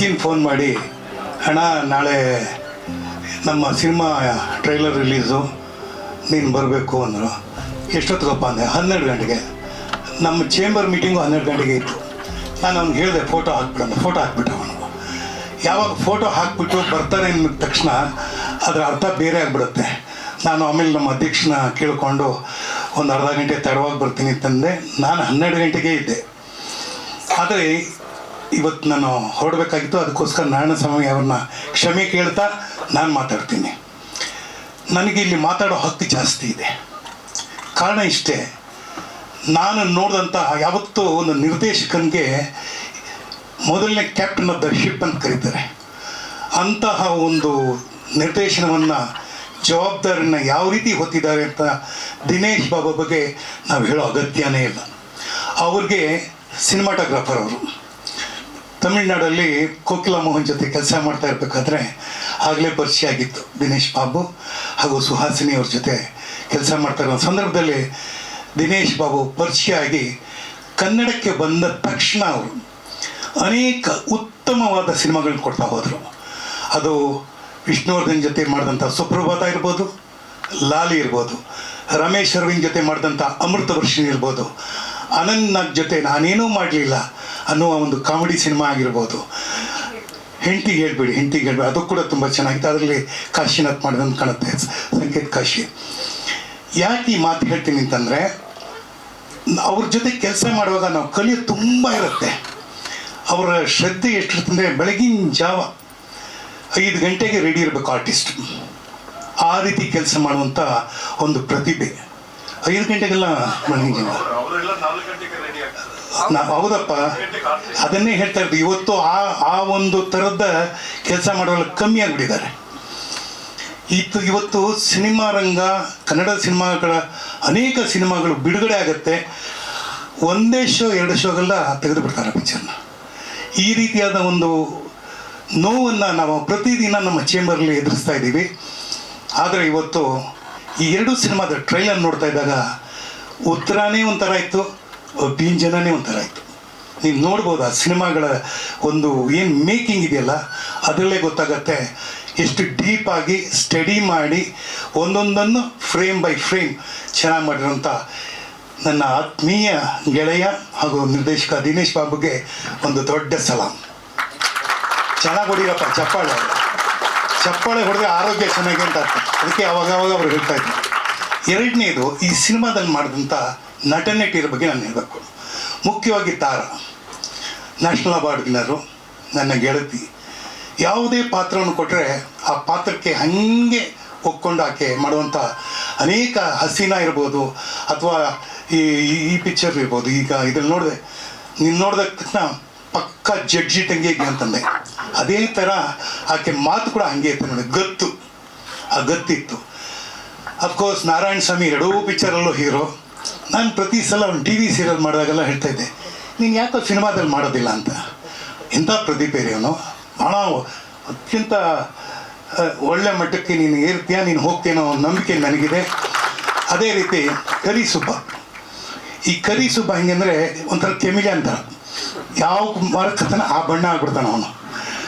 ಅಜ್ಜಿನ phone ಮಾಡಿ, ಅಣ್ಣ ನಾಳೆ ನಮ್ಮ ಸಿನಿಮಾ ಟ್ರೈಲರ್ ರಿಲೀಸು, ನೀನು ಬರಬೇಕು ಅಂದರು. ಎಷ್ಟೊತ್ತಿಗಪ್ಪ ಅಂದೆ? 12 ಗಂಟೆಗೆ. ನಮ್ಮ ಚೇಂಬರ್ ಮೀಟಿಂಗು 12 ಗಂಟೆಗೆ ಇತ್ತು. ನಾನು ಅವ್ನಿಗೆ ಹೇಳಿದೆ ಫೋಟೋ ಹಾಕ್ಬಿಡೋಣ. ಫೋಟೋ ಹಾಕ್ಬಿಟ್ಟು ಅವನು ಯಾವಾಗ ಫೋಟೋ ಹಾಕ್ಬಿಟ್ಟು ಬರ್ತಾರೆ ಅಂದ ತಕ್ಷಣ ಅದರ ಅರ್ಥ ಬೇರೆ ಆಗಿಬಿಡುತ್ತೆ. ನಾನು ಆಮೇಲೆ ನಮ್ಮ ಅಧ್ಯಕ್ಷನ ಕೇಳಿಕೊಂಡು ಒಂದು ಅರ್ಧ ಗಂಟೆ ತಡವಾಗಿ ಬರ್ತೀನಿ ಅಂತಂದೆ. ನಾನು 12 ಗಂಟೆಗೆ ಇದ್ದೆ. ಆದರೆ ಇವತ್ತು ನಾನು ಹೊರಡಬೇಕಾಗಿತ್ತು. ಅದಕ್ಕೋಸ್ಕರ ನಾರಾಯಣ ಸ್ವಾಮಿ ಅವ್ರನ್ನ ಕ್ಷಮೆ ಕೇಳ್ತಾ ನಾನು ಮಾತಾಡ್ತೀನಿ. ನನಗೆ ಇಲ್ಲಿ ಮಾತಾಡೋ ಹಕ್ಕು ಜಾಸ್ತಿ ಇದೆ. ಕಾರಣ ಇಷ್ಟೇ, ನಾನು ನೋಡಿದಂತಹ ಯಾವತ್ತೂ ಒಂದು ನಿರ್ದೇಶಕನಿಗೆ ಮೊದಲನೇ ಕ್ಯಾಪ್ಟನ್ ಆಫ್ ದ ಶಿಪ್ ಅಂತ ಕರೀತಾರೆ. ಅಂತಹ ಒಂದು ನಿರ್ದೇಶನವನ್ನು, ಜವಾಬ್ದಾರಿಯನ್ನು ಯಾವ ರೀತಿ ಹೊತ್ತಿದ್ದಾರೆ ಅಂತ ದಿನೇಶ್ ಬಾಬು ಬಗ್ಗೆ ನಾವು ಹೇಳೋ ಅಗತ್ಯನೇ ಇಲ್ಲ. ಅವ್ರಿಗೆ ಸಿನಿಮಾಟೋಗ್ರಾಫರ್ ಅವರು ತಮಿಳ್ನಾಡಲ್ಲಿ ಕೋಕಿಲಾ ಮೋಹನ್ ಜೊತೆ ಕೆಲಸ ಮಾಡ್ತಾ ಇರಬೇಕಾದ್ರೆ ಆಗಲೇ ಪರಿಚಯ ಆಗಿತ್ತು ದಿನೇಶ್ ಬಾಬು ಹಾಗೂ ಸುಹಾಸಿನಿ ಅವ್ರ ಜೊತೆ ಕೆಲಸ ಮಾಡ್ತಾ ಇರೋ ಸಂದರ್ಭದಲ್ಲಿ ದಿನೇಶ್ ಬಾಬು ಪರಿಚಯ ಆಗಿ ಕನ್ನಡಕ್ಕೆ ಬಂದ ತಕ್ಷಣ ಅವರು ಅನೇಕ ಉತ್ತಮವಾದ ಸಿನಿಮಾಗಳನ್ನ ಕೊಡ್ತಾ ಹೋದರು. ಅದು ವಿಷ್ಣುವರ್ಧನ್ ಜೊತೆ ಮಾಡಿದಂಥ ಸುಪ್ರಭಾತ ಇರ್ಬೋದು, ಲಾಲಿ ಇರ್ಬೋದು, ರಮೇಶ್ ಅರವಿಂದ್ ಜೊತೆ ಮಾಡಿದಂಥ ಅಮೃತ ವರ್ಷಿಣಿ ಇರ್ಬೋದು, ಅನಂತ್ ನಾಗ್ ಜೊತೆ ನಾನೇನೂ ಮಾಡಲಿಲ್ಲ ಅನ್ನುವ ಒಂದು ಕಾಮಿಡಿ ಸಿನಿಮಾ ಆಗಿರ್ಬೋದು, ಹೆಂಡತಿಗೆ ಹೇಳ್ಬೇಡಿ ಅದು ಕೂಡ ತುಂಬ ಚೆನ್ನಾಗಿತ್ತು. ಅದರಲ್ಲಿ ಕಾಶಿನಾಥ್ ಮಾಡಿದಂತ ಕಾಣುತ್ತೆ, ಸಂಕೇತ್ ಕಾಶಿ. ಯಾಕೆ ಈ ಮಾತು ಹೇಳ್ತೀನಿ ಅಂತಂದರೆ, ಅವ್ರ ಜೊತೆ ಕೆಲಸ ಮಾಡುವಾಗ ನಾವು ಕಲಿಯೋದು ತುಂಬ ಇರುತ್ತೆ. ಅವರ ಶ್ರದ್ಧೆ ಎಷ್ಟಿರ್ತಂದರೆ ಬೆಳಗಿನ ಜಾವ 5 ಗಂಟೆಗೆ ರೆಡಿ ಇರಬೇಕು ಆರ್ಟಿಸ್ಟ್. ಆ ರೀತಿ ಕೆಲಸ ಮಾಡುವಂಥ ಒಂದು ಪ್ರತಿಭೆ. 5 ಗಂಟೆಗೆಲ್ಲ ಬೆಳಗಿನ ಜಾವ ಹೌದಪ್ಪ, ಅದನ್ನೇ ಹೇಳ್ತಾ ಇರ್ತೀವಿ. ಇವತ್ತು ಆ ಒಂದು ಥರದ ಕೆಲಸ ಮಾಡೋಲ್ಲ ಕಮ್ಮಿ ಆಗಿಬಿಟ್ಟಿದ್ದಾರೆ. ಇವತ್ತು ಸಿನಿಮಾ ರಂಗ, ಕನ್ನಡ ಸಿನಿಮಾಗಳ ಅನೇಕ ಸಿನಿಮಾಗಳು ಬಿಡುಗಡೆ ಆಗುತ್ತೆ, 1 ಶೋ 2 ಶೋಗೆಲ್ಲ ತೆಗೆದು ಬಿಡ್ತಾರೆ ಪಿಕ್ಚರ್ನ. ಈ ರೀತಿಯಾದ ಒಂದು ನೋವನ್ನು ನಾವು ಪ್ರತಿದಿನ ನಮ್ಮ ಚೇಂಬರ್ಲಿ ಎದುರಿಸ್ತಾ ಇದ್ದೀವಿ. ಆದರೆ ಇವತ್ತು ಈ 2 ಸಿನಿಮಾದ ಟ್ರೈಲರ್ ನೋಡ್ತಾ ಇದ್ದಾಗ ಉತ್ತರನೇ ಒಂಥರ ಇತ್ತು, ಅಭಿಂಜನನೇ ಒಂಥರ ಇತ್ತು. ನೀವು ನೋಡ್ಬೋದು ಆ ಸಿನಿಮಾಗಳ ಒಂದು ಏನು ಮೇಕಿಂಗ್ ಇದೆಯಲ್ಲ, ಅದರಲ್ಲೇ ಗೊತ್ತಾಗತ್ತೆ ಎಷ್ಟು ಡೀಪಾಗಿ ಸ್ಟಡಿ ಮಾಡಿ ಒಂದೊಂದನ್ನು ಫ್ರೇಮ್ ಬೈ ಫ್ರೇಮ್ ಚೆನ್ನಾಗಿ ಮಾಡಿರೋಂಥ ನನ್ನ ಆತ್ಮೀಯ ಗೆಳೆಯ ಹಾಗೂ ನಿರ್ದೇಶಕ ದಿನೇಶ್ ಬಾಬುಗೆ ಒಂದು ದೊಡ್ಡ ಸಲಾಮ್. ಚೆನ್ನಾಗಿ ಹೊಡಿರಪ್ಪ, ಚಪ್ಪಾಳೆ ಹೊಡೆದ್ರೆ ಆರೋಗ್ಯ ಚೆನ್ನಾಗಿ ಅಂತ ಅರ್ಥ. ಅದಕ್ಕೆ ಅವಾಗ ಅವ್ರು ಹೇಳ್ತಾ ಇದ್ರು. ಎರಡನೇದು, ಈ ಸಿನಿಮಾದಲ್ಲಿ ಮಾಡಿದಂಥ ನಟನಟಿಯರ ಬಗ್ಗೆ ನಾನು ಹೇಳಬೇಕು. ಮುಖ್ಯವಾಗಿ ತಾರಾ, ನ್ಯಾಷನಲ್ ಅವಾರ್ಡ್ ವಿನ್ನರು, ನನ್ನ ಗೆಳತಿ. ಯಾವುದೇ ಪಾತ್ರವನ್ನು ಕೊಟ್ಟರೆ ಆ ಪಾತ್ರಕ್ಕೆ ಹಾಗೆ ಒಕ್ಕೊಂಡು ಆಕೆ ಮಾಡುವಂಥ ಅನೇಕ ಹಸೀನಾ ಇರ್ಬೋದು, ಅಥವಾ ಈ ಪಿಕ್ಚರ್ ಇರ್ಬೋದು. ಈಗ ಇದ್ರಲ್ಲಿ ನೀನು ನೋಡಿದ ತಕ್ಷಣ ಪಕ್ಕ ಜಡ್ಜಿ ತಂಗಿ ಅಂತಂದೆ. ಅದೇ ಥರ ಆಕೆ ಮಾತು ಕೂಡ ಹಾಗೆ ಇತ್ತು ನೋಡಿ, ಗತ್ತಿತ್ತು. ಅಫ್ಕೋರ್ಸ್ ನಾರಾಯಣ ಸ್ವಾಮಿ 2 ಪಿಕ್ಚರಲ್ಲೂ ಹೀರೋ. ನಾನು ಪ್ರತಿ ಸಲ ಒಂದು TV ಸೀರಿಯಲ್ ಮಾಡಿದಾಗೆಲ್ಲ ಹೇಳ್ತಾ ಇದ್ದೆ, ನೀನು ಯಾಕೋ ಸಿನಿಮಾದಲ್ಲಿ ಮಾಡೋದಿಲ್ಲ ಅಂತ. ಎಂಥ ಪ್ರತಿಭೆ ಅವನು, ಭಾಳ ಅತ್ಯಂತ ಒಳ್ಳೆ ಮಟ್ಟಕ್ಕೆ ನೀನು ಏರ್ತೀಯ, ನೀನು ಹೋಗ್ತೀನೋ ಅನ್ನೋ ನಂಬಿಕೆ ನನಗಿದೆ. ಅದೇ ರೀತಿ ಕರಿಸುಬ್ಬ. ಈ ಕರಿಸುಬ್ಬ ಹೆಂಗಂದರೆ ಒಂಥರ ಕೆಮಿಲೆ ಅಂತ, ಯಾವ ಮರಕ್ಕತನ ಆ ಬಣ್ಣ ಆಗ್ಬಿಡ್ತಾನೆ ಅವನು.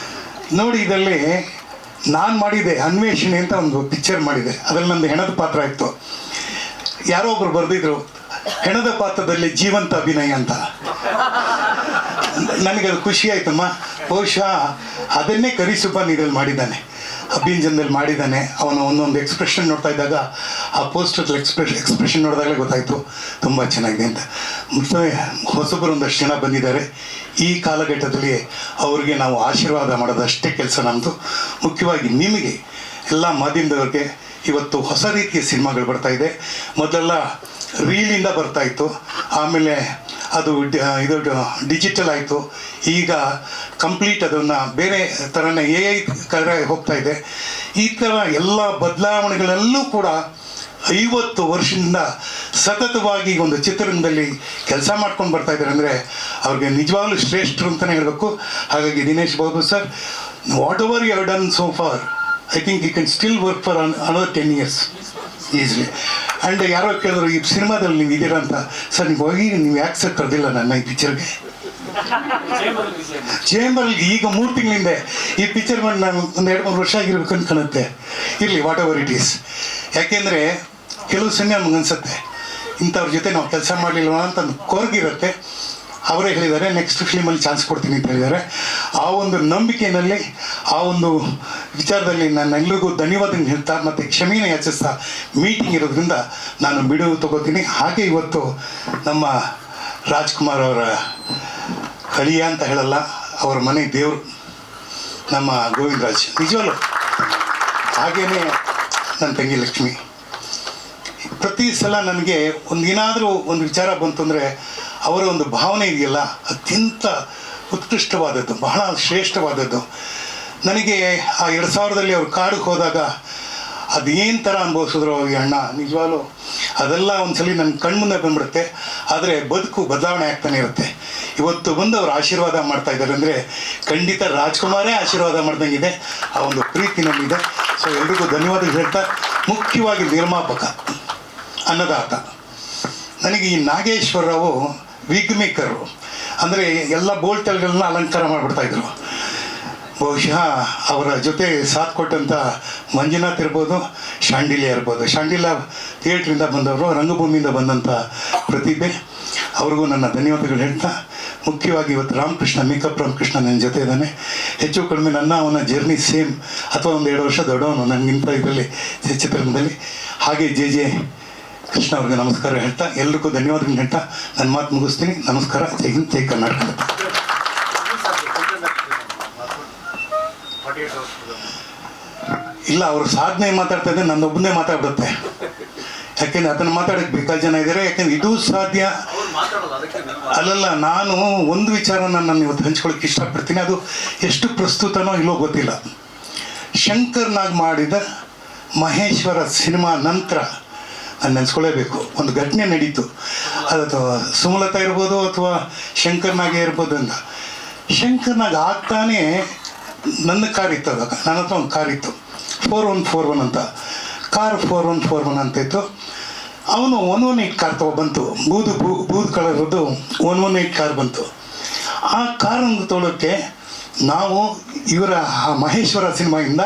ನೋಡಿ, ಇದರಲ್ಲಿ ನಾನು ಮಾಡಿದೆ ಅನ್ವೇಷಣೆ ಅಂತ ಒಂದು ಪಿಕ್ಚರ್ ಮಾಡಿದೆ. ಅದರಲ್ಲಿ ನಂದು ಹೆಣದ ಪಾತ್ರ ಇತ್ತು. ಯಾರೋ ಒಬ್ರು ಬರೆದಿದ್ರು, ಹೆಣದ ಪಾತ್ರದಲ್ಲಿ ಜೀವಂತ ಅಭಿನಯ ಅಂತ. ನನಗದು ಖುಷಿ ಆಯ್ತಮ್ಮ. ಬಹುಶಃ ಅದನ್ನೇ ಕರಿಸುಬ್ಬನ್ ಇದ್ರಲ್ಲಿ ಮಾಡಿದ್ದಾನೆ, ಅಭಿಂಜನದಲ್ಲಿ ಮಾಡಿದ್ದಾನೆ. ಅವನು ಒಂದೊಂದು ಎಕ್ಸ್ಪ್ರೆಷನ್ ನೋಡ್ತಾ ಇದ್ದಾಗ, ಆ ಪೋಸ್ಟರ್ ಎಕ್ಸ್ಪ್ರೆಷನ್ ನೋಡಿದಾಗಲೇ ಗೊತ್ತಾಯಿತು ತುಂಬ ಚೆನ್ನಾಗಿದೆ ಅಂತ. ಮತ್ತು ಹೊಸಬರು ಒಂದಷ್ಟು ಜನ ಬಂದಿದ್ದಾರೆ. ಈ ಕಾಲಘಟ್ಟದಲ್ಲಿ ಅವ್ರಿಗೆ ನಾವು ಆಶೀರ್ವಾದ ಮಾಡೋದಷ್ಟೇ ಕೆಲಸ ನಮ್ಮದು. ಮುಖ್ಯವಾಗಿ ನಿಮಗೆ ಎಲ್ಲ ಮಾಧ್ಯಮದವ್ರಿಗೆ ಇವತ್ತು ಹೊಸ ರೀತಿಯ ಸಿನಿಮಾಗಳು ಬರ್ತಾಯಿದೆ. ಮೊದಲೆಲ್ಲ ರೀಲಿಂದ ಬರ್ತಾಯಿತ್ತು, ಆಮೇಲೆ ಅದು ಇದು ಡಿಜಿಟಲ್ ಆಯಿತು. ಈಗ ಕಂಪ್ಲೀಟ್ ಅದನ್ನು ಬೇರೆ ಥರನೇ AI ಕಡೆ ಹೋಗ್ತಾ ಇದೆ. ಈ ಥರ ಎಲ್ಲ ಬದಲಾವಣೆಗಳಲ್ಲೂ ಕೂಡ 50 ವರ್ಷದಿಂದ ಸತತವಾಗಿ ಒಂದು ಚಿತ್ರರಂಗದಲ್ಲಿ ಕೆಲಸ ಮಾಡ್ಕೊಂಡು ಬರ್ತಾ ಇದ್ದಾರೆ ಅಂದರೆ ಅವ್ರಿಗೆ ನಿಜವಾಗ್ಲೂ ಶ್ರೇಷ್ಠರು ಅಂತಲೇ ಹೇಳಬೇಕು. ಹಾಗಾಗಿ Dinesh Babu sir, what ever you have done so far, I think you can still work for another 10 years easily. And ಯಾರೋ ಕೇಳಿದ್ರು, ಈ ಸಿನಿಮಾದಲ್ಲಿ ನೀವು ಇದ್ದೀರಾ ಅಂತ. ಸರ್, ನೀವು ಹೋಗಿ ನೀವು ಯಾಕೆ ಸರ್ ಕರೆದಿಲ್ಲ ನನ್ನ ಈ ಪಿಕ್ಚರ್ಗೆ? ಚೇಂಬರ್ ಈಗ 3 ತಿಂಗಳಿಂದ ಈ ಪಿಕ್ಚರ್ ಮಾಡಿ ನಾನು ಒಂದು 2-3 ವರ್ಷ ಆಗಿರ್ಬೇಕು ಅಂತ ಕಾಣುತ್ತೆ. ಇರಲಿ, ವಾಟ್ ಎವರ್ ಇಟ್ ಈಸ್. ಯಾಕೆಂದರೆ ಕೆಲವು ಸಮಯ ನಮಗನ್ಸುತ್ತೆ ಇಂಥವ್ರ ಜೊತೆ ನಾವು ಕೆಲಸ ಮಾಡಲಿಲ್ವ ಅಂತ ಒಂದು ಕೊರಗಿರುತ್ತೆ. ಅವರೇ ಹೇಳಿದ್ದಾರೆ ನೆಕ್ಸ್ಟ್ ಫಿಲ್ಮಲ್ಲಿ ಚಾನ್ಸ್ ಕೊಡ್ತೀನಿ ಅಂತ ಹೇಳಿದ್ದಾರೆ. ಆ ಒಂದು ನಂಬಿಕೆಯಲ್ಲಿ, ಆ ಒಂದು ವಿಚಾರದಲ್ಲಿ ನಾನು ಎಲ್ರಿಗೂ ಧನ್ಯವಾದ ಹೇಳ್ತಾ ಮತ್ತು ಕ್ಷಮೆನ ಯಾಚಿಸ್ತಾ ಮೀಟಿಂಗ್ ಇರೋದ್ರಿಂದ ನಾನು ಬಿಡುವು ತಗೋತೀನಿ. ಹಾಗೆ ಇವತ್ತು ನಮ್ಮ ರಾಜ್ಕುಮಾರ್ ಅವರ ಕಳಿಯ ಅಂತ ಹೇಳಲ್ಲ, ಅವರ ಮನೆ ದೇವರು ನಮ್ಮ ಗೋವಿಂದರಾಜ್ ನಿಜವಲ್ಲ. ಹಾಗೆಯೇ ನನ್ನ ತಂಗಿ ಲಕ್ಷ್ಮಿ. ಪ್ರತಿ ಸಲ ನನಗೆ ಏನಾದರೂ ಒಂದು ವಿಚಾರ ಬಂತು ಅಂದರೆ ಅವರ ಒಂದು ಭಾವನೆ ಇದೆಯಲ್ಲ, ಅತ್ಯಂತ ಉತ್ಕೃಷ್ಟವಾದದ್ದು, ಬಹಳ ಶ್ರೇಷ್ಠವಾದದ್ದು. ನನಗೆ ಆ 2000ರಲ್ಲಿ ಅವ್ರು ಕಾಡಿಗೆ ಹೋದಾಗ ಅದೇನು ಥರ ಅನುಭವಿಸಿದ್ರು ಈ ಅಣ್ಣ, ನಿಜವಾಗ್ಲೂ ಅದೆಲ್ಲ ಒಂದ್ಸಲಿ ನನ್ನ ಕಣ್ಮುಂದೆ ಬಂದ್ಬಿಡುತ್ತೆ. ಆದರೆ ಬದುಕು ಬದಲಾವಣೆ ಆಗ್ತಾನೆ ಇರುತ್ತೆ. ಇವತ್ತು ಬಂದು ಅವ್ರು ಆಶೀರ್ವಾದ ಮಾಡ್ತಾ ಇದ್ದಾರೆ ಅಂದರೆ ಖಂಡಿತ ರಾಜ್ಕುಮಾರೇ ಆಶೀರ್ವಾದ ಮಾಡ್ದಂಗಿದೆ. ಆ ಒಂದು ಪ್ರೀತಿ ನಮಗಿದೆ. ಸೊ ಎಲ್ರಿಗೂ ಧನ್ಯವಾದ ಹೇಳ್ತಾ, ಮುಖ್ಯವಾಗಿ ನಿರ್ಮಾಪಕ, ಅನ್ನದಾತ, ನನಗೆ ಈ ನಾಗೇಶ್ವರರಾವು ವಿಗ್ ಮೇಕರು, ಅಂದರೆ ಎಲ್ಲ ಬೋಲ್ಟಲ್ಗಳನ್ನ ಅಲಂಕಾರ ಮಾಡಿಬಿಡ್ತಾಯಿದ್ರು. ಬಹುಶಃ ಅವರ ಜೊತೆ ಸಾಥ್ ಕೊಟ್ಟಂಥ ಮಂಜುನಾಥ್ ಇರ್ಬೋದು, ಶಾಂಡಿಲ್ಯ ಇರ್ಬೋದು. ಶಾಂಡಿಲ್ಯ ಥಿಯೇಟ್ರಿಂದ ಬಂದವರು, ರಂಗಭೂಮಿಯಿಂದ ಬಂದಂಥ ಪ್ರತಿಭೆ. ಅವ್ರಿಗೂ ನನ್ನ ಧನ್ಯವಾದಗಳು ಹೇಳ್ತಾ, ಮುಖ್ಯವಾಗಿ ಇವತ್ತು ರಾಮಕೃಷ್ಣ, ಮೇಕಪ್ ರಾಮಕೃಷ್ಣ ನನ್ನ ಜೊತೆ ಇದ್ದಾನೆ. ಹೆಚ್ಚು ಕಡಿಮೆ ಅವನ ಜರ್ನಿ ಸೇಮ್ ಅಥವಾ ಒಂದು 2 ವರ್ಷ ದೊಡ್ಡವನು ನನಗಿಂತ ಇದರಲ್ಲಿ ಚಿತ್ರರಂಗದಲ್ಲಿ. ಹಾಗೆ ಜೆ ಕೃಷ್ಣ ಅವ್ರಿಗೆ ನಮಸ್ಕಾರ ಹೇಳ್ತಾ, ಎಲ್ರಿಗೂ ಧನ್ಯವಾದಗಳು ಹೇಳ್ತಾ ನನ್ನ ಮಾತು ಮುಗಿಸ್ತೀನಿ. ನಮಸ್ಕಾರ. ಜೈ ಹಿಂದ್, ಜೈ ಕರ್ನಾಟಕ. ಇಲ್ಲ, ಅವ್ರ ಸಾಧನೆ ಮಾತಾಡ್ತಾ ಇದ್ದರೆ ನನ್ನೊಬ್ಬನೇ ಮಾತಾಡ್ಬಿಡುತ್ತೆ. ಯಾಕೆಂದರೆ ಅದನ್ನು ಮಾತಾಡೋಕ್ಕೆ ಬೇಕಾದ ಜನ ಇದ್ದಾರೆ. ಯಾಕೆಂದರೆ ಇದು ಸಾಧ್ಯ ಅಲ್ಲಲ್ಲ. ನಾನು ಒಂದು ವಿಚಾರನ ನಾನು ಇವತ್ತು ಹಂಚ್ಕೊಳ್ಳೋಕ್ಕೆ ಇಷ್ಟಪಡ್ತೀನಿ. ಅದು ಎಷ್ಟು ಪ್ರಸ್ತುತನೋ ಇಲ್ಲೋ ಗೊತ್ತಿಲ್ಲ. ಶಂಕರ್ ನಾಗ್ ಮಾಡಿದ ಮಹೇಶ್ವರ ಸಿನಿಮಾ ನಂತರ ನಾನು ನೆನೆಸ್ಕೊಳ್ಳೇಬೇಕು, ಒಂದು ಘಟನೆ ನಡೀತು. ಅದು ಸುಮಲತಾ ಇರ್ಬೋದು ಅಥವಾ ಶಂಕರ್ನಾಗೆ ಇರ್ಬೋದು ಅಂತ. ಶಂಕರ್ನಾಗ್ ಆಗ್ತಾನೆ ನನ್ನ ಕಾರ್ ಇತ್ತು. ಅದಾಗ ನನ್ನ ಹತ್ರ ಒಂದು ಕಾರ್ ಇತ್ತು, 4141 ಅಂತ ಕಾರ್, 4141 ಅಂತ ಇತ್ತು. ಅವನು 118 ಕಾರ್ ಬಂತು, ಬೂದು ಕಲರದ್ದು 118 ಕಾರ್ ಬಂತು. ಆ ಕಾರನ್ನು ತೊಗೊಳೋಕ್ಕೆ ನಾವು ಇವರ ಮಹೇಶ್ವರ ಸಿನಿಮಾಯಿಂದ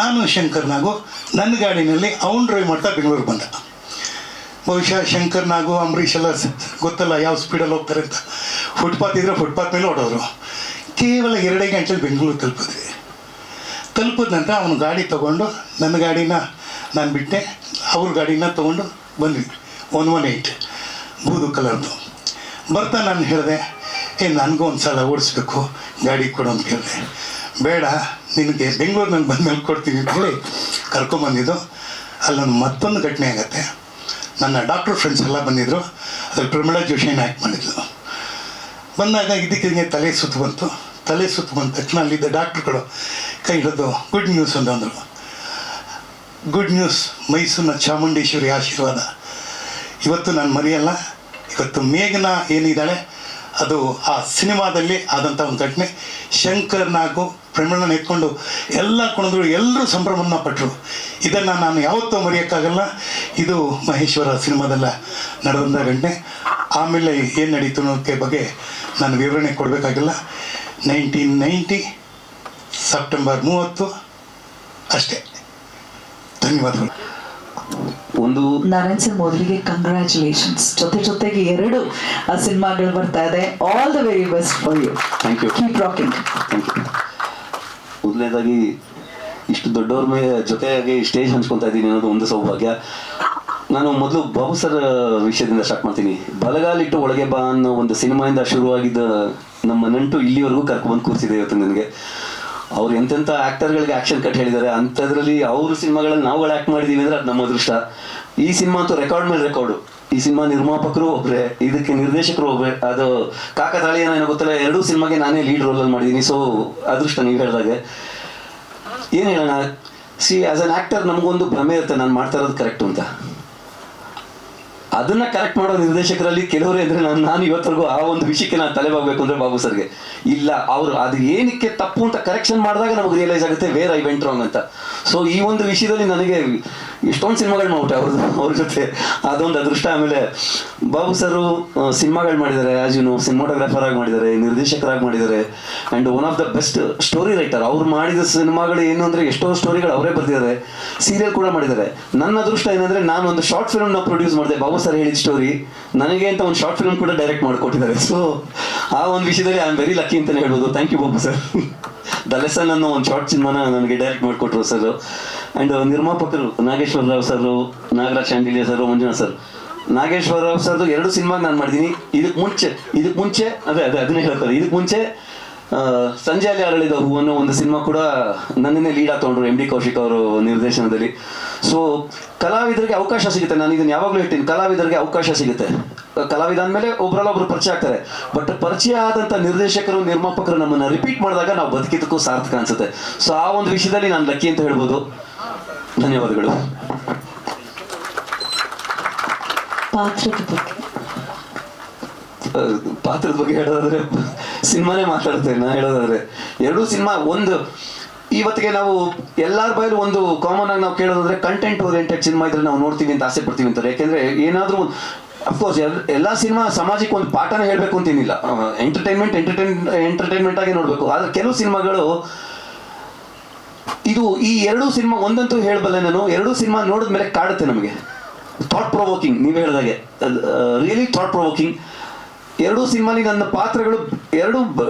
ನಾನು ಶಂಕರ್ನಾಗು ನನ್ನ ಗಾಡಿನಲ್ಲಿ ಅವನು ಡ್ರೈವ್ ಮಾಡ್ತಾ ಬೆಂಗಳೂರಿಗೆ ಬಂದ. ಬಹುಶಃ ಶಂಕರ್ನಾಗು ಅಂಬರೀಷ್ ಎಲ್ಲ ಗೊತ್ತಲ್ಲ ಯಾವ ಸ್ಪೀಡಲ್ಲಿ ಹೋಗ್ತಾರೆ ಅಂತ. ಫುಟ್ಪಾತ್ ಇದ್ದರೆ ಫುಟ್ಪಾತ್ ಮೇಲೆ ಓಡೋರು. ಕೇವಲ 2 ಗಂಟೆಲಿ ಬೆಂಗಳೂರು ತಲುಪಿದ ನಂತರ ಅವನು ಗಾಡಿ ತೊಗೊಂಡು ನನ್ನ ಗಾಡಿನ ನಾನು ಬಿಟ್ಟೆ, ಅವ್ರ ಗಾಡಿನ ತೊಗೊಂಡು ಬಂದ್ವಿ. 118 ಬೂದು ಕಲರ್ದು ಬರ್ತಾ ನಾನು ಹೇಳಿದೆ, ನನಗೂ ಒಂದು ಸಲ ಓಡಿಸ್ಬೇಕು, ಗಾಡಿ ಕೊಡು ಅಂತ ಕೇಳಿದೆ. ಬೇಡ, ನಿನಗೆ ಬೆಂಗಳೂರಿನಲ್ಲಿ ಬಂದ್ಮೇಲೆ ಕೊಡ್ತೀನಿ ಅಂತ ಹೇಳಿ ಕರ್ಕೊಂಬಂದಿದ್ದು. ಅಲ್ಲೊಂದು ಮತ್ತೊಂದು ಘಟನೆ ಆಗುತ್ತೆ. ನನ್ನ ಡಾಕ್ಟ್ರ್ ಫ್ರೆಂಡ್ಸ್ ಎಲ್ಲ ಬಂದಿದ್ದರು. ಅದ್ರಲ್ಲಿ ಪ್ರಮೀಳಾ ಜೋಶಿನ ಆ್ಯಕ್ಟ್ ಮಾಡಿದ್ಲು. ಬಂದಾಗ ಇದಕ್ಕೆ ತಲೆ ಸುತ್ತು ಬಂತು ಬಂದ ತಕ್ಷಣ ಅಲ್ಲಿದ್ದ ಡಾಕ್ಟ್ರುಗಳು ಕೈ ಹಿಡಿದು ಗುಡ್ ನ್ಯೂಸ್ ಅಂತಂದರು. ಗುಡ್ ನ್ಯೂಸ್, ಮೈಸೂರಿನ ಚಾಮುಂಡೇಶ್ವರಿ ಆಶೀರ್ವಾದ. ಇವತ್ತು ನಾನು ಮರೆಯಲ್ಲ. ಇವತ್ತು ಮೇಘನಾ ಏನಿದ್ದಾಳೆ, ಅದು ಆ ಸಿನಿಮಾದಲ್ಲಿ ಆದಂಥ ಒಂದು ಘಟನೆ. ಶಂಕರ್ನಾಗು ಪ್ರಮೀಳನ ಎತ್ಕೊಂಡು ಎಲ್ಲ ಕುಣಿದ್ರು, ಎಲ್ಲರೂ ಸಂಭ್ರಮವನ್ನು ಪಟ್ಟರು. ಇದನ್ನು ನಾನು ಯಾವತ್ತೂ ಮರೆಯೋಕ್ಕಾಗಲ್ಲ. ಇದು ಮಹೇಶ್ವರ ಸಿನಿಮಾದಲ್ಲ ನಡೆದಂಥ ಘಟನೆ. ಆಮೇಲೆ ಏನು ನಡೀತು ಅನ್ನೋದಕ್ಕೆ ಬಗ್ಗೆ ನಾನು ವಿವರಣೆ ಕೊಡಬೇಕಾಗಿಲ್ಲ. 1990 ಸೆಪ್ಟೆಂಬರ್ 30 ಅಷ್ಟೇ. ಧನ್ಯವಾದಗಳು. ಒಂದು ನಾರಾಯಣ್ ಸರ್, ಮೊದಲಿಗೆ ಕಂಗ್ರ್ಯಾಚುಲೇಷನ್ಸ್. ಜೊತೆಗೆ 2 ಸಿನಿಮಾಗಳು ಬರ್ತಾ ಇದೆ. All the very best for you. Thank you. Keep rocking. Thank you. ಮೊದಲನೇದಾಗಿ ಇಷ್ಟು ದೊಡ್ಡವ್ರ ಜೊತೆಯಾಗಿ ಸ್ಟೇಜ್ ಹಂಚ್ಕೊತಾ ಇದ್ದೀನಿ ಅನ್ನೋದು ಒಂದು ಸೌಭಾಗ್ಯ. ನಾನು ಮೊದಲು ಬಾಬು ಸರ್ ವಿಷಯದಿಂದ ಸ್ಟಾರ್ಟ್ ಮಾಡ್ತೀನಿ. ಬಲಗಾಲಿಟ್ಟು ಒಳಗೆ ಬಾ ಅನ್ನೋ ಒಂದು ಸಿನಿಮಾಯಿಂದ ಶುರುವಾಗಿದ್ದ ನಮ್ಮ ನಂಟು ಇಲ್ಲಿವರೆಗೂ ಕರ್ಕೊಂಡ್ಬಂದು ಕೂರಿಸಿದೆ ಇವತ್ತು ನನಗೆ. ಅವ್ರು ಎಂತೆಂಥ ಆ್ಯಕ್ಟರ್ಗಳಿಗೆ ಆ್ಯಕ್ಷನ್ ಕಟ್ ಹೇಳಿದ್ದಾರೆ. ಅಂಥದ್ರಲ್ಲಿ ಅವ್ರ ಸಿನಿಮಾಗಳಲ್ಲಿ ನಾವುಗಳು ಆ್ಯಕ್ಟ್ ಮಾಡಿದ್ದೀವಿ ಅಂದರೆ ಅದು ನಮ್ಮ ಅದೃಷ್ಟ. ಈ ಸಿನಿಮಾ ಅಂತೂ ರೆಕಾರ್ಡ್ ಮೇಲೆ ರೆಕಾರ್ಡು. ಈ ಸಿನಿಮಾ ನಿರ್ಮಾಪಕರು ಒಬ್ಬರೇ, ಇದಕ್ಕೆ ನಿರ್ದೇಶಕರು ಒಬ್ಬರೇ. ಅದು ಕಾಕತಾಳಿ ಏನೋ ಗೊತ್ತಿಲ್ಲ, 2 ಸಿನಿಮಾಗೆ ನಾನೇ ಲೀಡ್ ರೋಲಲ್ಲಿ ಮಾಡಿದ್ದೀನಿ. ಸೊ ಅದೃಷ್ಟ ನೀವು ಹೇಳಿದಾಗೆ. ಏನು ಹೇಳೋಣ, ಆ್ಯಸ್ ಅನ್ ಆ್ಯಕ್ಟರ್ ನಮಗೊಂದು ಭ್ರಮೆ ಇರುತ್ತೆ, ನಾನು ಮಾಡ್ತಾ ಇರೋದು ಕರೆಕ್ಟು ಅಂತ. ಅದನ್ನ ಕರೆಕ್ಟ್ ಮಾಡೋ ನಿರ್ದೇಶಕರಲ್ಲಿ ಕೆಲವರೇ ಅಂದ್ರೆ ನಾನು ಇವತ್ತರೆಗೂ ಆ ಒಂದು ವಿಷಯಕ್ಕೆ ನಾನು ತಲೆಬಾಗಬೇಕು ಅಂದ್ರೆ ಬಾಬು ಸರ್ಗೆ ಇಲ್ಲ, ಅವರು ಅದು ಏನಕ್ಕೆ ತಪ್ಪು ಅಂತ ಕರೆಕ್ಷನ್ ಮಾಡಿದಾಗ ನಮಗೆ ರಿಯಲೈಸ್ ಆಗುತ್ತೆ ವೇರ್ ಐ ವೆಂಟ್ ರಾಂಗ್ ಅಂತ. ಸೊ ಈ ಒಂದು ವಿಷಯದಲ್ಲಿ ನನಗೆ ಎಷ್ಟೊಂದು ಸಿನಿಮಾಗಳು ಮಾಡ್ಬಿಟ್ಟೆ ಅವ್ರ ಜೊತೆ, ಅದೊಂದು ಅದೃಷ್ಟ. ಆಮೇಲೆ ಬಾಬು ಸರು ಸಿನಿಮಾಗಳು ಮಾಡಿದ್ದಾರೆ, ಆಸ್ ಯು ನೋ, ಸಿನಿಮಾಟೋಗ್ರಾಫರ್ ಆಗಿ ಮಾಡಿದ್ದಾರೆ, ನಿರ್ದೇಶಕರಾಗಿ ಮಾಡಿದ್ದಾರೆ, and one of the best story writer. ಅವ್ರು ಮಾಡಿದ ಸಿನಿಮಾಗಳು ಏನು ಅಂದರೆ ಎಷ್ಟೋ ಸ್ಟೋರಿಗಳು ಅವರೇ ಬರ್ತಿದ್ದಾರೆ, ಸೀರಿಯಲ್ ಕೂಡ ಮಾಡಿದ್ದಾರೆ. ನನ್ನ ಅದೃಷ್ಟ ಏನಂದರೆ ನಾನು ಒಂದು ಶಾರ್ಟ್ ಫಿಲ್ಮ್ನ ಪ್ರೊಡ್ಯೂಸ್ ಮಾಡಿದೆ, ಬಾಬು ಸರ್ ಹೇಳಿದ ಸ್ಟೋರಿ ನನಗೆ ಅಂತ ಒಂದು ಶಾರ್ಟ್ ಫಿಲ್ಮ್ ಕೂಡ ಡೈರೆಕ್ಟ್ ಮಾಡಿಕೊಟ್ಟಿದ್ದಾರೆ. ಸೊ ಆ ಒಂದು ವಿಷಯದಲ್ಲಿ ಐ ಆಮ್ ವೆರಿ ಲಕ್ಕಿ ಅಂತಲೇ ಹೇಳ್ಬೋದು. Thank you Babu sir. The lesson ಅನ್ನೋ ಒಂದು ಶಾರ್ಟ್ ಸಿನಿಮಾನ ನನಗೆ ಡೈರೆಕ್ಟ್ ಮಾಡಿಕೊಟ್ರು ಸರ್. ಆ್ಯಂಡ್ ನಿರ್ಮಾಪಕರು Nageshwara Rao sir, Nagaraj Shandilya sir, Manjunath sir. Nageshwara Rao ಸರ್ದು 2 ಸಿನಿಮಾಗೆ ನಾನು ಮಾಡಿದ್ದೀನಿ. ಇದಕ್ಕೆ ಮುಂಚೆ ಅದನ್ನೇ ಹೇಳ್ತಾರೆ, ಇದಕ್ಕೆ ಮುಂಚೆ ಸಂಜೆ ಅಲ್ಲಿ ಅರಳಿದ ಹೂ ಅನ್ನೋ ಒಂದು ಸಿನಿಮಾ ಕೂಡ ನನ್ನನ್ನೇ ಲೀಡ್ ಹಾಕೊಂಡ್ರು MD ಕೌಶಿಕ್ ಅವರು ನಿರ್ದೇಶನದಲ್ಲಿ. ಸೊ ಕಲಾವಿದರಿಗೆ ಅವಕಾಶ ಸಿಗುತ್ತೆ, ನಾನು ಇದನ್ನು ಯಾವಾಗಲೂ ಹೇಳ್ತೀನಿ, ಕಲಾವಿದರಿಗೆ ಅವಕಾಶ ಸಿಗುತ್ತೆ. ಕಲಾವಿದ ಅಂದಮೇಲೆ ಒಬ್ಬರಲ್ಲೊಬ್ರು ಪರಿಚಯ ಆಗ್ತಾರೆ, ಬಟ್ ಪರಿಚಯ ಆದಂಥ ನಿರ್ದೇಶಕರು ನಿರ್ಮಾಪಕರು ನಮ್ಮನ್ನು ರಿಪೀಟ್ ಮಾಡಿದಾಗ ನಾವು ಬದುಕಿದ್ದಕ್ಕೂ ಸಾರ್ಥಕ ಅನ್ಸುತ್ತೆ. ಸೊ ಆ ಒಂದು ವಿಷಯದಲ್ಲಿ ನಾನು ಲಕ್ಕಿ ಅಂತ ಹೇಳ್ಬೋದು. ಧನ್ಯವಾದಗಳು. ಪಾತ್ರದ ಬಗ್ಗೆ ಹೇಳೋದಾದ್ರೆ ಸಿನಿಮಾನೇ ಮಾತಾಡ್ತೇನೆ. ನಾನು ಹೇಳೋದಾದ್ರೆ 2 ಸಿನಿಮಾ, ಒಂದು ಇವತ್ತಿಗೆ ನಾವು ಎಲ್ಲರ ಬಾಯಲ್ಲೂ ಒಂದು ಕಾಮನ್ ಆಗಿ ನಾವು ಕೇಳೋದಾದ್ರೆ ಕಂಟೆಂಟ್ ಓರಿಯೆಂಟೆಡ್ ಸಿನಿಮಾ ಇದ್ರೆ ನಾವು ನೋಡ್ತೀವಿ ಅಂತ ಆಸೆ ಪಡ್ತೀವಿ ಅಂತಾರೆ. ಯಾಕೆಂದ್ರೆ ಏನಾದರೂ ಅಫ್ಕೋರ್ಸ್ ಎಲ್ಲ ಸಿನಿಮಾ ಸಮಾಜಕ್ಕೆ ಒಂದು ಪಾಠನ ಹೇಳಬೇಕು ಅಂತೇನಿಲ್ಲ, ಎಂಟರ್ಟೈನ್ಮೆಂಟ್ ಆಗಿ ನೋಡಬೇಕು. ಆದರೆ ಕೆಲವು ಸಿನಿಮಾಗಳು ಈ 2 ಸಿನಿಮಾ ಒಂದಂತೂ ಹೇಳಬಲ್ಲೆ ನಾನು, 2 ಸಿನಿಮಾ ನೋಡಿದ್ಮೇಲೆ ಕಾಡುತ್ತೆ ನಮಗೆ. ಥಾಟ್ ಪ್ರೊವೋಕಿಂಗ್, ನೀವು ಹೇಳಿದಾಗೆ ರಿಯಲಿ ಥಾಟ್ ಪ್ರೊವೋಕಿಂಗ್. 2 ಸಿನಿಮಾಲಿ ನನ್ನ ಪಾತ್ರಗಳು 2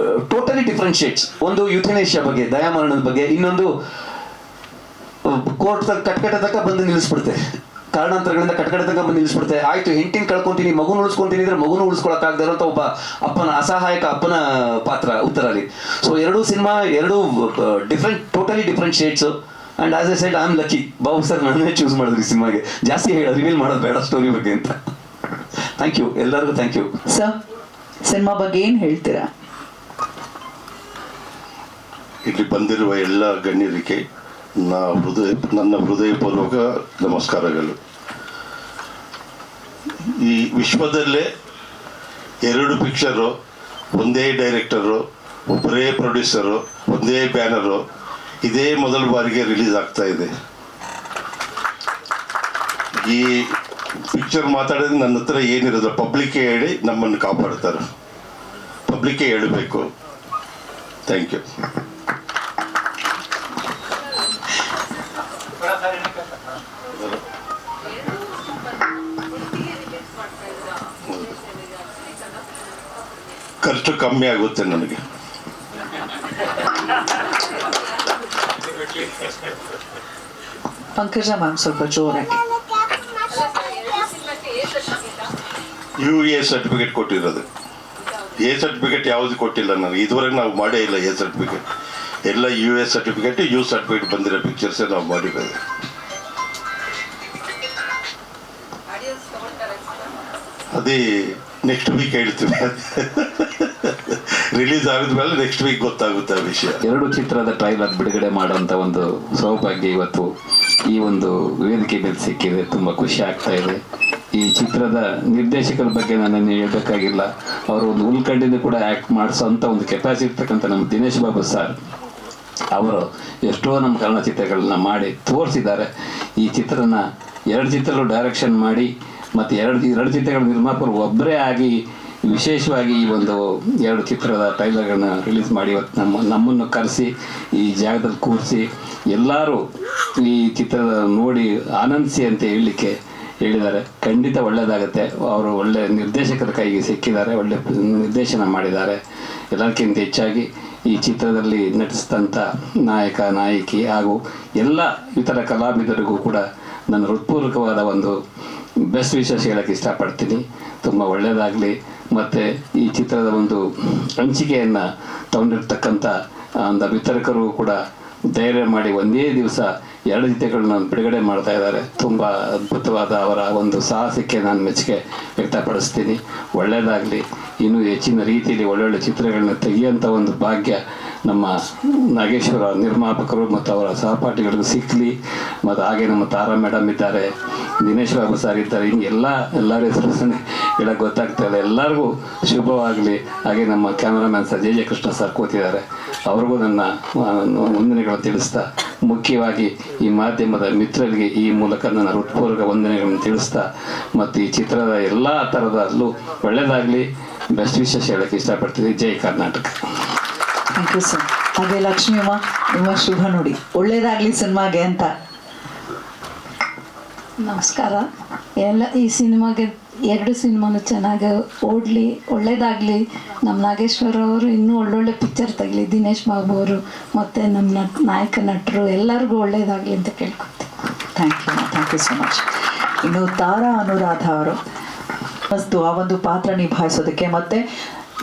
ಟೋಟಲಿ ಡಿಫ್ರೆಂಟ್ ಶೇಡ್ಸ್. ಒಂದು ಯುಥೇನೇಷಿಯಾ ಬಗ್ಗೆ, ದಯಾಮರಣದ ಬಗ್ಗೆ, ಇನ್ನೊಂದು ಕೋರ್ಟ್ ಕಟ್ಕಟ ತನಕ ಬಂದು ನಿಲ್ಲಿಸ್ಬಿಡುತ್ತೆ, ಕಾರಣಾಂತರಗಳಿಂದ ಕಟ್ಕಟ ತನಕ ಬಂದು ನಿಲ್ಲಿಸ್ಬಿಡುತ್ತೆ. ಆಯ್ತು, ಹೆಂಡತಿನ ಕಳ್ಕೊಂತೀನಿ, ಮಗುನ ಉಳಿಸ್ಕೊಂತೀನಿ ಅಂದ್ರೆ ಮಗುನ ಉಳಿಸ್ಕೊಳಕ್ಕಾಗದೇ ಇರೋಂಥ ಒಬ್ಬ ಅಪ್ಪನ, ಅಸಹಾಯಕ ಅಪ್ಪನ ಪಾತ್ರ ಉತ್ತರಲ್ಲಿ. So 2 cinema 2 totally different shades. And as a side I am lucky, Babu sir ನನ್ನೇ ಚೂಸ್ ಮಾಡಿದ್ರಿ ಸಿನಿಮಾಗೆ. ಜಾಸ್ತಿ ರಿವೀಲ್ ಮಾಡೋದು ಬೇಡ ಸ್ಟೋರಿ ಬಗ್ಗೆ ಅಂತ. ಥ್ಯಾಂಕ್ ಯು, ಎಲ್ಲರಿಗೂ ಥ್ಯಾಂಕ್ ಯು. ಸರ್, ಸಿನಿಮಾ ಬಗ್ಗೆ ಏನು ಹೇಳ್ತೀರಾ? ಇಲ್ಲಿ ಬಂದಿರುವ ಎಲ್ಲ ಗಣ್ಯರಿಗೆ ನನ್ನ ಹೃದಯಪೂರ್ವಕ ನಮಸ್ಕಾರಗಳು. ಈ ವಿಶ್ವದಲ್ಲೇ 2 ಪಿಕ್ಚರು, ಒಂದೇ ಡೈರೆಕ್ಟರು, ಒಬ್ಬರೇ ಪ್ರೊಡ್ಯೂಸರು, ಒಂದೇ ಬ್ಯಾನರು, ಇದೇ ಮೊದಲ ಬಾರಿಗೆ ರಿಲೀಸ್ ಆಗ್ತಾ ಇದೆ. ಈ ಪಿಕ್ಚರ್ ಮಾತಾಡಿದ್ರೆ ನನ್ನ ಹತ್ರ ಏನಿರೋದು ಪಬ್ಲಿಕ್ಗೆ ಹೇಳಿ ನಮ್ಮನ್ನು ಕಾಪಾಡ್ತಾರೆ, ಪಬ್ಲಿಕ್ಗೆ ಹೇಳಬೇಕು. Thank you. ಖರ್ಚು ಕಮ್ಮಿ ಆಗುತ್ತೆ ನನಗೆ. ಪಂಕಜ ಮ್ಯಾಮ್ ಸ್ವಲ್ಪ ಜೋರಾಗಿ. UA ಸರ್ಟಿಫಿಕೇಟ್ ಕೊಟ್ಟಿರೋದು. A ಸರ್ಟಿಫಿಕೇಟ್ ಯಾವುದು ಕೊಟ್ಟಿಲ್ಲ ನನಗೆ ಇದುವರೆಗೆ. ನಾವು ಮಾಡೇ ಇಲ್ಲ A ಸರ್ಟಿಫಿಕೇಟ್. ಎಲ್ಲ UA ಸರ್ಟಿಫಿಕೇಟ್, U ಸರ್ಟಿಫಿಕೇಟ್ ಬಂದಿರೋ ಪಿಕ್ಚರ್ಸೇ ನಾವು ಮಾಡಿರೋದು. ಅದೇ ನೆಕ್ಸ್ಟ್ ವೀಕ್ ಹೇಳ್ತೀವಿ, ರಿಲೀಸ್ ಆಗಿದ್ಮೇಲೆ ನೆಕ್ಸ್ಟ್ ವೀಕ್ ಗೊತ್ತಾಗುತ್ತೆ ಆ ವಿಷಯ. 2 ಚಿತ್ರದ ಟ್ರೈಲರ್ ಬಿಡುಗಡೆ ಮಾಡುವಂಥ ಒಂದು ಸೌಭಾಗ್ಯ ಇವತ್ತು ಈ ಒಂದು ವೇದಿಕೆ ಮೇಲೆ ಸಿಕ್ಕಿದೆ. ತುಂಬ ಖುಷಿ ಆಗ್ತಾ ಇದೆ. ಈ ಚಿತ್ರದ ನಿರ್ದೇಶಕರ ಬಗ್ಗೆ ನಾನೇನು ಹೇಳ್ಬೇಕಾಗಿಲ್ಲ, ಅವರು ಒಂದು ಉಳ್ಕಂಡಿದ್ದು ಕೂಡ ಆ್ಯಕ್ಟ್ ಮಾಡಿಸೋಂಥ ಒಂದು ಕೆಪಾಸಿಟಿ ಇರ್ತಕ್ಕಂಥ ನಮ್ಮ ದಿನೇಶ್ ಬಾಬು ಸರ್ ಅವರು ಎಷ್ಟೋ ನಮ್ಮ ಕನ್ನಡ ಚಿತ್ರಗಳನ್ನ ಮಾಡಿ ತೋರಿಸಿದ್ದಾರೆ. ಈ ಚಿತ್ರನ 2 ಚಿತ್ರಗಳು ಡೈರೆಕ್ಷನ್ ಮಾಡಿ ಮತ್ತು 2 ಚಿತ್ರಗಳ ನಿರ್ಮಾಪಕರು ಒಬ್ಬರೇ ಆಗಿ ವಿಶೇಷವಾಗಿ ಈ ಒಂದು 2 ಚಿತ್ರದ ಟ್ರೈಲರ್ಗಳನ್ನ ರಿಲೀಸ್ ಮಾಡಿ ಇವತ್ತು ನಮ್ಮನ್ನು ಕರೆಸಿ ಈ ಜಾಗದಲ್ಲಿ ಕೂರಿಸಿ ಎಲ್ಲರೂ ಈ ಚಿತ್ರದ ನೋಡಿ ಆನಂದಿಸಿ ಅಂತ ಹೇಳಲಿಕ್ಕೆ ಹೇಳಿದ್ದಾರೆ. ಖಂಡಿತ ಒಳ್ಳೆಯದಾಗುತ್ತೆ. ಅವರು ಒಳ್ಳೆ ನಿರ್ದೇಶಕರ ಕೈಗೆ ಸಿಕ್ಕಿದ್ದಾರೆ, ಒಳ್ಳೆ ನಿರ್ದೇಶನ ಮಾಡಿದ್ದಾರೆ. ಎಲ್ಲಕ್ಕಿಂತ ಹೆಚ್ಚಾಗಿ ಈ ಚಿತ್ರದಲ್ಲಿ ನಟಿಸಿದಂಥ ನಾಯಕ, ನಾಯಕಿ ಹಾಗೂ ಎಲ್ಲ ಇತರ ಕಲಾವಿದರಿಗೂ ಕೂಡ ನನ್ನ ಹೃತ್ಪೂರ್ವಕವಾದ ಒಂದು ಬೆಸ್ಟ್ ವಿಶೇಷ ಹೇಳೋಕ್ಕೆ ಇಷ್ಟಪಡ್ತೀನಿ. ತುಂಬ ಒಳ್ಳೆಯದಾಗಲಿ. ಮತ್ತು ಈ ಚಿತ್ರದ ಒಂದು ಹಂಚಿಕೆಯನ್ನು ತಗೊಂಡಿರ್ತಕ್ಕಂಥ ಒಂದು ವಿತರಕರು ಕೂಡ ಧೈರ್ಯ ಮಾಡಿ ಒಂದೇ ದಿವಸ 2 ಗೀತೆಗಳನ್ನ ಬಿಡುಗಡೆ ಮಾಡ್ತಾ ಇದ್ದಾರೆ. ತುಂಬ ಅದ್ಭುತವಾದ ಅವರ ಒಂದು ಸಾಹಸಕ್ಕೆ ನಾನು ಮೆಚ್ಚುಗೆ ವ್ಯಕ್ತಪಡಿಸ್ತೀನಿ. ಒಳ್ಳೆಯದಾಗಲಿ, ಇನ್ನೂ ಹೆಚ್ಚಿನ ರೀತಿಯಲ್ಲಿ ಒಳ್ಳೊಳ್ಳೆ ಚಿತ್ರಗಳನ್ನ ತೆಗೆಯುವಂಥ ಒಂದು ಭಾಗ್ಯ ನಮ್ಮ ನಾಗೇಶ್ವರ ನಿರ್ಮಾಪಕರು ಮತ್ತು ಅವರ ಸಹಪಾಠಿಗಳಿಗೂ ಸಿಕ್ಕಲಿ. ಮತ್ತು ಹಾಗೆ ನಮ್ಮ ತಾರಾ ಮೇಡಮ್ ಇದ್ದಾರೆ, ದಿನೇಶ್ ಬಾಬು ಸರ್ ಇದ್ದಾರೆ, ಹಿಂಗೆ ಎಲ್ಲರ ಹೆಸರು ಹೇಳಕ್ಕೆ ಗೊತ್ತಾಗ್ತಾ ಇಲ್ಲ. ಎಲ್ಲರಿಗೂ ಶುಭವಾಗಲಿ. ಹಾಗೆ ನಮ್ಮ cameraman sir J Krishna sir ಕೂತಿದ್ದಾರೆ, ಅವ್ರಿಗೂ ನನ್ನ ವಂದನೆಗಳನ್ನು ತಿಳಿಸ್ತಾ, ಮುಖ್ಯವಾಗಿ ಈ ಮಾಧ್ಯಮದ ಮಿತ್ರರಿಗೆ ಈ ಮೂಲಕ ನನ್ನ ಹೃತ್ಪೂರ್ವಕ ವಂದನೆಗಳನ್ನು ತಿಳಿಸ್ತಾ, ಮತ್ತು ಈ ಚಿತ್ರದ ಎಲ್ಲ ಥರದಲ್ಲೂ ಒಳ್ಳೆಯದಾಗಲಿ, ಬೆಸ್ಟ್ ವಿಶೇಷ ಹೇಳೋಕ್ಕೆ ಇಷ್ಟಪಡ್ತೀನಿ. ಜೈ ಕರ್ನಾಟಕ. Thank you sir. ಹಾಗೆ ಲಕ್ಷ್ಮೀಮ್ಮ, ನಿಮ್ಮ ಶುಭ ನುಡಿ. ಒಳ್ಳೇದಾಗಲಿ ಸಿನಿಮಾಗೆ ಅಂತ. ನಮಸ್ಕಾರ. ಈ ಸಿನಿಮಾಗೆ 2 ಸಿನಿಮಾನು ಚೆನ್ನಾಗಿ ಓಡಲಿ, ಒಳ್ಳೇದಾಗಲಿ. ನಮ್ಮ ನಾಗೇಶ್ವರ ಅವರು ಇನ್ನೂ ಒಳ್ಳೊಳ್ಳೆ ಪಿಕ್ಚರ್ ತೆಗಲಿ. ದಿನೇಶ್ ಬಾಬು ಅವರು ಮತ್ತು ನಮ್ಮ ನಾಯಕ ನಟರು ಎಲ್ಲರಿಗೂ ಒಳ್ಳೇದಾಗಲಿ ಅಂತ ಕೇಳ್ಕೊತೀನಿ. Thank you so much. ಇನ್ನು ತಾರಾ ಅನುರಾಧ ಅವರು ಆ ಒಂದು ಪಾತ್ರ ನಿಭಾಯಿಸೋದಕ್ಕೆ, ಮತ್ತೆ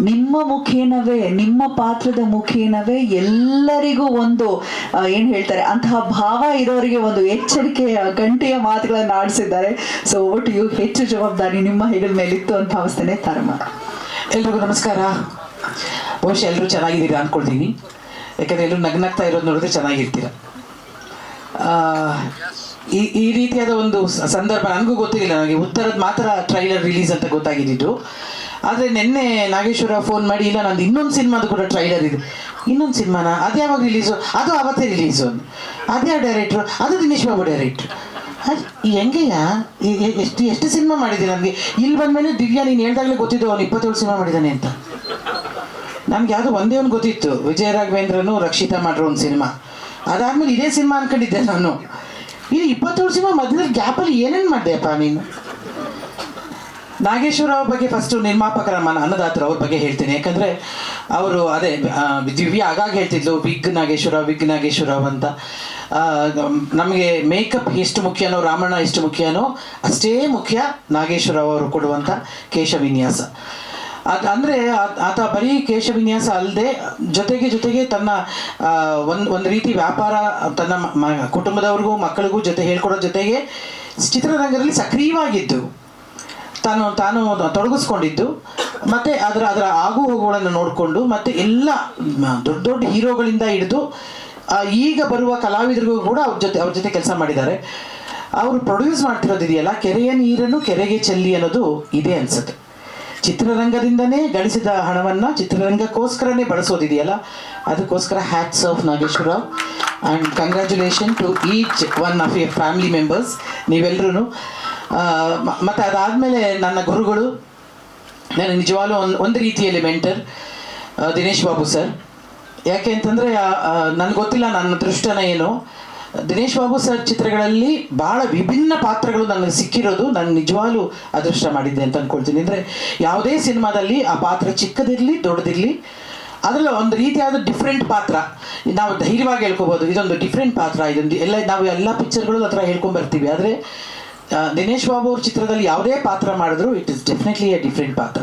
ನಿಮ್ಮ ಮುಖೇನವೇ, ನಿಮ್ಮ ಪಾತ್ರದ ಮುಖೇನವೇ ಎಲ್ಲರಿಗೂ ಒಂದು ಏನು ಹೇಳ್ತಾರೆ ಅಂತಹ ಭಾವ ಇರೋರಿಗೆ ಒಂದು ಎಚ್ಚರಿಕೆಯ ಗಂಟೆಯ ಮಾತುಗಳನ್ನು ಆಡಿಸಿದ್ದಾರೆ. ಸೊ ಒಟ್ಟು ಇವು ಹೆಚ್ಚು ಜವಾಬ್ದಾರಿ ನಿಮ್ಮ ಹೆಗಲ ಮೇಲಿತ್ತು ಅಂತ ಭಾವಿಸ್ತೇನೆ. ತಾರಮ್ಮ, ಎಲ್ರಿಗೂ ನಮಸ್ಕಾರ. ಬಹುಶಃ ಎಲ್ಲರೂ ಚೆನ್ನಾಗಿದ್ದೀರಾ ಅಂದ್ಕೊಳ್ತೀನಿ, ಯಾಕಂದರೆ ಎಲ್ಲರೂ ನಗ್ನಾಗ್ತಾ ಇರೋದು ನೋಡಿದ್ರೆ ಚೆನ್ನಾಗಿರ್ತೀರ. ಈ ರೀತಿಯಾದ ಒಂದು ಸಂದರ್ಭ ನನಗೂ ಗೊತ್ತಿಲ್ಲ. ನನಗೆ ಉತ್ತರದ ಮಾತ್ರ ಟ್ರೈಲರ್ ರಿಲೀಸ್ ಅಂತ ಗೊತ್ತಾಗಿದ್ದು. ಆದರೆ ನಿನ್ನೆ ನಾಗೇಶ್ವರ ಫೋನ್ ಮಾಡಿ, ಇಲ್ಲ ನಂದು ಇನ್ನೊಂದು ಸಿನಿಮಾದು ಕೂಡ ಟ್ರೈಲರ್ ಇದೆ. ಇನ್ನೊಂದು ಸಿನಿಮಾನ ಅದು ಯಾವಾಗ ರಿಲೀಸು? ಅದು ಆವತ್ತೇ ರಿಲೀಸು. ಅದ್ಯಾವ ಡೈರೆಕ್ಟ್ರು? ಅದು ದಿನೇಶ್ ಬಾಬು ಡೈರೆಕ್ಟ್ರು. ಅದು ಹೆಂಗೆಯ ಎಷ್ಟು ಸಿನಿಮಾ ಮಾಡಿದೆ ನನಗೆ. ಇಲ್ಲಿ ಬಂದಮೇಲೆ ದಿವ್ಯಾ ನೀನು ಹೇಳ್ದಾಗಲೇ ಗೊತ್ತಿದ್ದು ಅವನು 27 ಸಿನಿಮಾ ಮಾಡಿದ್ದಾನೆ ಅಂತ. ನನಗೆ ಯಾವುದೋ ಒಂದೇ ಒಂದು ಗೊತ್ತಿತ್ತು, ವಿಜಯ ರಾಘವೇಂದ್ರನು ರಕ್ಷಿತಾ ಮಾಡಿರೋ ಒಂದು ಸಿನಿಮಾ. ಅದಾದಮೇಲೆ ಇದೇ ಸಿನಿಮಾ ಅಂದ್ಕೊಂಡಿದ್ದೆ ನಾನು. ಇದು 27 ಸಿನಿಮಾ ಮಧ್ಯದಲ್ಲಿ ಗ್ಯಾಪಲ್ಲಿ ಏನೇನು ಮಾಡಿದೆಯಪ್ಪ ನೀನು? ನಾಗೇಶ್ವರ ಅವ್ರ ಬಗ್ಗೆ ಫಸ್ಟು ನಿರ್ಮಾಪಕರ ಅನ್ನದಾತರು ಅವ್ರ ಬಗ್ಗೆ ಹೇಳ್ತೀನಿ. ಯಾಕಂದರೆ ಅವರು ಅದೇ ದಿವ್ಯ ಆಗಾಗ ಹೇಳ್ತಿದ್ಲು ವಿಗ್ ನಾಗೇಶ್ವರ ಅಂತ. ನಮಗೆ ಮೇಕಪ್ ಎಷ್ಟು ಮುಖ್ಯನೋ, ರಾಮಣ್ಣ ಎಷ್ಟು ಮುಖ್ಯನೋ ಅಷ್ಟೇ ಮುಖ್ಯ ನಾಗೇಶ್ವರ ಅವರು ಕೊಡುವಂಥ ಕೇಶವಿನ್ಯಾಸ. ಅಂದರೆ ಆತ ಬರೀ ಕೇಶವಿನ್ಯಾಸ ಅಲ್ಲದೆ ಜೊತೆಗೆ ತನ್ನ ಒಂದು ರೀತಿ ವ್ಯಾಪಾರ, ತನ್ನ ಕುಟುಂಬದವ್ರಿಗೂ ಮಕ್ಕಳಿಗೂ ಹೇಳ್ಕೊಡೋ ಜೊತೆಗೆ ಚಿತ್ರರಂಗದಲ್ಲಿ ಸಕ್ರಿಯವಾಗಿದ್ದು ತಾನು ತೊಡಗಿಸ್ಕೊಂಡಿದ್ದು, ಮತ್ತು ಅದರ ಆಗು ಹೋಗುಗಳನ್ನು ನೋಡಿಕೊಂಡು, ಮತ್ತು ಎಲ್ಲ ದೊಡ್ಡ ಹೀರೋಗಳಿಂದ ಹಿಡಿದು ಈಗ ಬರುವ ಕಲಾವಿದರಿಗೂ ಕೂಡ ಅವ್ರ ಜೊತೆ ಕೆಲಸ ಮಾಡಿದ್ದಾರೆ. ಅವರು ಪ್ರೊಡ್ಯೂಸ್ ಮಾಡ್ತಿರೋದಿದೆಯಲ್ಲ, ಕೆರೆಯ ನೀರನ್ನು ಕೆರೆಗೆ ಚೆಲ್ಲಿ ಅನ್ನೋದು ಇದೆ ಅನ್ಸುತ್ತೆ. ಚಿತ್ರರಂಗದಿಂದನೇ ಗಳಿಸಿದ ಹಣವನ್ನು ಚಿತ್ರರಂಗಕ್ಕೋಸ್ಕರನೇ ಬಳಸೋದಿದೆಯಲ್ಲ, ಅದಕ್ಕೋಸ್ಕರ hats off Nageshwara and congratulation to each one of your family members, ನೀವೆಲ್ಲರೂ. ಮತ್ತು ಅದಾದಮೇಲೆ ನನ್ನ ಗುರುಗಳು, ನಾನು ನಿಜವಾಗ್ಲೂ ಒಂದು ರೀತಿಯಲ್ಲಿ ಮೆಂಟರ್ ದಿನೇಶ್ ಬಾಬು ಸರ್. ಯಾಕೆ ಅಂತಂದರೆ ನನಗೆ ಗೊತ್ತಿಲ್ಲ ನನ್ನ ಅದೃಷ್ಟನ ಏನು, ದಿನೇಶ್ ಬಾಬು ಸರ್ ಚಿತ್ರಗಳಲ್ಲಿ ಭಾಳ ವಿಭಿನ್ನ ಪಾತ್ರಗಳು ನನಗೆ ಸಿಕ್ಕಿರೋದು ನಾನು ನಿಜವಾಗ್ಲೂ ಅದೃಷ್ಟ ಮಾಡಿದ್ದೆ ಅಂತ ಅಂದ್ಕೊಳ್ತೀನಿ. ಅಂದರೆ ಯಾವುದೇ ಸಿನಿಮಾದಲ್ಲಿ ಆ ಪಾತ್ರ ಚಿಕ್ಕದಿರಲಿ ದೊಡ್ಡದಿರಲಿ, ಅದರಲ್ಲಿ ಒಂದು ರೀತಿಯಾದ ಡಿಫ್ರೆಂಟ್ ಪಾತ್ರ ನಾವು ಧೈರ್ಯವಾಗಿ ಹೇಳ್ಕೊಬೋದು, ಇದೊಂದು ಡಿಫ್ರೆಂಟ್ ಪಾತ್ರ, ಇದೊಂದು ನಾವು ಎಲ್ಲ ಪಿಕ್ಚರ್ಗಳು ಹತ್ರ ಹೇಳ್ಕೊಂಬರ್ತೀವಿ. ಆದರೆ ದಿನೇಶ್ ಬಾಬು ಅವ್ರ ಚಿತ್ರದಲ್ಲಿ ಯಾವುದೇ ಪಾತ್ರ ಮಾಡಿದ್ರು it is definitely A different ಪಾತ್ರ.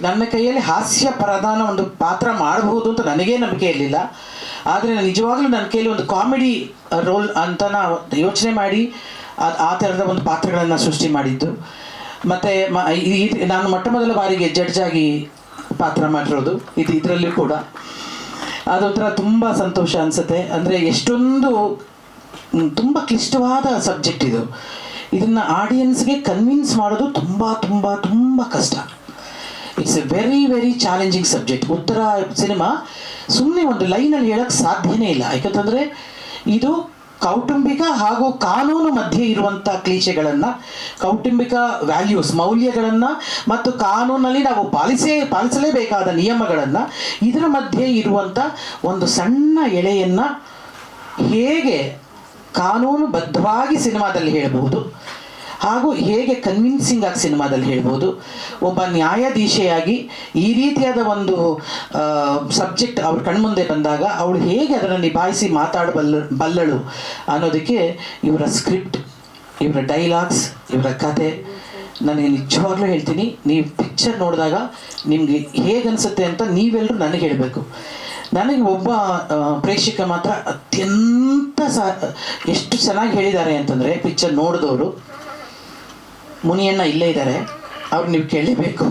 ನನ್ನ ಕೈಯಲ್ಲಿ ಹಾಸ್ಯ ಪ್ರಧಾನ ಒಂದು ಪಾತ್ರ ಮಾಡಬಹುದು ಅಂತ ನನಗೇ ನಂಬಿಕೆ ಇರಲಿಲ್ಲ. ಆದರೆ ನಿಜವಾಗ್ಲೂ ನನ್ನ ಕೈಯಲ್ಲಿ ಒಂದು ಕಾಮಿಡಿ ರೋಲ್ ಅಂತ ಯೋಚನೆ ಮಾಡಿ ಆ ಥರದ ಒಂದು ಪಾತ್ರಗಳನ್ನು ಸೃಷ್ಟಿ ಮಾಡಿದ್ದು. ಮತ್ತು ನಾನು ಮೊದಲ ಬಾರಿಗೆ ಜಡ್ಜ್ ಆಗಿ ಪಾತ್ರ ಮಾಡಿರೋದು ಇದರಲ್ಲಿ ಕೂಡ ಅದೊಂಥರ ತುಂಬ ಸಂತೋಷ ಅನಿಸುತ್ತೆ. ಅಂದರೆ ಎಷ್ಟೊಂದು ತುಂಬ ಕ್ಲಿಷ್ಟವಾದ ಸಬ್ಜೆಕ್ಟ್ ಇದು. ಇದನ್ನು ಆಡಿಯನ್ಸ್ಗೆ ಕನ್ವಿನ್ಸ್ ಮಾಡೋದು ತುಂಬ ತುಂಬ ತುಂಬ ಕಷ್ಟ. It's A very very challenging subject. ಉತ್ತರ ಸಿನಿಮಾ ಸುಮ್ಮನೆ ಒಂದು ಲೈನಲ್ಲಿ ಹೇಳೋಕ್ಕೆ ಸಾಧ್ಯನೇ ಇಲ್ಲ. ಯಾಕಂತಂದರೆ ಇದು ಕೌಟುಂಬಿಕ ಹಾಗೂ ಕಾನೂನು ಮಧ್ಯೆ ಇರುವಂಥ ಕ್ಲೀಶೆಗಳನ್ನು, ಕೌಟುಂಬಿಕ ವ್ಯಾಲ್ಯೂಸ್ ಮೌಲ್ಯಗಳನ್ನು ಮತ್ತು ಕಾನೂನಲ್ಲಿ ನಾವು ಪಾಲಿಸಲೇಬೇಕಾದ ನಿಯಮಗಳನ್ನು, ಇದರ ಮಧ್ಯೆ ಇರುವಂಥ ಒಂದು ಸಣ್ಣ ಎಳೆಯನ್ನು ಹೇಗೆ ಕಾನೂನುಬದ್ಧವಾಗಿ ಸಿನಿಮಾದಲ್ಲಿ ಹೇಳ್ಬೋದು ಹಾಗೂ ಹೇಗೆ ಕನ್ವಿನ್ಸಿಂಗ್ ಆಗಿ ಸಿನಿಮಾದಲ್ಲಿ ಹೇಳ್ಬೋದು. ಒಬ್ಬ ನ್ಯಾಯಾಧೀಶೆಯಾಗಿ ಈ ರೀತಿಯಾದ ಒಂದು ಸಬ್ಜೆಕ್ಟ್ ಅವ್ರ ಕಣ್ಮುಂದೆ ಬಂದಾಗ ಅವಳು ಹೇಗೆ ಅದನ್ನು ನಿಭಾಯಿಸಿ ಮಾತಾಡಬಲ್ಲಳು ಅನ್ನೋದಕ್ಕೆ ಇವರ ಸ್ಕ್ರಿಪ್ಟ್, ಇವರ ಡೈಲಾಗ್ಸ್, ಇವರ ಕತೆ, ನನಗೆ ನಿಜವಾಗ್ಲೂ ಹೇಳ್ತೀನಿ, ನೀವು ಪಿಕ್ಚರ್ ನೋಡಿದಾಗ ನಿಮಗೆ ಹೇಗೆ ಅನಿಸುತ್ತೆ ಅಂತ ನೀವೆಲ್ಲರೂ ನನಗೆ ಹೇಳಬೇಕು. ನನಗೆ ಒಬ್ಬ ಪ್ರೇಕ್ಷಕ ಮಾತ್ರ ಅತ್ಯಂತ ಎಷ್ಟು ಚೆನ್ನಾಗಿ ಹೇಳಿದ್ದಾರೆ ಅಂತಂದರೆ, ಪಿಕ್ಚರ್ ನೋಡಿದವರು ಮುನಿಯಣ್ಣ ಇಲ್ಲೇ ಇದ್ದಾರೆ, ಅವ್ರು ನೀವು ಕೇಳಲೇಬೇಕು.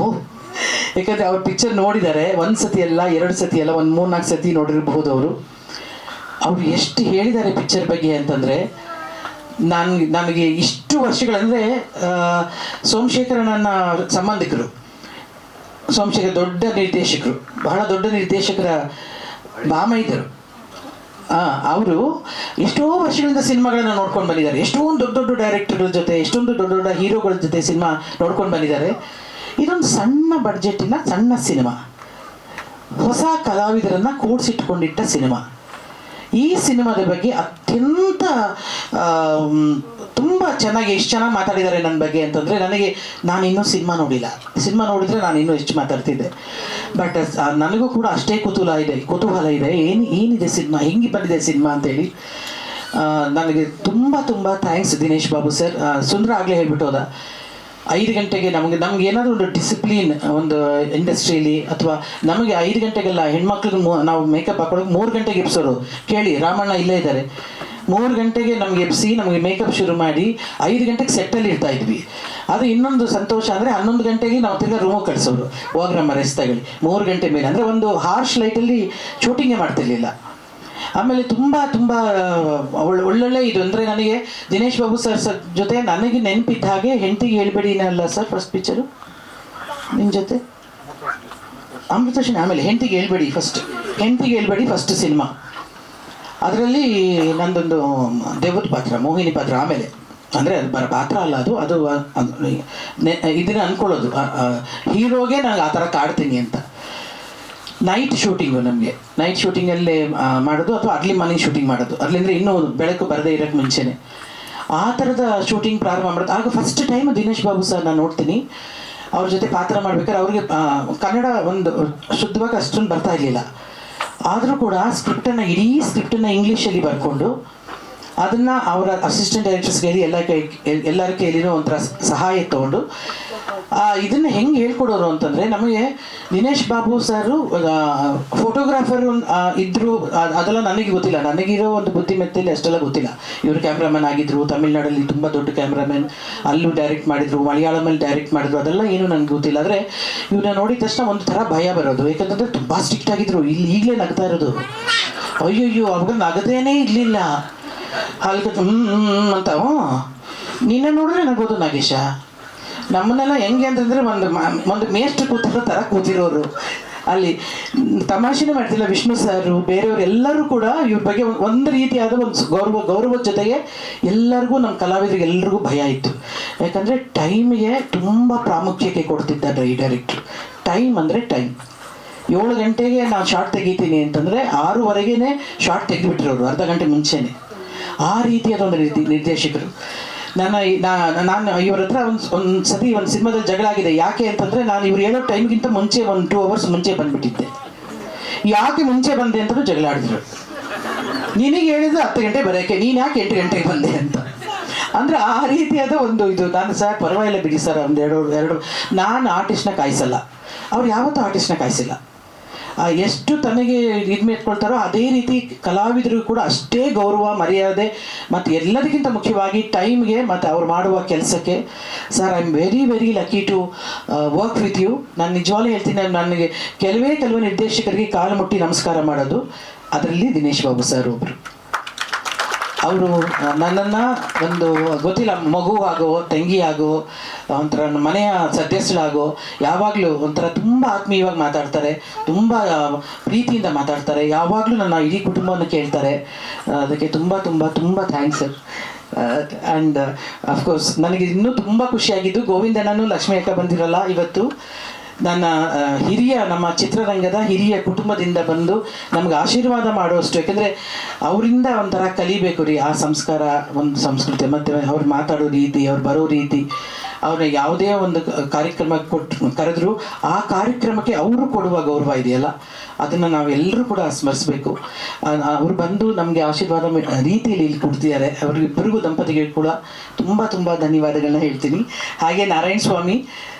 ಯಾಕಂದರೆ ಅವ್ರು ಪಿಕ್ಚರ್ ನೋಡಿದ್ದಾರೆ, ಒಂದು ಸತಿ ಅಲ್ಲ, 2 ಸತಿ ಅಲ್ಲ, ಒಂದು 3-4 ಸತಿ ನೋಡಿರಬಹುದು ಅವರು. ಅವ್ರು ಎಷ್ಟು ಹೇಳಿದ್ದಾರೆ ಪಿಕ್ಚರ್ ಬಗ್ಗೆ ಅಂತಂದರೆ, ನನಗೆ ಇಷ್ಟು ವರ್ಷಗಳಂದರೆ ಸೋಮಶೇಖರ ನನ್ನ ಸಂಬಂಧಿಕರು. ಸೋಮಶೇಖರ್ ದೊಡ್ಡ ನಿರ್ದೇಶಕರು, ಬಹಳ ದೊಡ್ಡ ನಿರ್ದೇಶಕರ ಬಾಮೈದರು. ಅವರು ಎಷ್ಟೋ ವರ್ಷಗಳಿಂದ ಸಿನಿಮಾಗಳನ್ನ ನೋಡ್ಕೊಂಡು ಬಂದಿದ್ದಾರೆ. ಎಷ್ಟೊಂದು ದೊಡ್ಡ ದೊಡ್ಡ ಡೈರೆಕ್ಟರ್ಗಳ ಜೊತೆ, ಎಷ್ಟೊಂದು ದೊಡ್ಡ ದೊಡ್ಡ ಹೀರೋಗಳ ಜೊತೆ ಸಿನಿಮಾ ನೋಡ್ಕೊಂಡು ಬಂದಿದ್ದಾರೆ. ಇದೊಂದು ಸಣ್ಣ ಬಡ್ಜೆಟ್ಟಿನ ಸಣ್ಣ ಸಿನಿಮಾ, ಹೊಸ ಕಲಾವಿದರನ್ನು ಕೂಡಿಸಿಟ್ಕೊಂಡಿಟ್ಟ ಸಿನಿಮಾ. ಈ ಸಿನಿಮಾದ ಬಗ್ಗೆ ಅತ್ಯಂತ ತುಂಬ ಚೆನ್ನಾಗಿ, ಎಷ್ಟು ಚೆನ್ನಾಗಿ ಮಾತಾಡಿದ್ದಾರೆ ನನ್ನ ಬಗ್ಗೆ ಅಂತಂದರೆ, ನಾನಿನ್ನೂ ಸಿನಿಮಾ ನೋಡಿಲ್ಲ. ಸಿನಿಮಾ ನೋಡಿದರೆ ನಾನು ಇನ್ನೂ ಹೆಚ್ಚು ಮಾತಾಡ್ತಿದ್ದೆ. ಬಟ್ ನನಗೂ ಕೂಡ ಅಷ್ಟೇ ಕುತೂಹಲ ಇದೆ, ಏನಿದೆ ಸಿನಿಮಾ, ಹೆಂಗೆ ಬಂದಿದೆ ಸಿನಿಮಾ ಅಂತೇಳಿ. ನನಗೆ ತುಂಬ ತುಂಬ ಥ್ಯಾಂಕ್ಸ್ ದಿನೇಶ್ ಬಾಬು ಸರ್. ಸುಂದರ ಆಗಲೇ ಹೇಳ್ಬಿಟ್ಟು ಹೋದ, 5 ಗಂಟೆಗೆ ನಮಗೆ ಏನಾದರೂ ಒಂದು ಡಿಸಿಪ್ಲಿನ್ ಒಂದು ಇಂಡಸ್ಟ್ರಿಯಲ್ಲಿ, ಅಥವಾ ನಮಗೆ 5 ಗಂಟೆಗೆಲ್ಲ ಹೆಣ್ಮಕ್ಳಿಗೆ ನಾವು ಮೇಕಪ್ ಹಾಕೊಳ್ಳೋಕೆ 3 ಗಂಟೆಗೆ ಎಬ್ಸೋರು. ಕೇಳಿ, ರಾಮಣ್ಣ ಇಲ್ಲೇ ಇದ್ದಾರೆ. 3 ಗಂಟೆಗೆ ನಮಗೆ ಎಬ್ಸಿ ನಮಗೆ ಮೇಕಪ್ ಶುರು ಮಾಡಿ 5 ಗಂಟೆಗೆ ಸೆಟ್ಟಲ್ಲಿ ಇರ್ತಾ ಇದ್ವಿ. ಅದು ಇನ್ನೊಂದು ಸಂತೋಷ ಅಂದರೆ 11 ಗಂಟೆಗೆ ನಾವು ತಿರ್ಗಾ ರೂಮಿಗೆ ಕಳಿಸೋರು, ಹೋಗ್ರಮ್ಮ ರೆಸ್ಟ್ ತಗೊಳ್ಳಿ. 3 ಗಂಟೆ ಮೇಲೆ ಅಂದರೆ ಒಂದು ಹಾರ್ಶ್ ಲೈಟಲ್ಲಿ ಶೂಟಿಂಗೇ ಮಾಡ್ತಿರ್ಲಿಲ್ಲ. ಆಮೇಲೆ ತುಂಬ ತುಂಬ ಒಳ್ಳೊಳ್ಳೆ ಇದು ಅಂದರೆ, ನನಗೆ ದಿನೇಶ್ ಬಾಬು ಸರ್ ಜೊತೆ ನನಗೆ ನೆನಪಿದ್ದ ಹಾಗೆ ಹೆಂಡತಿಗೆ ಹೇಳ್ಬೇಡಿನಲ್ಲ ಸರ್ ಫಸ್ಟ್ ಪಿಕ್ಚರು ನಿಮ್ಮ ಜೊತೆ, ಅಮೃತೋಷಣ. ಆಮೇಲೆ ಹೆಂಡತಿಗೆ ಹೇಳ್ಬೇಡಿ ಫಸ್ಟ್ ಸಿನಿಮಾ. ಅದರಲ್ಲಿ ನಂದೊಂದು ದೇವದ ಪಾತ್ರ, ಮೋಹಿನಿ ಪಾತ್ರ. ಆಮೇಲೆ ಅಂದರೆ ಅದು ಪಾತ್ರ ಅಲ್ಲ, ಅದು ಇದನ್ನು ಅಂದ್ಕೊಳ್ಳೋದು ಹೀರೋಗೆ ನಾನು ಆ ಥರ ಕಾಡ್ತೀನಿ ಅಂತ. ನೈಟ್ ಶೂಟಿಂಗು, ನಮಗೆ ನೈಟ್ ಶೂಟಿಂಗಲ್ಲೇ ಮಾಡೋದು, ಅಥವಾ ಅರ್ಲಿ ಮಾರ್ನಿಂಗ್ ಶೂಟಿಂಗ್ ಮಾಡೋದು. ಅರ್ಲಿಂದರೆ ಇನ್ನೂ ಬೆಳಕು ಬರದೇ ಇರೋಕ್ಕೆ ಮುಂಚೆನೇ ಆ ಥರದ ಶೂಟಿಂಗ್ ಪ್ರಾರಂಭ ಮಾಡೋದು. ಆಗ first time Dinesh Babu sir ನಾನು ನೋಡ್ತೀನಿ. ಅವ್ರ ಜೊತೆ ಪಾತ್ರ ಮಾಡ್ಬೇಕಾದ್ರೆ ಅವ್ರಿಗೆ ಕನ್ನಡ ಒಂದು ಶುದ್ಧವಾಗಿ ಅಷ್ಟೊಂದು ಬರ್ತಾ ಇರಲಿಲ್ಲ. ಆದರೂ ಕೂಡ ಇಡೀ ಸ್ಕ್ರಿಪ್ಟನ್ನು ಇಂಗ್ಲೀಷಲ್ಲಿ ಬರ್ಕೊಂಡು ಅದನ್ನು ಅವರ ಅಸಿಸ್ಟೆಂಟ್ ಡೈರೆಕ್ಟರ್ಸ್ ಹೇಳಿ ಎಲ್ಲರ ಕೈಲಿನೂ ಒಂಥರ ಸಹಾಯ ತೊಗೊಂಡು ಇದನ್ನು ಹೆಂಗೆ ಹೇಳ್ಕೊಡೋರು ಅಂತಂದರೆ, ನಮಗೆ ದಿನೇಶ್ ಬಾಬು ಸರು ಫೋಟೋಗ್ರಾಫರು ಇದ್ದರು, ಅದೆಲ್ಲ ನನಗೆ ಗೊತ್ತಿಲ್ಲ. ನನಗಿರೋ ಒಂದು ಬುದ್ಧಿಮತ್ತೆಯಲ್ಲಿ ಅಷ್ಟೆಲ್ಲ ಗೊತ್ತಿಲ್ಲ. ಇವರು ಕ್ಯಾಮ್ರಾಮನ್ ಆಗಿದ್ದರು, ತಮಿಳ್ನಾಡಲ್ಲಿ ತುಂಬ ದೊಡ್ಡ ಕ್ಯಾಮ್ರಾಮನ್, ಅಲ್ಲೂ ಡೈರೆಕ್ಟ್ ಮಾಡಿದರು, ಮಲಯಾಳಮಲ್ಲಿ ಡೈರೆಕ್ಟ್ ಮಾಡಿದ್ರು, ಅದೆಲ್ಲ ಏನೂ ನನಗೆ ಗೊತ್ತಿಲ್ಲ. ಆದರೆ ಇವ್ರನ್ನ ನೋಡಿದ ತಕ್ಷಣ ಒಂದು ಥರ ಭಯ ಬರೋದು. ಯಾಕಂತಂದರೆ ತುಂಬ ಸ್ಟ್ರಿಕ್ಟ್ ಆಗಿದ್ರು. ಈಗಲೇ ನಗ್ತಾ ಇರೋದು, ಅಯ್ಯಯ್ಯೋ ಅವಾಗ ನಗದೇನೇ ಇರಲಿಲ್ಲ. ಹಾಲ್ಗೆ ಅಂತ ನಿನ್ನೆ ನೋಡಿದ್ರೆ ನಗೋದು ನಾಗೇಶ. ನಮ್ಮನ್ನೆಲ್ಲ ಹೆಂಗೆ ಅಂತಂದರೆ ಒಂದು ಮೇಷ್ಟ್ರು ಕೂತಿರೋ ಥರ ಕೂತಿರೋರು. ಅಲ್ಲಿ ತಮಾಷೆನೇ ಮಾಡ್ತಿಲ್ಲ. ವಿಷ್ಣು ಸರು, ಬೇರೆಯವರು ಎಲ್ಲರೂ ಕೂಡ ಇವ್ರ ಬಗ್ಗೆ ಒಂದು ರೀತಿಯಾದ ಒಂದು ಗೌರವದ ಜೊತೆಗೆ ಎಲ್ಲರಿಗೂ, ನಮ್ಮ ಕಲಾವಿದರಿಗೆ ಎಲ್ರಿಗೂ ಭಯ ಇತ್ತು. ಯಾಕಂದರೆ ಟೈಮಿಗೆ ತುಂಬ ಪ್ರಾಮುಖ್ಯತೆ ಕೊಡ್ತಿದ್ದಾರೆ ಈ ಡೈರೆಕ್ಟ್ರು. ಟೈಮ್ ಅಂದರೆ ಟೈಮ್. 7 ಗಂಟೆಗೆ ನಾನು ಶಾರ್ಟ್ ತೆಗಿತೀನಿ ಅಂತಂದರೆ 6:15ನೇ ಶಾರ್ಟ್ ತೆಗೆದುಬಿಟ್ಟಿರೋರು, ಅರ್ಧ ಗಂಟೆ ಮುಂಚೆನೇ. ಆ ರೀತಿಯಾದ ಒಂದು ನಿರ್ದೇಶಕರು. ನಾನು ಇವ್ರ ಹತ್ರ ಒಂದು ಸತಿ ಒಂದು ಸಿನಿಮಾದಲ್ಲಿ ಜಗಳ ಆಗಿದೆ. ಯಾಕೆ ಅಂತಂದರೆ, ನಾನು ಇವ್ರು ಹೇಳೋ ಟೈಮ್ಗಿಂತ ಮುಂಚೆ ಒಂದು 2 ಅವರ್ಸ್ ಮುಂಚೆ ಬಂದುಬಿಟ್ಟಿದ್ದೆ. ಯಾಕೆ ಮುಂಚೆ ಬಂದೆ ಅಂತಲೂ ಜಗಳ ಆಡಿದ್ರು. ನಿನಗೆ ಹೇಳಿದ್ರೆ 10 ಗಂಟೆ ಬರೋಕ್ಕೆ, ನೀನು ಯಾಕೆ 8 ಗಂಟೆಗೆ ಬಂದೆ ಅಂತ. ಅಂದರೆ ಆ ರೀತಿಯಾದ ಒಂದು ಇದು. ನಾನು ಸರ್ ಪರವಾಗಿಲ್ಲ ಬಿಡಿ ಸರ್, ಒಂದು ಎರಡು ನಾನು ಆರ್ಟಿಸ್ಟ್ನ ಕಾಯಿಸಲ್ಲ, ಅವ್ರು ಯಾವತ್ತೂ ಆರ್ಟಿಸ್ಟ್ನ ಕಾಯಿಸಿಲ್ಲ. ಎಷ್ಟು ತನಗೆ ಇದು ಮೇತ್ಕೊಳ್ತಾರೋ ಅದೇ ರೀತಿ ಕಲಾವಿದರಿಗೂ ಕೂಡ ಅಷ್ಟೇ ಗೌರವ, ಮರ್ಯಾದೆ, ಮತ್ತು ಎಲ್ಲದಕ್ಕಿಂತ ಮುಖ್ಯವಾಗಿ ಟೈಮ್ಗೆ ಮತ್ತು ಅವ್ರು ಮಾಡುವ ಕೆಲಸಕ್ಕೆ. Sir, I am very very lucky to work with you. ನಾನು ನಿಜವಾಗ್ಲೂ ಹೇಳ್ತೀನಿ, ನನಗೆ ಕೆಲವೇ ನಿರ್ದೇಶಕರಿಗೆ ಕಾಲು ಮುಟ್ಟಿ ನಮಸ್ಕಾರ ಮಾಡೋದು, ಅದರಲ್ಲಿ ದಿನೇಶ್ ಬಾಬು ಸರ್ ಒಬ್ಬರು. ಅವರು ನನ್ನನ್ನು ಒಂದು ಗೊತ್ತಿಲ್ಲ, ಮಗು ಆಗೋ, ತಂಗಿ ಆಗೋ, ಒಂಥರ ಮನೆಯ ಸದಸ್ಯರಾಗೋ, ಯಾವಾಗಲೂ ಒಂಥರ ತುಂಬ ಆತ್ಮೀಯವಾಗಿ ಮಾತಾಡ್ತಾರೆ, ತುಂಬ ಪ್ರೀತಿಯಿಂದ ಮಾತಾಡ್ತಾರೆ. ಯಾವಾಗಲೂ ನನ್ನ ಇಡೀ ಕುಟುಂಬವನ್ನು ಕೇಳ್ತಾರೆ. ಅದಕ್ಕೆ ತುಂಬ ತುಂಬ ತುಂಬ ಥ್ಯಾಂಕ್ಸ್ ಸರ್. ಆ್ಯಂಡ್ ಅಫ್ಕೋರ್ಸ್ ನನಗೆ ಇನ್ನೂ ತುಂಬ ಖುಷಿಯಾಗಿದ್ದು, ಗೋವಿಂದಣ್ಣನೂ ಲಕ್ಷ್ಮೀ ಅಕ್ಕ ಬಂದಿರಲ್ಲ ಇವತ್ತು. ನನ್ನ ನಮ್ಮ ಚಿತ್ರರಂಗದ ಹಿರಿಯ ಕುಟುಂಬದಿಂದ ಬಂದು ನಮ್ಗೆ ಆಶೀರ್ವಾದ ಮಾಡುವಷ್ಟು. ಯಾಕೆಂದರೆ ಅವರಿಂದ ಒಂಥರ ಕಲಿಬೇಕು ರೀ, ಆ ಸಂಸ್ಕಾರ, ಒಂದು ಸಂಸ್ಕೃತಿ, ಮತ್ತು ಅವ್ರು ಮಾತಾಡೋ ರೀತಿ, ಅವ್ರು ಬರೋ ರೀತಿ, ಅವ್ರನ್ನ ಯಾವುದೇ ಒಂದು ಕಾರ್ಯಕ್ರಮ ಕರೆದ್ರು ಆ ಕಾರ್ಯಕ್ರಮಕ್ಕೆ ಅವರು ಕೊಡುವ ಗೌರವ ಇದೆಯಲ್ಲ, ಅದನ್ನು ನಾವೆಲ್ಲರೂ ಕೂಡ ಸ್ಮರಿಸಬೇಕು. ಅವ್ರು ಬಂದು ನಮಗೆ ಆಶೀರ್ವಾದ ರೀತಿಯಲ್ಲಿ ಇಲ್ಲಿ ಕೊಡ್ತಿದ್ದಾರೆ. ಅವರಿಬ್ಬರಿಗೂ ದಂಪತಿಗಳು ಕೂಡ ತುಂಬ ತುಂಬ ಧನ್ಯವಾದಗಳನ್ನ ಹೇಳ್ತೀನಿ. ಹಾಗೆ ನಾರಾಯಣ ಸ್ವಾಮಿ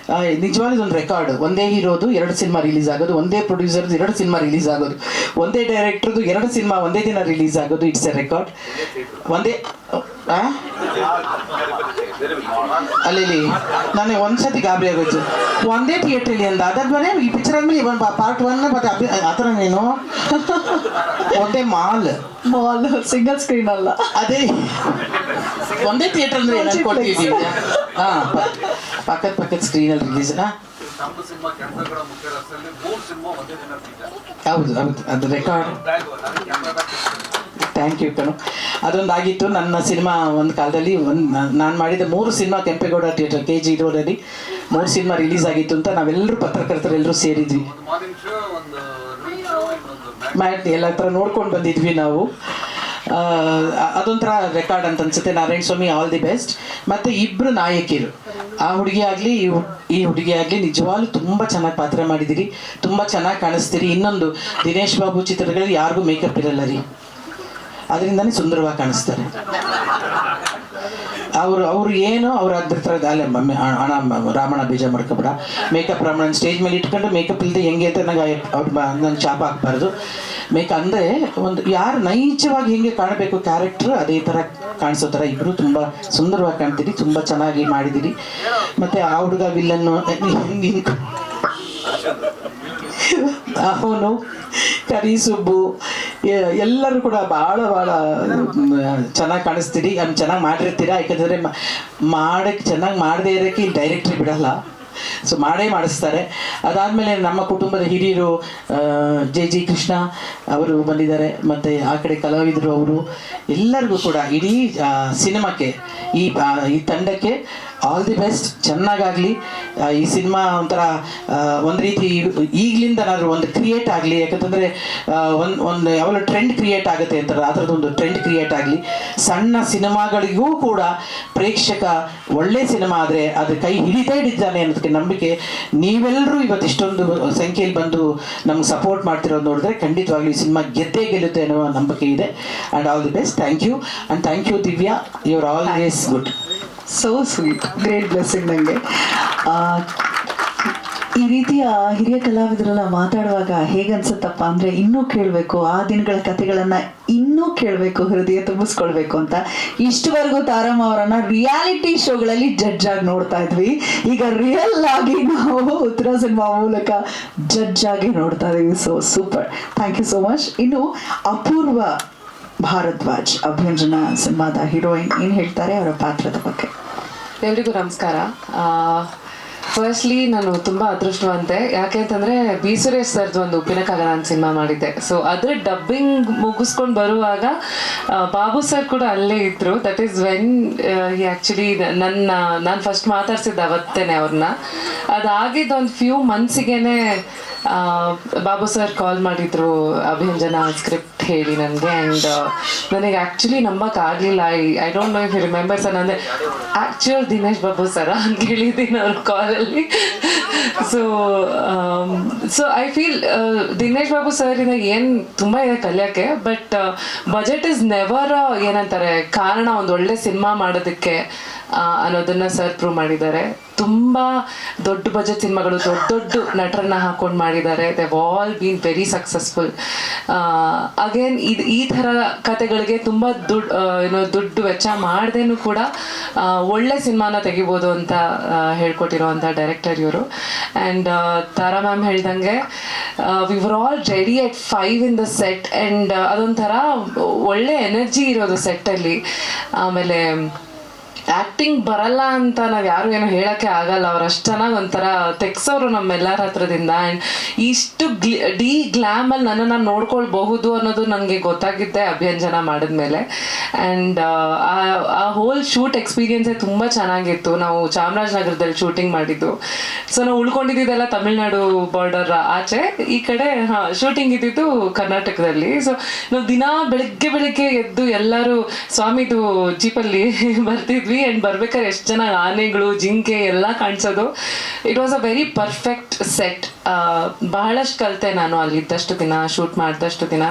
ನಿಜವಾಗ್ಲೂ ಇದೊಂದು ರೆಕಾರ್ಡ್. ಒಂದೇ ಹೀರೋದು 2 ಸಿನಿಮಾ ರಿಲೀಸ್ ಆಗೋದು, ಒಂದೇ ಪ್ರೊಡ್ಯೂಸರ್ದು 2 ಸಿನಿಮಾ ರಿಲೀಸ್ ಆಗೋದು, ಒಂದೇ ಡೈರೆಕ್ಟರ್ದು 2 ಸಿನಿಮಾ ಒಂದೇ ದಿನ ರಿಲೀಸ್ ಆಗೋದು. It's A record. ಒಂದೇ ಅಲ್ಲಿ ನನಗೆ ಒಂದ್ಸತಿ ಗಾಬರಿ ಆಗೋಯ್ತು, ಒಂದೇ ಥಿಯೇಟ್ರಲ್ಲಿ ಅಂದ. ಅದಾದ್ಮೇಲೆ ಈ ಪಿಕ್ಚರ್ ಆದ್ಮೇಲೆ ಪಾರ್ಟ್ 1 ಮತ್ತೆ ಆ ಥರ ನೀನು ಒಂದೇ ಮಾಲ್ ಸಿಂಗಲ್ ಸ್ಕ್ರೀನ್ ಅಲ್ಲ, ಅದೇ ಒಂದೇ ಥಿಯೇಟರ್ ಅಂದ್ರೆ ಅನ್ಕೊಳ್ತಿದ್ದೀವಿ. ಹಾಂ, ಪಕ್ಕದ ಸ್ಕ್ರೀನಲ್ಲಿ ರಿಲೀಸ್. ಹೌದು ಹೌದು, ಅದು ರೆಕಾರ್ಡ್. ಥ್ಯಾಂಕ್ ಯು ಕಣು. ಅದೊಂದಾಗಿತ್ತು ನನ್ನ ಸಿನಿಮಾ. ಒಂದು ಕಾಲದಲ್ಲಿ ನಾನು ಮಾಡಿದ 3 ಸಿನಿಮಾ ಕೆಂಪೇಗೌಡ ಥಿಯೇಟರ್ KG ರೋಡಲ್ಲಿ 3 ಸಿನಿಮಾ ರಿಲೀಸ್ ಆಗಿತ್ತು ಅಂತ ನಾವೆಲ್ಲರೂ ಪತ್ರಕರ್ತರೆಲ್ಲರೂ ಸೇರಿದ್ವಿ. ಎಲ್ಲ ಥರ ನೋಡ್ಕೊಂಡು ಬಂದಿದ್ವಿ ನಾವು. ಅದೊಂಥರ ರೆಕಾರ್ಡ್ ಅಂತ ಅನ್ಸುತ್ತೆ. ನಾರಾಯಣ ಸ್ವಾಮಿ, ಆಲ್ ದಿ ಬೆಸ್ಟ್. ಮತ್ತು 2 ನಾಯಕಿಯರು, ಆ ಹುಡುಗಿ ಆಗಲಿ ಈ ಹುಡುಗಿ ಆಗಲಿ ನಿಜವಾಗ್ಲೂ ತುಂಬ ಚೆನ್ನಾಗಿ ಪಾತ್ರ ಮಾಡಿದ್ದೀರಿ, ತುಂಬ ಚೆನ್ನಾಗಿ ಕಾಣಿಸ್ತೀರಿ. ಇನ್ನೊಂದು, ದಿನೇಶ್ ಬಾಬು ಚಿತ್ರಗಳಲ್ಲಿ ಯಾರಿಗೂ ಮೇಕಪ್ ಇರಲ್ಲ ರೀ, ಅದರಿಂದನೇ ಸುಂದರವಾಗಿ ಕಾಣಿಸ್ತಾರೆ. ಅವರು ಏನು ಅವ್ರ ಅದ್ರ ಅಲ್ಲೇ ಹಣ ರಾಮಣ್ಣ ಬೀಜ ಮಾಡ್ಕೊಬೇಡ, ಮೇಕಪ್ ರಾಮಣ್ಣ ಸ್ಟೇಜ್ ಮೇಲೆ ಇಟ್ಕೊಂಡು ಮೇಕಪ್ ಇಲ್ಲದೆ ಹೆಂಗೆ ಅಂತ ನನಗೆ ಅವ್ರು ನನ್ನ ಚಾಪ ಹಾಕ್ಬಾರ್ದು. ಅಂದರೆ ಒಂದು ಯಾರು ನೈಜವಾಗಿ ಹೆಂಗೆ ಕಾಣಬೇಕು ಕ್ಯಾರೆಕ್ಟ್ರು ಅದೇ ಥರ ಕಾಣಿಸೋ ಥರ ಇಬ್ಬರು ತುಂಬ ಸುಂದರವಾಗಿ ಕಾಣ್ತೀರಿ, ತುಂಬ ಚೆನ್ನಾಗಿ ಮಾಡಿದ್ದೀರಿ. ಮತ್ತು ಆ ಹುಡುಗ ವಿಲ್ಲನ್ನು ಅವನು ಕರಿ ಸುಬ್ಬು ಎಲ್ಲರೂ ಕೂಡ ಭಾಳ ಚೆನ್ನಾಗಿ ಕಾಣಿಸ್ತೀರಿ. ಚೆನ್ನಾಗಿ ಮಾಡಿರ್ತೀರಾ. ಯಾಕಂದರೆ ಮಾಡೋಕ್ಕೆ ಚೆನ್ನಾಗಿ ಮಾಡದೇ ಇರೋಕ್ಕೆ ಇಲ್ಲಿ ಡೈರೆಕ್ಟ್ರಿ ಬಿಡಲ್ಲ, ಸೊ ಮಾಡೇ ಮಾಡಿಸ್ತಾರೆ. ಅದಾದಮೇಲೆ ನಮ್ಮ ಕುಟುಂಬದ ಹಿರಿಯರು JG ಕೃಷ್ಣ ಅವರು ಬಂದಿದ್ದಾರೆ, ಮತ್ತು ಆ ಕಡೆ ಕಲಾವಿದರು ಅವರು, ಎಲ್ಲರಿಗೂ ಕೂಡ ಇಡೀ ಸಿನಿಮಾಕ್ಕೆ ಈ ತಂಡಕ್ಕೆ ಆಲ್ ದಿ ಬೆಸ್ಟ್. ಚೆನ್ನಾಗಾಗಲಿ ಈ ಸಿನಿಮಾ. ಒಂಥರ ಒಂದು ರೀತಿ ಈಗಲಿಂದನಾದರೂ ಒಂದು ಕ್ರಿಯೇಟ್ ಆಗಲಿ. ಯಾಕಂತಂದರೆ ಒಂದು ಯಾವಾಗಲೂ ಟ್ರೆಂಡ್ ಕ್ರಿಯೇಟ್ ಆಗುತ್ತೆ ಅಂತಾರೆ, ಆ ಥರದ್ದೊಂದು ಟ್ರೆಂಡ್ ಕ್ರಿಯೇಟ್ ಆಗಲಿ. ಸಣ್ಣ ಸಿನಿಮಾಗಳಿಗೂ ಕೂಡ ಪ್ರೇಕ್ಷಕ ಒಳ್ಳೆ ಸಿನಿಮಾ ಆದರೆ ಅದು ಕೈ ಹಿಡಿತಾನೆ ಅನ್ನೋದಕ್ಕೆ ನಂಬಿಕೆ. ನೀವೆಲ್ಲರೂ ಇವತ್ತು ಇಷ್ಟೊಂದು ಸಂಖ್ಯೆಯಲ್ಲಿ ಬಂದು ನಮ್ಗೆ ಸಪೋರ್ಟ್ ಮಾಡ್ತಿರೋದು ನೋಡಿದ್ರೆ ಖಂಡಿತವಾಗ್ಲೂ ಈ ಸಿನಿಮಾ ಗೆದ್ದೇ ಗೆಲ್ಲುತ್ತೆ ಅನ್ನೋ ನಂಬಿಕೆ ಇದೆ. And all the best. Thank you. And thank you Divya, you are always good. So sweet, great blessing. ನನಗೆ ಈ ರೀತಿಯ ಹಿರಿಯ ಕಲಾವಿದರೆಲ್ಲ ಮಾತಾಡುವಾಗ ಹೇಗನ್ಸುತ್ತಪ್ಪ ಅಂದರೆ ಇನ್ನೂ ಕೇಳಬೇಕು, ಆ ದಿನಗಳ ಕಥೆಗಳನ್ನು ಇನ್ನೂ ಕೇಳಬೇಕು, ಹೃದಯ ತುಂಬಿಸ್ಕೊಳ್ಬೇಕು ಅಂತ. ಇಷ್ಟುವರೆಗೂ ತಾರಮ್ಮ ಅವರನ್ನ ರಿಯಾಲಿಟಿ ಶೋಗಳಲ್ಲಿ ಜಡ್ಜ್ ಆಗಿ ನೋಡ್ತಾ ಇದ್ವಿ. ಈಗ ರಿಯಲ್ ಆಗಿ ನಾವು ಉತ್ತರ ಸಿನಿಮಾ ಮೂಲಕ ಜಡ್ಜ್ ಆಗಿ ನೋಡ್ತಾ ಇದೀವಿ. So super, thank you so much. ಇನ್ನು ಅಪೂರ್ವ ಭಾರದ್ವಾಜ್, ಅಭ್ಯಂಜನಾ ಸಿನಿಮಾದ ಹೀರೋಯಿನ್, ಏನು ಹೇಳ್ತಾರೆ ಅವರ ಪಾತ್ರದ ಬಗ್ಗೆ? ಎಲ್ರಿಗೂ ನಮಸ್ಕಾರ. ಫಸ್ಟ್ಲಿ ನಾನು ತುಂಬ ಅದೃಷ್ಟವಂತೆ. ಯಾಕೆ ಅಂತಂದರೆ ಬಿ ಸುರೇಶ್ ಸರ್ದು ಒಂದು ಉಪ್ಪಿನಕಾಗ ನಾನು ಸಿನಿಮಾ ಮಾಡಿದ್ದೆ. ಸೊ ಅದರ ಡಬ್ಬಿಂಗ್ ಮುಗಿಸ್ಕೊಂಡು ಬರುವಾಗ ಬಾಬು ಸರ್ ಕೂಡ ಅಲ್ಲೇ ಇದ್ದರು. ದಟ್ ಈಸ್ ವೆನ್ ಆ್ಯಕ್ಚುಲಿ ನಾನು ಫಸ್ಟ್ ಮಾತಾಡ್ಸಿದ್ದೆ ಅವತ್ತೇನೆ ಅವ್ರನ್ನ. ಅದಾಗಿದ್ದು ಒಂದು ಫ್ಯೂ ಮಂತ್ಸಿಗೆ ಬಾಬು ಸರ್ ಕಾಲ್ ಮಾಡಿದ್ರು, ಅಭಿಯಂಜನಾ ಸ್ಕ್ರಿಪ್ಟ್ ಹೇಳಿ ನನಗೆ. ಆ್ಯಂಡ್ ನನಗೆ ಆ್ಯಕ್ಚುಲಿ ನಂಬಕ್ಕಾಗಲಿಲ್ಲ. I don't know if you remember sir, ಅಂದರೆ ಆ್ಯಕ್ಚುಯಲ್ ದಿನೇಶ್ ಬಾಬು ಸರ ಅಂತ ಕೇಳಿದ್ದೀನಿ ಅವ್ರ ಕಾಲಲ್ಲಿ. So I feel Dinesh Babu ಸರಿಂದ ಏನು ತುಂಬ ಇದೆ ಕಲಿಯೋಕ್ಕೆ. ಬಟ್ ಬಜೆಟ್ ಇಸ್ ನೆವರ್ ಏನಂತಾರೆ ಕಾರಣ ಒಂದು ಒಳ್ಳೆ ಸಿನಿಮಾ ಮಾಡೋದಕ್ಕೆ ಅನ್ನೋದನ್ನ ಸರ್ ಪ್ರೂವ್ ಮಾಡಿದ್ದಾರೆ. ತುಂಬ ದೊಡ್ಡ ಬಜೆಟ್ ಸಿನಿಮಾಗಳು ದೊಡ್ಡ ದೊಡ್ಡ ನಟರನ್ನ ಹಾಕೊಂಡು ಮಾಡಿದ್ದಾರೆ. They have all bean very successful. Again ಈ ಥರ ಕತೆಗಳಿಗೆ ತುಂಬ ದುಡ್ಡು ವೆಚ್ಚ ಮಾಡ್ದೇನು ಕೂಡ ಒಳ್ಳೆ ಸಿನಿಮಾನ ತೆಗಿಬೋದು ಅಂತ ಹೇಳ್ಕೊಟ್ಟಿರೋವಂಥ ಡೈರೆಕ್ಟರ್ ಇವರು. ಆ್ಯಂಡ್ ತಾರಾ ಮ್ಯಾಮ್ ಹೇಳ್ದಂಗೆ we were all ready at 5 in the set. And ಅದೊಂಥರ ಒಳ್ಳೆ ಎನರ್ಜಿ ಇರೋದು ಸೆಟ್ಟಲ್ಲಿ. ಆಮೇಲೆ ಆ್ಯಕ್ಟಿಂಗ್ ಬರಲ್ಲ ಅಂತ ನಾವು ಯಾರು ಏನೋ ಹೇಳೋಕ್ಕೆ ಆಗಲ್ಲ. ಅವ್ರು ಅಷ್ಟು ಚೆನ್ನಾಗಿ ಒಂಥರ ತೆಗ್ಸೋರು ನಮ್ಮೆಲ್ಲರ ಹತ್ರದಿಂದ. ಆ್ಯಂಡ್ ಇಷ್ಟು ಗ್ಲ್ಯಾಮಲ್ಲಿ ನನ್ನನ್ನು ನೋಡ್ಕೊಳ್ಬಹುದು ಅನ್ನೋದು ನನಗೆ ಗೊತ್ತಾಗಿದ್ದೆ ಅಭ್ಯಂಜನ ಮಾಡಿದ್ಮೇಲೆ. ಆ್ಯಂಡ್ ಆ ಹೋಲ್ ಶೂಟ್ ಎಕ್ಸ್ಪೀರಿಯನ್ಸೇ ತುಂಬ ಚೆನ್ನಾಗಿತ್ತು. ನಾವು ಚಾಮರಾಜನಗರದಲ್ಲಿ ಶೂಟಿಂಗ್ ಮಾಡಿದ್ದು. ಸೊ ನಾವು ಉಳ್ಕೊಂಡಿದ್ದೆಲ್ಲ ತಮಿಳ್ನಾಡು ಬಾರ್ಡರ್ ಆಚೆ, ಈ ಕಡೆ ಶೂಟಿಂಗ್ ಇದ್ದಿದ್ದು ಕರ್ನಾಟಕದಲ್ಲಿ. ಸೊ ನಾವು ದಿನ ಬೆಳಗ್ಗೆ ಎದ್ದು ಎಲ್ಲರೂ ಸ್ವಾಮಿದು ಜೀಪಲ್ಲಿ ಬರ್ತಿದ್ವಿ. ಹೋದ್ವಿ ಆ್ಯಂಡ್ ಬರ್ಬೇಕಾದ್ರೆ ಎಷ್ಟು ಚೆನ್ನಾಗಿ ಆನೆಗಳು ಜಿಂಕೆ ಎಲ್ಲ ಕಾಣಿಸೋದು. It was a very perfect set. ಬಹಳಷ್ಟು ಕಲಿತೆ ನಾನು ಅಲ್ಲಿದ್ದಷ್ಟು ದಿನ, ಶೂಟ್ ಮಾಡಿದಷ್ಟು ದಿನ.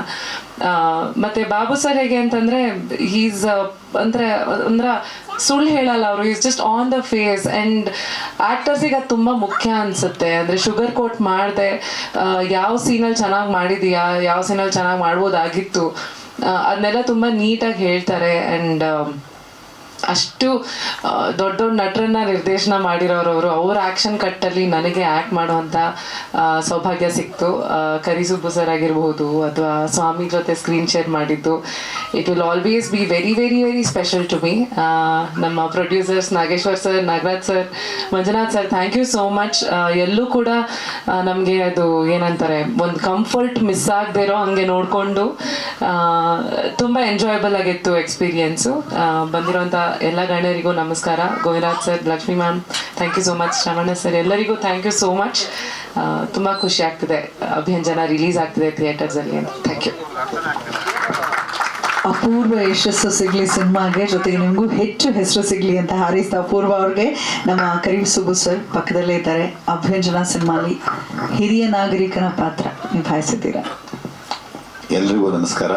ಮತ್ತು ಬಾಬು ಸರ್ ಹೇಗೆ ಅಂತಂದರೆ ಈಸ್ ಅಂದ್ರೆ ಸುಳ್ಳು ಹೇಳಲ್ಲ ಅವರು, is just on the face. And ಆ್ಯಕ್ಟರ್ಸಿಗೆ ಅದು ತುಂಬ ಮುಖ್ಯ ಅನಿಸುತ್ತೆ. ಅಂದರೆ ಶುಗರ್ ಕೋಟ್ ಮಾಡಿದೆ, ಯಾವ ಸೀನಲ್ಲಿ ಚೆನ್ನಾಗಿ ಮಾಡಿದೀಯಾ, ಯಾವ ಸೀನಲ್ಲಿ ಚೆನ್ನಾಗಿ ಮಾಡ್ಬೋದಾಗಿತ್ತು, ಅದನ್ನೆಲ್ಲ ತುಂಬ ನೀಟಾಗಿ ಹೇಳ್ತಾರೆ. ಆ್ಯಂಡ್ ಅಷ್ಟು ದೊಡ್ಡ ದೊಡ್ಡ ನಟರನ್ನ ನಿರ್ದೇಶನ ಮಾಡಿರೋರವರು, ಅವ್ರ ಆ್ಯಕ್ಷನ್ ಕಟ್ಟಲ್ಲಿ ನನಗೆ ಆ್ಯಕ್ಟ್ ಮಾಡುವಂಥ ಸೌಭಾಗ್ಯ ಸಿಕ್ತು. ಕರಿಸುಬ್ಬು ಸರ್ ಆಗಿರ್ಬೋದು ಅಥವಾ ಸ್ವಾಮಿ ಜೊತೆ ಸ್ಕ್ರೀನ್ ಶೇರ್ ಮಾಡಿದ್ದು, it will always be very very very special to me. ನಮ್ಮ producers Nageshwar sir, Nagaraj sir, Manjunath sir, thank you so much. ಎಲ್ಲೂ ಕೂಡ ನಮಗೆ ಅದು ಏನಂತಾರೆ ಒಂದು ಕಂಫರ್ಟ್ ಮಿಸ್ ಆಗದೆ ಇರೋ ಹಂಗೆ ನೋಡಿಕೊಂಡು ತುಂಬ ಎಂಜಾಯಬಲ್ ಆಗಿತ್ತು ಎಕ್ಸ್ಪೀರಿಯನ್ಸು. ಬಂದಿರೋಂಥ ಎಲ್ಲ ಗಣ್ಯರಿಗೂ ನಮಸ್ಕಾರ. Govindaraj sir, Lakshmi ma'am, thank you so much. Shravana sir, ಎಲ್ಲರಿಗೂ ಥ್ಯಾಂಕ್ ಯು ಸೋ ಮಚ್. ತುಂಬ ಖುಷಿ ಆಗ್ತಿದೆ, ಅಭಿಯಂಜನ ರಿಲೀಸ್ ಆಗ್ತಿದೆ ಥಿಯೇಟರ್ಸಲ್ಲಿ ಅಂತ. Thank you. ಅಪೂರ್ವ ಯಶಸ್ಸು ಸಿಗಲಿ ಸಿನಿಮಾಗೆ, ಜೊತೆಗೆ ನಿಮಗೂ ಹೆಚ್ಚು ಹೆಸರು ಸಿಗಲಿ ಅಂತ ಹಾರೈಸಿದ ಅಪೂರ್ವ ಅವ್ರಿಗೆ ನಮ್ಮ ಕರಿಸುಬ್ಬು ಸರ್ ಪಕ್ಕದಲ್ಲೇ ಇದ್ದಾರೆ. ಅಭ್ಯಂಜನ ಸಿನಿಮಾಲಿ ಹಿರಿಯ ನಾಗರಿಕನ ಪಾತ್ರ ನಿಭಾಯಿಸಿದ್ದೀರಾ. ಎಲ್ರಿಗೂ ನಮಸ್ಕಾರ.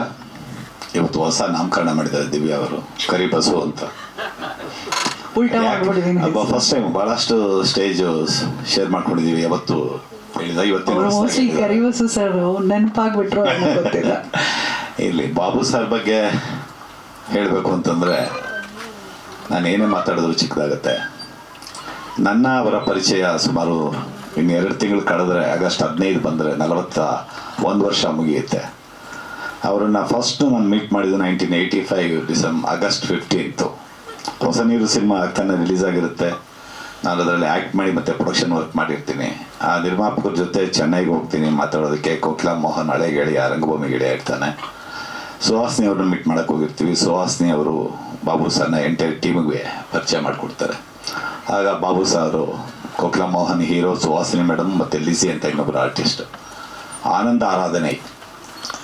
ಇವತ್ತು ಹೊಸ ನಾಮಕರಣ ಮಾಡಿದ್ದಾರೆ ದಿವ್ಯಾ ಅವರು, ಕರಿಬಸು ಅಂತ. ಉಲ್ಟಾ ಮಾಡ್ಬಿಟ್ಟಿದ್ದೀನಿ. ಫಸ್ಟ್ ಟೈಮ್ ಬಹಳಷ್ಟು ಸ್ಟೇಜ್ ಶೇರ್ ಮಾಡ್ಕೊಂಡಿದೀವಿ. ಯಾವತ್ತು ಹೇಳಿದ ಮೋಸ್ಟ್ಲಿ ಕರಿಬಸು ಸರ್ ನೆನಪಾಗ್ಬಿಟ್ರು ಗೊತ್ತಿಲ್ಲ. ಇಲ್ಲಿ ಬಾಬು ಸರ್ ಬಗ್ಗೆ ಹೇಳಬೇಕು ಅಂತಂದ್ರೆ ನಾನು ಏನೇ ಮಾತಾಡಿದ್ರು ಚಿಕ್ಕದಾಗತ್ತೆ. ನನ್ನ ಅವರ ಪರಿಚಯ ಸುಮಾರು ಇನ್ನು 2 ತಿಂಗಳು ಕಳೆದ್ರೆ ಆಗಸ್ಟ್ 15 ಬಂದರೆ 41 ವರ್ಷ ಮುಗಿಯುತ್ತೆ. ಅವರನ್ನು ಫಸ್ಟ್ ನಾನು ಮೀಟ್ ಮಾಡಿದ್ದು 1985 ಆಗಸ್ಟ್ 15. ಹೊಸ ನೀರು ಸಿನಿಮಾ ಆಗ್ತಾನೆ ರಿಲೀಸ್ ಆಗಿರುತ್ತೆ. ನಾನು ಅದರಲ್ಲಿ ಆ್ಯಕ್ಟ್ ಮಾಡಿ ಮತ್ತು ಪ್ರೊಡಕ್ಷನ್ ವರ್ಕ್ ಮಾಡಿರ್ತೀನಿ. ಆ ನಿರ್ಮಾಪಕರ ಜೊತೆ ಚೆನ್ನೈಗೆ ಹೋಗ್ತೀನಿ ಮಾತಾಡೋದಕ್ಕೆ. ಕೋಕಿಲಾ ಮೋಹನ್ ಹಳೆ ಗೆಳೆಯ, ರಂಗಭೂಮಿ ಗೆಳೆಯ ಇರ್ತಾನೆ. ಸುಹಾಸಿನಿ ಅವ್ರನ್ನ ಮೀಟ್ ಮಾಡೋಕ್ಕೆ ಹೋಗಿರ್ತೀವಿ. ಸುಹಾಸಿನಿ ಅವರು ಬಾಬು ಸರ್ನ ಎಂಟೈರ್ ಟೀಮಿಗೆ ಪರಿಚಯ ಮಾಡಿಕೊಡ್ತಾರೆ. ಆಗ ಬಾಬು ಸಾರು, ಕೋಕಿಲಾ ಮೋಹನ್ ಹೀರೋ, ಸುಹಾಸಿನಿ ಮೇಡಮ್ ಮತ್ತು ಲಿಸಿ ಅಂತ ಇನ್ನೊಬ್ಬರು ಆರ್ಟಿಸ್ಟ್, ಆನಂದ ಆರಾಧನೆ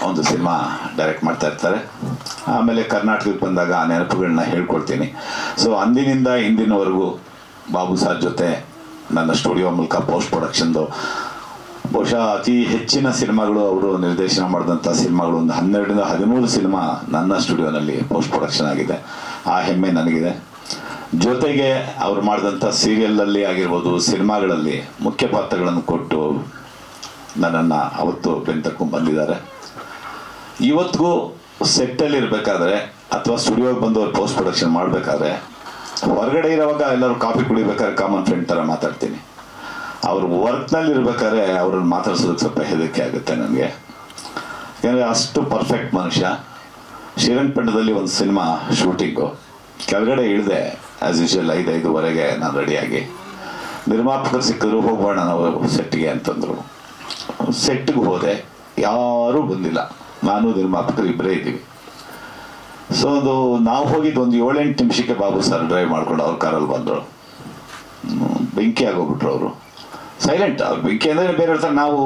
ಒಂದು ಸಿನಿಮಾ ಡೈರೆಕ್ಟ್ ಮಾಡ್ತಾ ಇರ್ತಾರೆ. ಆಮೇಲೆ ಕರ್ನಾಟಕಕ್ಕೆ ಬಂದಾಗ ಆ ನೆನಪುಗಳನ್ನ ಹೇಳ್ಕೊಳ್ತೀನಿ. ಸೊ ಅಂದಿನಿಂದ ಇಂದಿನವರೆಗೂ ಬಾಬು ಸಾರ್ ಜೊತೆ ನನ್ನ ಸ್ಟುಡಿಯೋ ಮೂಲಕ ಪೋಸ್ಟ್ ಪ್ರೊಡಕ್ಷನ್ದು ಬಹುಶಃ ಅತಿ ಹೆಚ್ಚಿನ ಸಿನಿಮಾಗಳು ಅವರು ನಿರ್ದೇಶನ ಮಾಡಿದಂಥ ಸಿನಿಮಾಗಳು ಒಂದು 12ರಿಂದ 13 ಸಿನಿಮಾ ನನ್ನ ಸ್ಟುಡಿಯೋನಲ್ಲಿ ಪೋಸ್ಟ್ ಪ್ರೊಡಕ್ಷನ್ ಆಗಿದೆ. ಆ ಹೆಮ್ಮೆ ನನಗಿದೆ. ಜೊತೆಗೆ ಅವ್ರು ಮಾಡಿದಂಥ ಸೀರಿಯಲ್ನಲ್ಲಿ ಆಗಿರ್ಬೋದು, ಸಿನಿಮಾಗಳಲ್ಲಿ ಮುಖ್ಯ ಪಾತ್ರಗಳನ್ನು ಕೊಟ್ಟು ನನ್ನನ್ನು ಅವತ್ತು ಬೆಂತರ್ಕೊಂಡು ಬಂದಿದ್ದಾರೆ. ಇವತ್ತಿಗೂ ಸೆಟ್ಟಲ್ಲಿ ಇರಬೇಕಾದ್ರೆ ಅಥವಾ ಸ್ಟುಡಿಯೋಗೆ ಬಂದು ಅವ್ರು ಪೋಸ್ಟ್ ಪ್ರೊಡಕ್ಷನ್ ಮಾಡಬೇಕಾದ್ರೆ, ಹೊರಗಡೆ ಇರೋವಾಗ ಎಲ್ಲರೂ ಕಾಫಿ ಕುಡಿಬೇಕಾದ್ರೆ ಕಾಮನ್ ಫ್ರೆಂಡ್ ಥರ ಮಾತಾಡ್ತೀನಿ. ಅವರು ವರ್ಕ್ನಲ್ಲಿ ಇರ್ಬೇಕಾದ್ರೆ ಅವ್ರನ್ನ ಮಾತಾಡ್ಸೋದಕ್ಕೆ ಸ್ವಲ್ಪ ಹೆದರಿಕೆ ಆಗುತ್ತೆ ನನಗೆ. ಯಾಕಂದರೆ ಅಷ್ಟು ಪರ್ಫೆಕ್ಟ್ ಮನುಷ್ಯ. ಶ್ರೀರಂಗಪಟ್ಟಣದಲ್ಲಿ ಒಂದು ಸಿನಿಮಾ ಶೂಟಿಂಗು, ಕೆಳಗಡೆ ಇಳಿದೆ ಆ್ಯಸ್ ಯೂಶುವಲ್ 5:05ವರೆಗೆ ನಾನು ರೆಡಿಯಾಗಿ. ನಿರ್ಮಾಪಕರು ಸಿಕ್ಕಿದ್ರು, ಹೋಗೋಣ ನಾವು ಸೆಟ್ಟಿಗೆ ಅಂತಂದರು. ಸೆಟ್ಟಿಗೆ ಹೋದೆ, ಯಾರೂ ಬಂದಿಲ್ಲ. ನಾನು ನಿರ್ಮಾಪಕರು ಇಬ್ಬರೇ ಇದ್ದೀವಿ. ಸೊ ನಾವು ಹೋಗಿದ್ದು ಒಂದು 7-8 ನಿಮಿಷಕ್ಕೆ ಬಾಬು ಸರ್ ಡ್ರೈವ್ ಮಾಡ್ಕೊಂಡು ಅವ್ರ ಕಾರಲ್ಲಿ ಬಂದರು. ಬೆಂಕಿ ಆಗೋಗ್ಬಿಟ್ರು ಅವರು. ಸೈಲೆಂಟ್. ಅವ್ರು ಬೆಂಕಿ ಅಂದರೆ ಬೇರೆ ಥರ ನಾವು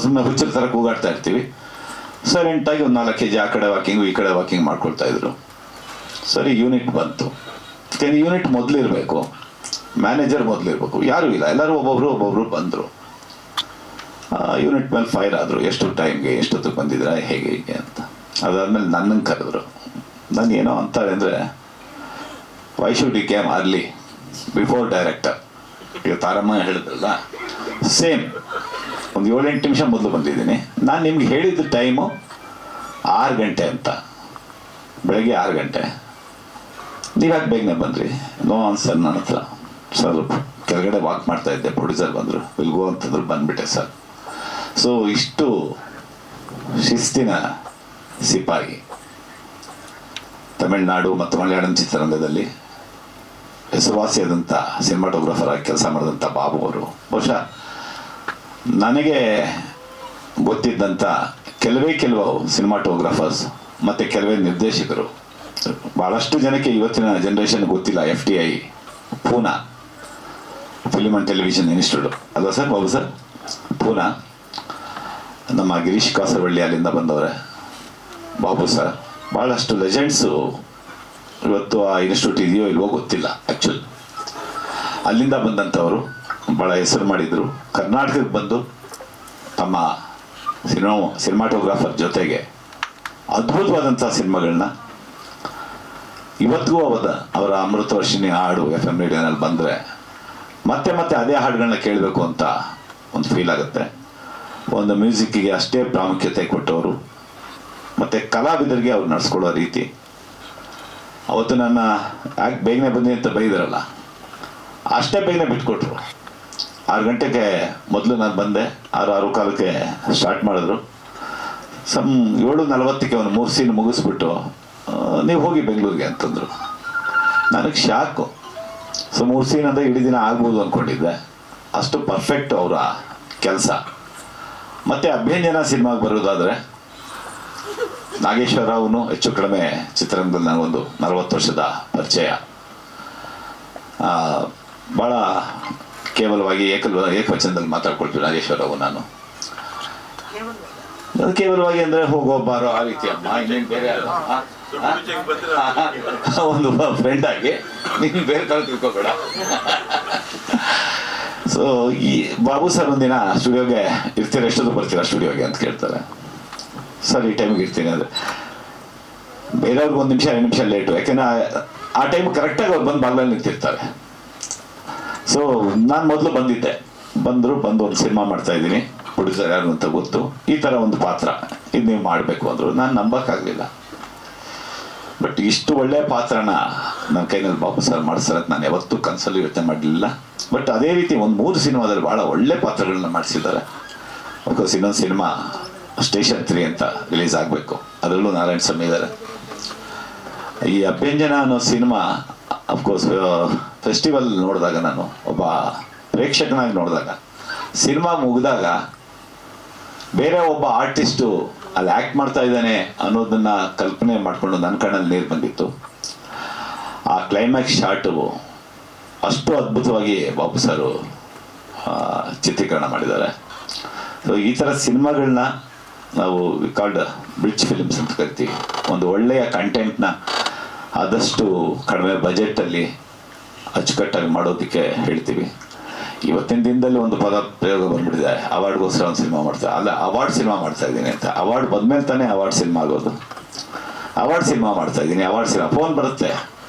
ಸುಮ್ಮನೆ ಹುಚ್ಚರ ಥರ ಕೂಗಾಡ್ತಾ ಇರ್ತೀವಿ. ಸೈಲೆಂಟಾಗಿ ಒಂದು 4 kg ಆ ಕಡೆ ವಾಕಿಂಗು ಈ ಕಡೆ ವಾಕಿಂಗ್ ಮಾಡ್ಕೊಳ್ತಾ ಇದ್ರು. ಸರಿ, ಯೂನಿಟ್ ಬಂತು. ಯಾಕೆಂದರೆ ಯೂನಿಟ್ ಮೊದಲಿರಬೇಕು, ಮ್ಯಾನೇಜರ್ ಮೊದಲಿರಬೇಕು. ಯಾರೂ ಇಲ್ಲ, ಎಲ್ಲರೂ ಒಬ್ಬೊಬ್ರು ಬಂದರು. ಯೂನಿಟ್ ಮೇಲೆ ಫೈರ್ ಆದರು. ಎಷ್ಟು ಟೈಮ್ಗೆ, ಎಷ್ಟೊತ್ತಿಗೆ ಬಂದಿದ್ದೀರಾ, ಹೇಗೆ ಹೀಗೆ ಅಂತ. ಅದಾದಮೇಲೆ ನನ್ನನ್ನು ಕರೆದ್ರು. ನಾನು ಏನೋ ಅಂತಾರೆ ಅಂದರೆ, why should you came early before director. ಈಗ ತಾರಮ್ಮ ಹೇಳಿದ್ರಲ್ಲ, ಸೇಮ್ ಒಂದು 7-8 ನಿಮಿಷ ಮೊದಲು ಬಂದಿದ್ದೀನಿ. ನಾನು ನಿಮ್ಗೆ ಹೇಳಿದ ಟೈಮು 6 ಗಂಟೆ ಅಂತ, ಬೆಳಗ್ಗೆ 6 ಗಂಟೆ. ನೀವ್ಯಾಕೆ ಬೇಗನೆ ಬಂದ್ರಿ? ನೋ ಆನ್ಸರ್ ನನ್ನ ಹತ್ರ. ಸರ್ ಕೆಳಗಡೆ ವಾಕ್ ಮಾಡ್ತಾ ಇದ್ದೆ, ಪ್ರೊಡ್ಯೂಸರ್ ಬಂದರು, ಇಲ್ಗೋ ಅಂತಂದ್ರು, ಬಂದ್ಬಿಟ್ಟೆ ಸರ್. ಸೊ ಇಷ್ಟು ಶಿಸ್ತಿನ ಸಿಪಾಯಿ. ತಮಿಳುನಾಡು ಮತ್ತು ಮಲಯಾಳಂ ಚಿತ್ರರಂಗದಲ್ಲಿ ಹೆಸರುವಾಸಿಯಾದಂಥ ಸಿನಿಮಾಟೋಗ್ರಾಫರ್ ಆಗಿ ಕೆಲಸ ಮಾಡಿದಂಥ ಬಾಬು ಅವರು ಬಹುಶಃ ನನಗೆ ಗೊತ್ತಿದ್ದಂಥ ಕೆಲವು ಸಿನಿಮಾಟೋಗ್ರಾಫರ್ಸ್ ಮತ್ತು ಕೆಲವೇ ನಿರ್ದೇಶಕರು. ಭಾಳಷ್ಟು ಜನಕ್ಕೆ ಇವತ್ತಿನ ಜನ್ರೇಷನ್ ಗೊತ್ತಿಲ್ಲ. FTI Poona film and television institute ಅಲ್ವಾ ಸರ್ ಬಾಬು ಸರ್? ಪೂನಾ. ನಮ್ಮ ಗಿರೀಶ್ ಕಾಸರವಳ್ಳಿ ಅಲ್ಲಿಂದ ಬಂದವರೆ. ಬಾಬು ಸರ್ ಭಾಳಷ್ಟು ಲೆಜೆಂಡ್ಸು ಇವತ್ತು ಆ ಇನ್ಸ್ಟಿಟ್ಯೂಟ್ ಇದೆಯೋ ಇಲ್ವೋ ಗೊತ್ತಿಲ್ಲ ಆ್ಯಕ್ಚುಲಿ. ಅಲ್ಲಿಂದ ಬಂದಂಥವರು ಭಾಳ ಹೆಸರು ಮಾಡಿದರು. ಕರ್ನಾಟಕಕ್ಕೆ ಬಂದು ತಮ್ಮ ಸಿನಿಮಾಟೋಗ್ರಾಫರ್ ಜೊತೆಗೆ ಅದ್ಭುತವಾದಂಥ ಸಿನಿಮಾಗಳನ್ನ ಇವತ್ತಿಗೂ ಅವರ ಅಮೃತ ವರ್ಷಿಣಿ ಹಾಡು FM ರೇಡಿಯೋನಲ್ಲಿ ಬಂದರೆ ಮತ್ತೆ ಮತ್ತೆ ಅದೇ ಹಾಡುಗಳನ್ನ ಕೇಳಬೇಕು ಅಂತ ಒಂದು ಫೀಲ್ ಆಗುತ್ತೆ. ಒಂದು ಮ್ಯೂಸಿಕ್ಕಿಗೆ ಅಷ್ಟೇ ಪ್ರಾಮುಖ್ಯತೆ ಕೊಟ್ಟವರು, ಮತ್ತು ಕಲಾವಿದರಿಗೆ ಅವ್ರು ನಡೆಸ್ಕೊಳ್ಳೋ ರೀತಿ. ಅವತ್ತು ನನ್ನ ಯಾಕೆ ಬೇಗನೆ ಬಂದಿ ಅಂತ ಬೈದಿರಲ್ಲ, ಅಷ್ಟೇ ಬೇಗನೆ ಬಿಟ್ಕೊಟ್ರು. 6 ಗಂಟೆಗೆ ಮೊದಲು ನಾನು ಬಂದೆ, 6:15ಕ್ಕೆ ಸ್ಟಾರ್ಟ್ ಮಾಡಿದ್ರು. 7:40ಕ್ಕೆ ಒಂದು 3 ಸೀನ್ ಮುಗಿಸ್ಬಿಟ್ಟು ನೀವು ಹೋಗಿ ಬೆಂಗಳೂರಿಗೆ ಅಂತಂದರು. ನನಗೆ ಶಾಕು. 3 ಸೀನ್ ಅಂದರೆ ಇಡೀ ದಿನ ಆಗ್ಬೋದು ಅಂದ್ಕೊಂಡಿದ್ದೆ. ಅಷ್ಟು ಪರ್ಫೆಕ್ಟ್ ಅವರ ಕೆಲಸ. ಮತ್ತು ಅಭ್ಯಂಜನ ಸಿನಿಮಾಗೆ ಬರೋದಾದರೆ ನಾಗೇಶ್ವರ ರಾವ್ನು ಹೆಚ್ಚು ಕಡಿಮೆ ಚಿತ್ರರಂಗದಲ್ಲಿ ನನಗೊಂದು 40 ವರ್ಷದ ಪರಿಚಯ. ಭಾಳ ಕೇವಲವಾಗಿ ಏಕವಚನದಲ್ಲಿ ಮಾತಾಡ್ಕೊಳ್ತೀವಿ ನಾಗೇಶ್ವರ ರಾವ್ ನಾನು. ಕೇವಲವಾಗಿ ಅಂದರೆ ಹೋಗೋ ಬಾರೋ ಆ ರೀತಿ ಅಮ್ಮ, ಇನ್ನೇನು ಬೇರೆ ಒಂದು ಫ್ರೆಂಡ್ ಆಗಿ ನೀನು ಬೇರೆ ಥರ ತಿಳ್ಕೊಬೇಡ. ಸೊ ಈ ಬಾಬು ಸರ್ ಒಂದಿನ ಸ್ಟುಡಿಯೋಗೆ ಇರ್ತೀರ, ಎಷ್ಟೊತ್ತು ಬರ್ತೀರಾ ಸ್ಟುಡಿಯೋಗೆ ಅಂತ ಕೇಳ್ತಾರೆ. ಸರ್ ಈ ಟೈಮಿಗೆ ಇರ್ತೀನಿ ಅಂದರೆ ಬೇರೆಯವ್ರಿಗೆ 1 ನಿಮಿಷ 2 ನಿಮಿಷ ಲೇಟು, ಯಾಕೆಂದ್ರೆ ಆ ಟೈಮ್ ಕರೆಕ್ಟಾಗಿ ಅವ್ರು ಬಂದು ಬಾಗಿಲಲ್ಲಿ ನಿಂತಿರ್ತಾರೆ. ಸೊ ನಾನು ಮೊದಲು ಬಂದು ಒಂದು ಸಿನಿಮಾ ಮಾಡ್ತಾ ಇದ್ದೀನಿ, ಪ್ರೊಡ್ಯೂಸರ್ ಯಾರು ಅಂತ ಗೊತ್ತು, ಈ ಥರ ಒಂದು ಪಾತ್ರ ಇದು ನೀವು ಮಾಡಬೇಕು ಅಂದರು. ನಾನು ನಂಬೋಕ್ಕಾಗಲಿಲ್ಲ. ಬಟ್ ಇಷ್ಟು ಒಳ್ಳೆಯ ಪಾತ್ರನ ನನ್ನ ಕೈನಲ್ಲಿ ಬಾಬು ಸರ್ ಮಾಡಿಸ್ತಾರೆ ಅಂತ ನಾನು ಯಾವತ್ತೂ ಕನಸಲ್ಲೂ ಯೋಚನೆ ಮಾಡಲಿಲ್ಲ. ಬಟ್ ಅದೇ ರೀತಿ ಒಂದು 3 ಸಿನಿಮಾದಲ್ಲಿ ಭಾಳ ಒಳ್ಳೆ ಪಾತ್ರಗಳನ್ನ ಮಾಡಿಸಿದ್ದಾರೆ. ಅಫ್ಕೋರ್ಸ್ ಇನ್ನೊಂದು ಸಿನಿಮಾ ಸ್ಟೇಷನ್ 3 ಅಂತ ರಿಲೀಸ್ ಆಗಬೇಕು, ಅದರಲ್ಲೂ ನಾರಾಯಣ ಸ್ವಾಮಿ ಇದ್ದಾರೆ. ಈ ಅಭ್ಯಂಜನ ಅನ್ನೋ ಸಿನಿಮಾ ಅಫ್ಕೋರ್ಸ್ ಫೆಸ್ಟಿವಲ್ ನೋಡಿದಾಗ, ನಾನು ಒಬ್ಬ ಪ್ರೇಕ್ಷಕನಾಗಿ ನೋಡಿದಾಗ, ಸಿನಿಮಾ ಮುಗಿದಾಗ ಬೇರೆ ಒಬ್ಬ ಆರ್ಟಿಸ್ಟು ಅಲ್ಲಿ ಆ್ಯಕ್ಟ್ ಮಾಡ್ತಾ ಇದ್ದಾನೆ ಅನ್ನೋದನ್ನು ಕಲ್ಪನೆ ಮಾಡಿಕೊಂಡು ನನ್ನ ಕಣ್ಣಲ್ಲಿ ನೀರು ಬಂದಿತ್ತು. ಆ ಕ್ಲೈಮ್ಯಾಕ್ಸ್ ಶಾರ್ಟು ಅಷ್ಟು ಅದ್ಭುತವಾಗಿ ಬಾಬು ಸರು ಚಿತ್ರೀಕರಣ ಮಾಡಿದ್ದಾರೆ. ಸೊ ಈ ಥರ ಸಿನಿಮಾಗಳನ್ನ ನಾವು ಕಾಲ್ಡ್ ಬ್ರಿಡ್ಜ್ ಫಿಲ್ಮ್ಸ್ ಅಂತ ಕರಿತೀವಿ. ಒಂದು ಒಳ್ಳೆಯ ಕಂಟೆಂಟ್ನ ಆದಷ್ಟು ಕಡಿಮೆ ಬಜೆಟಲ್ಲಿ ಅಚ್ಚುಕಟ್ಟಾಗಿ ಮಾಡೋದಕ್ಕೆ ಹೇಳ್ತೀವಿ. ಇವತ್ತಿನ ದಿನದಲ್ಲಿ ಒಂದು ಪದ ಪ್ರಯೋಗ ಬಂದ್ಬಿಟ್ಟಿದೆ, ಅವಾರ್ಡ್ಗೋಸ್ಕರ ಒಂದು ಸಿನಿಮಾ ಮಾಡ್ತಾರೆ. ಅಲ್ಲ, ಅವಾರ್ಡ್ ಸಿನಿಮಾ ಮಾಡ್ತಾ ಇದ್ದೀನಿ ಅಂತ. ಅವಾರ್ಡ್ ಬಂದ್ಮೇಲೆ ತಾನೇ ಅವಾರ್ಡ್ ಸಿನಿಮಾ ಆಗೋದು. ಅವಾರ್ಡ್ ಸಿನಿಮಾ ಮಾಡ್ತಾ ಇದ್ದೀನಿ, ಅವಾರ್ಡ್ ಸಿನಿಮಾ ಫೋನ್ ಬರುತ್ತೆ,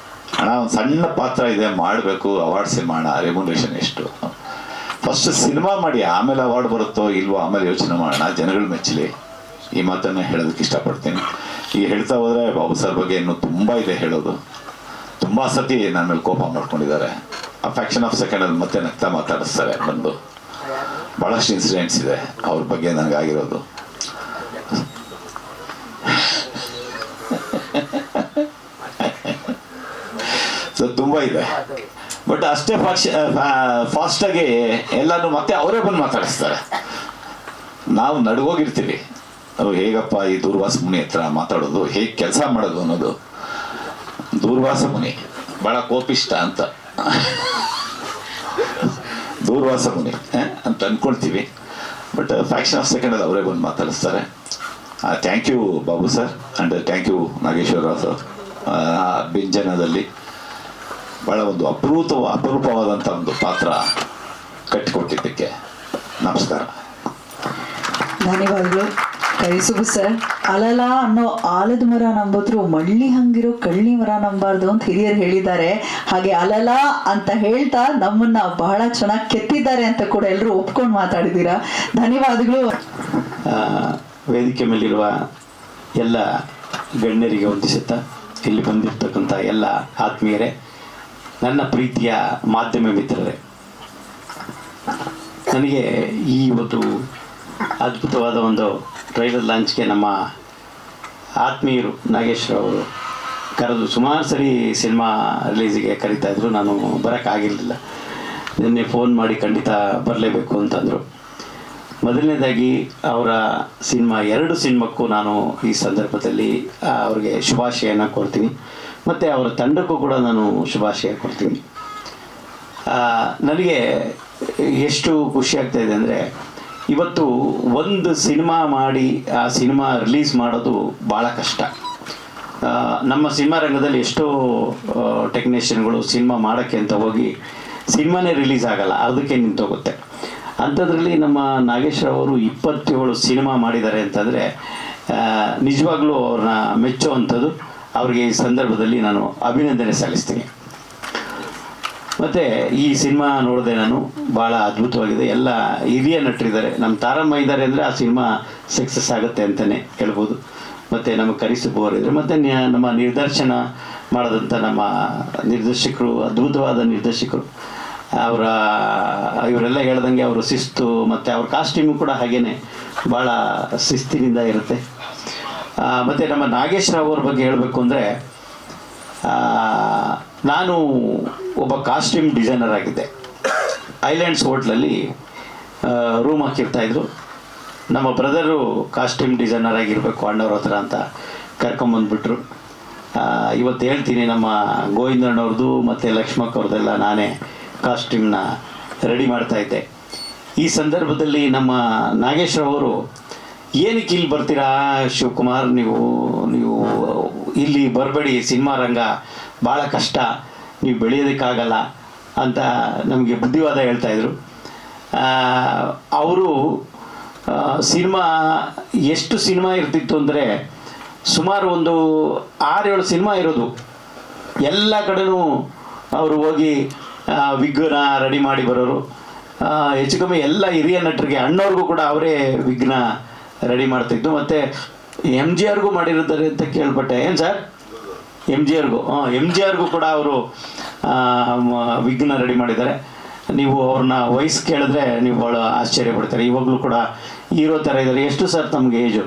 ಅಣ್ಣ ಒಂದು ಸಣ್ಣ ಪಾತ್ರ ಇದೆ ಮಾಡಬೇಕು, ಅವಾರ್ಡ್ ಸಿನಿಮಾ ಅಣ್ಣ, ರೆಮ್ಯುನರೇಷನ್ ಎಷ್ಟು? ಫಸ್ಟ್ ಸಿನಿಮಾ ಮಾಡಿ ಆಮೇಲೆ ಅವಾರ್ಡ್ ಬರುತ್ತೋ ಇಲ್ವೋ ಆಮೇಲೆ ಯೋಚನೆ ಮಾಡೋಣ, ಜನಗಳು ಮೆಚ್ಚಲಿ. ಈ ಮಾತನ್ನು ಹೇಳೋದಕ್ಕೆ ಇಷ್ಟಪಡ್ತೀನಿ. ಈಗ ಹೇಳ್ತಾ ಹೋದರೆ ಬಾಬು ಸರ್ ಬಗ್ಗೆ ಇನ್ನೂ ತುಂಬ ಇದೆ ಹೇಳೋದು. ತುಂಬ ಸತಿ ನನ್ನ ಮೇಲೆ ಕೋಪ ಮಾಡ್ಕೊಂಡಿದ್ದಾರೆ. ಆ ಫ್ಯಾಕ್ಷನ್ ಆಫ್ ಸೆಕೆಂಡಲ್ಲಿ ಮತ್ತೆ ನಗ್ತಾ ಮಾತಾಡಿಸ್ತಾರೆ ಬಂದು. ಭಾಳಷ್ಟು ಇನ್ಸಿಡೆಂಟ್ಸ್ ಇದೆ ಅವ್ರ ಬಗ್ಗೆ ನನಗಾಗಿರೋದು. ಸೊ ತುಂಬ ಇದೆ. ಬಟ್ ಅಷ್ಟೇ ಫಾಸ್ಟಾಗಿ ಎಲ್ಲನೂ ಮತ್ತೆ ಅವರೇ ಬಂದು ಮಾತಾಡಿಸ್ತಾರೆ. ನಾವು ನಡ್ಗೋಗಿರ್ತೀವಿ, ನಾವು ಹೇಗಪ್ಪ ಈ ದೂರ್ವಾಸ ಮುನಿ ಹತ್ರ ಮಾತಾಡೋದು, ಹೇಗೆ ಕೆಲಸ ಮಾಡೋದು ಅನ್ನೋದು. ದೂರ್ವಾಸ ಮುನಿ ಭಾಳ ಕೋಪಿಷ್ಟ ಅಂತ, ದೂರ್ವಾಸ ಮುನಿ ಅಂತ ಅಂದ್ಕೊಳ್ತೀವಿ. ಬಟ್ ಫ್ಯಾಕ್ಷನ್ ಆಫ್ ಸೆಕೆಂಡಲ್ಲಿ ಅವರೇ ಬಂದು ಮಾತಾಡಿಸ್ತಾರೆ. Thank you Babu sir and thank you Nageshwara Rao sir. ಅಭ್ಯಂಜನದಲ್ಲಿ ಭಾಳ ಒಂದು ಅಪರೂಪವಾದಂಥ ಒಂದು ಪಾತ್ರ ಕಟ್ಟಿಕೊಟ್ಟಿದ್ದಕ್ಕೆ ನಮಸ್ಕಾರ. ಧನ್ಯವಾದಗಳು ಕೈಸುಬು ಸರ್. ಅಲಲ ಅನ್ನೋ ಆಲದ ಮರ ನಂಬಿದ್ರು ಮಳ್ಳಿ ಹಂಗಿರೋ ಕಳ್ಳಿ ಮರ ನಂಬಾರ್ದು ಅಂತ ಹಿರಿಯರು ಹೇಳಿದ್ದಾರೆ. ಹಾಗೆ ಅಲಲ ಅಂತ ಹೇಳ್ತಾ ನಮ್ಮನ್ನ ಬಹಳ ಚೆನ್ನಾಗಿ ಕೆತ್ತಿದ್ದಾರೆ ಅಂತ ಕೂಡ ಎಲ್ಲರೂ ಒಪ್ಕೊಂಡು ಮಾತಾಡಿದ್ದೀರಾ. ಧನ್ಯವಾದಗಳು. ವೇದಿಕೆ ಮೇಲಿರುವ ಎಲ್ಲ ಗಣ್ಯರಿಗೆ ವಂದಿಸುತ್ತಾ, ಇಲ್ಲಿ ಬಂದಿರ್ತಕ್ಕಂಥ ಎಲ್ಲ ಆತ್ಮೀಯರೇ, ನನ್ನ ಪ್ರೀತಿಯ ಮಾಧ್ಯಮ ಮಿತ್ರರೇ, ನನಗೆ ಈ ಒಂದು ಅದ್ಭುತವಾದ ಒಂದು ಟ್ರೈಲರ್ ಲಾಂಚ್ಗೆ ನಮ್ಮ ಆತ್ಮೀಯರು ನಾಗೇಶ್ವರ ಅವರು ಕರೆದು ಸುಮಾರು ಸರಿ ಸಿನಿಮಾ ರಿಲೀಸಿಗೆ ಕರೀತಾಯಿದ್ರು. ನಾನು ಬರೋಕ್ಕಾಗಿರಲಿಲ್ಲ. ನಿನ್ನೆ ಫೋನ್ ಮಾಡಿ ಖಂಡಿತ ಬರಲೇಬೇಕು ಅಂತಂದರು. ಮೊದಲನೇದಾಗಿ ಅವರ ಸಿನಿಮಾ 2 ಸಿನಿಮಾಕ್ಕೂ ನಾನು ಈ ಸಂದರ್ಭದಲ್ಲಿ ಅವ್ರಿಗೆ ಶುಭಾಶಯನ ಕೊಡ್ತೀನಿ, ಮತ್ತು ಅವರ ತಂಡಕ್ಕೂ ಕೂಡ ನಾನು ಶುಭಾಶಯ ಕೊಡ್ತೀನಿ. ನನಗೆ ಎಷ್ಟು ಖುಷಿ ಆಗ್ತಾಯಿದೆ ಅಂದರೆ, ಇವತ್ತು ಒಂದು ಸಿನಿಮಾ ಮಾಡಿ ಆ ಸಿನಿಮಾ ರಿಲೀಸ್ ಮಾಡೋದು ಭಾಳ ಕಷ್ಟ. ನಮ್ಮ ಸಿನಿಮಾ ರಂಗದಲ್ಲಿ ಎಷ್ಟೋ ಟೆಕ್ನಿಷಿಯನ್ಗಳು ಸಿನಿಮಾ ಮಾಡೋಕ್ಕೆ ಅಂತ ಹೋಗಿ ಸಿನಿಮಾನೇ ರಿಲೀಸ್ ಆಗಲ್ಲ, ಅದಕ್ಕೆ ನಿಂತೋಗುತ್ತೆ. ಅಂಥದ್ರಲ್ಲಿ ನಮ್ಮ ನಾಗೇಶ್ವರ ಅವರು 27 ಸಿನಿಮಾ ಮಾಡಿದ್ದಾರೆ ಅಂತಂದರೆ ನಿಜವಾಗ್ಲೂ ಅವ್ರನ್ನ ಮೆಚ್ಚುವಂಥದ್ದು. ಅವ್ರಿಗೆ ಈ ಸಂದರ್ಭದಲ್ಲಿ ನಾನು ಅಭಿನಂದನೆ ಸಲ್ಲಿಸ್ತೀನಿ. ಮತ್ತು ಈ ಸಿನಿಮಾ ನೋಡಿದೆ ನಾನು, ಭಾಳ ಅದ್ಭುತವಾಗಿದೆ. ಎಲ್ಲ ಹಿರಿಯ ನಟರಿದ್ದಾರೆ, ನಮ್ಮ ತಾರಮ್ಮ ಇದ್ದಾರೆ ಅಂದರೆ ಆ ಸಿನಿಮಾ ಸಕ್ಸಸ್ ಆಗುತ್ತೆ ಅಂತಲೇ ಹೇಳ್ಬೋದು. ಮತ್ತು ನಮ್ಮ ಕರಿಸುಬ್ಬವರು ಇದ್ದಾರೆ, ಮತ್ತು ನಮ್ಮ ನಿರ್ದೇಶನ ಮಾಡೋದಂಥ ನಮ್ಮ ನಿರ್ದೇಶಕರು, ಅದ್ಭುತವಾದ ನಿರ್ದೇಶಕರು. ಇವರೆಲ್ಲ ಹೇಳ್ದಂಗೆ ಅವರು ಶಿಸ್ತು, ಮತ್ತು ಅವ್ರ ಕಾಸ್ಟ್ಯೂಮು ಕೂಡ ಹಾಗೇ ಭಾಳ ಶಿಸ್ತಿನಿಂದ ಇರುತ್ತೆ. ಮತ್ತು ನಮ್ಮ ನಾಗೇಶ್ವರ ಅವ್ರ ಬಗ್ಗೆ ಹೇಳಬೇಕು ಅಂದರೆ, ನಾನು ಒಬ್ಬ ಕಾಸ್ಟ್ಯೂಮ್ ಡಿಸೈನರ್ ಆಗಿದ್ದೆ. ಐಲ್ಯಾಂಡ್ಸ್ ಹೋಟ್ಲಲ್ಲಿ ರೂಮ್ ಹಾಕಿರ್ತಾಯಿದ್ರು. ನಮ್ಮ ಬ್ರದರು ಕಾಸ್ಟ್ಯೂಮ್ ಡಿಸೈನರ್ ಆಗಿರಬೇಕು ಅಣ್ಣವ್ರ ಹತ್ರ ಅಂತ ಕರ್ಕೊಂಬಂದ್ಬಿಟ್ರು. ಇವತ್ತು ಹೇಳ್ತೀನಿ, ನಮ್ಮ ಗೋವಿಂದಣ್ಣವ್ರದ್ದು ಮತ್ತು ಲಕ್ಷ್ಮಕ್ಕ ಅವ್ರದ್ದೆಲ್ಲ ನಾನೇ ಕಾಸ್ಟ್ಯೂಮ್ನ ರೆಡಿ ಮಾಡ್ತಾಯಿದ್ದೆ. ಈ ಸಂದರ್ಭದಲ್ಲಿ ನಮ್ಮ ನಾಗೇಶ್ವರ ಅವರು, ಏನಕ್ಕೆ ಇಲ್ಲಿ ಬರ್ತೀರಾ ಶಿವಕುಮಾರ್, ನೀವು ಇಲ್ಲಿ ಬರಬೇಡಿ, ಸಿನಿಮಾ ರಂಗ ಭಾಳ ಕಷ್ಟ, ನೀವು ಬೆಳೆಯೋದಕ್ಕಾಗಲ್ಲ ಅಂತ ನಮಗೆ ಬುದ್ಧಿವಾದ ಹೇಳ್ತಾಯಿದ್ರು. ಅವರು ಸಿನಿಮಾ ಎಷ್ಟು ಸಿನಿಮಾ ಇರ್ತಿತ್ತು ಅಂದರೆ, ಸುಮಾರು ಒಂದು 6-7 ಸಿನಿಮಾ ಇರೋದು. ಎಲ್ಲ ಕಡೆನೂ ಅವರು ಹೋಗಿ ವಿಗ್ನ ರೆಡಿ ಮಾಡಿ ಬರೋರು. ಹೆಚ್ಚು ಕಮ್ಮಿ ಎಲ್ಲ ಹಿರಿಯ ನಟರಿಗೆ, ಅಣ್ಣವ್ರಿಗೂ ಕೂಡ ಅವರೇ ವಿಗ್ನ ರೆಡಿ ಮಾಡ್ತಿದ್ದು. ಮತ್ತು MGRಗೂ ಮಾಡಿರ್ತಾರೆ ಅಂತ ಕೇಳ್ಪಟ್ಟೆ. ಏನು ಸರ್? MGRಗೂ ಕೂಡ ಅವರು ವಿಗ್ನ ರೆಡಿ ಮಾಡಿದ್ದಾರೆ. ನೀವು ಅವ್ರನ್ನ ವಯಸ್ಸು ಕೇಳಿದ್ರೆ ನೀವು ಭಾಳ ಆಶ್ಚರ್ಯ ಪಡ್ತಾರೆ. ಇವಾಗಲೂ ಕೂಡ ಹೀರೋ ಥರ ಇದ್ದಾರೆ. ಎಷ್ಟು ಸರ್ ತಮಗೆ ಏಜು?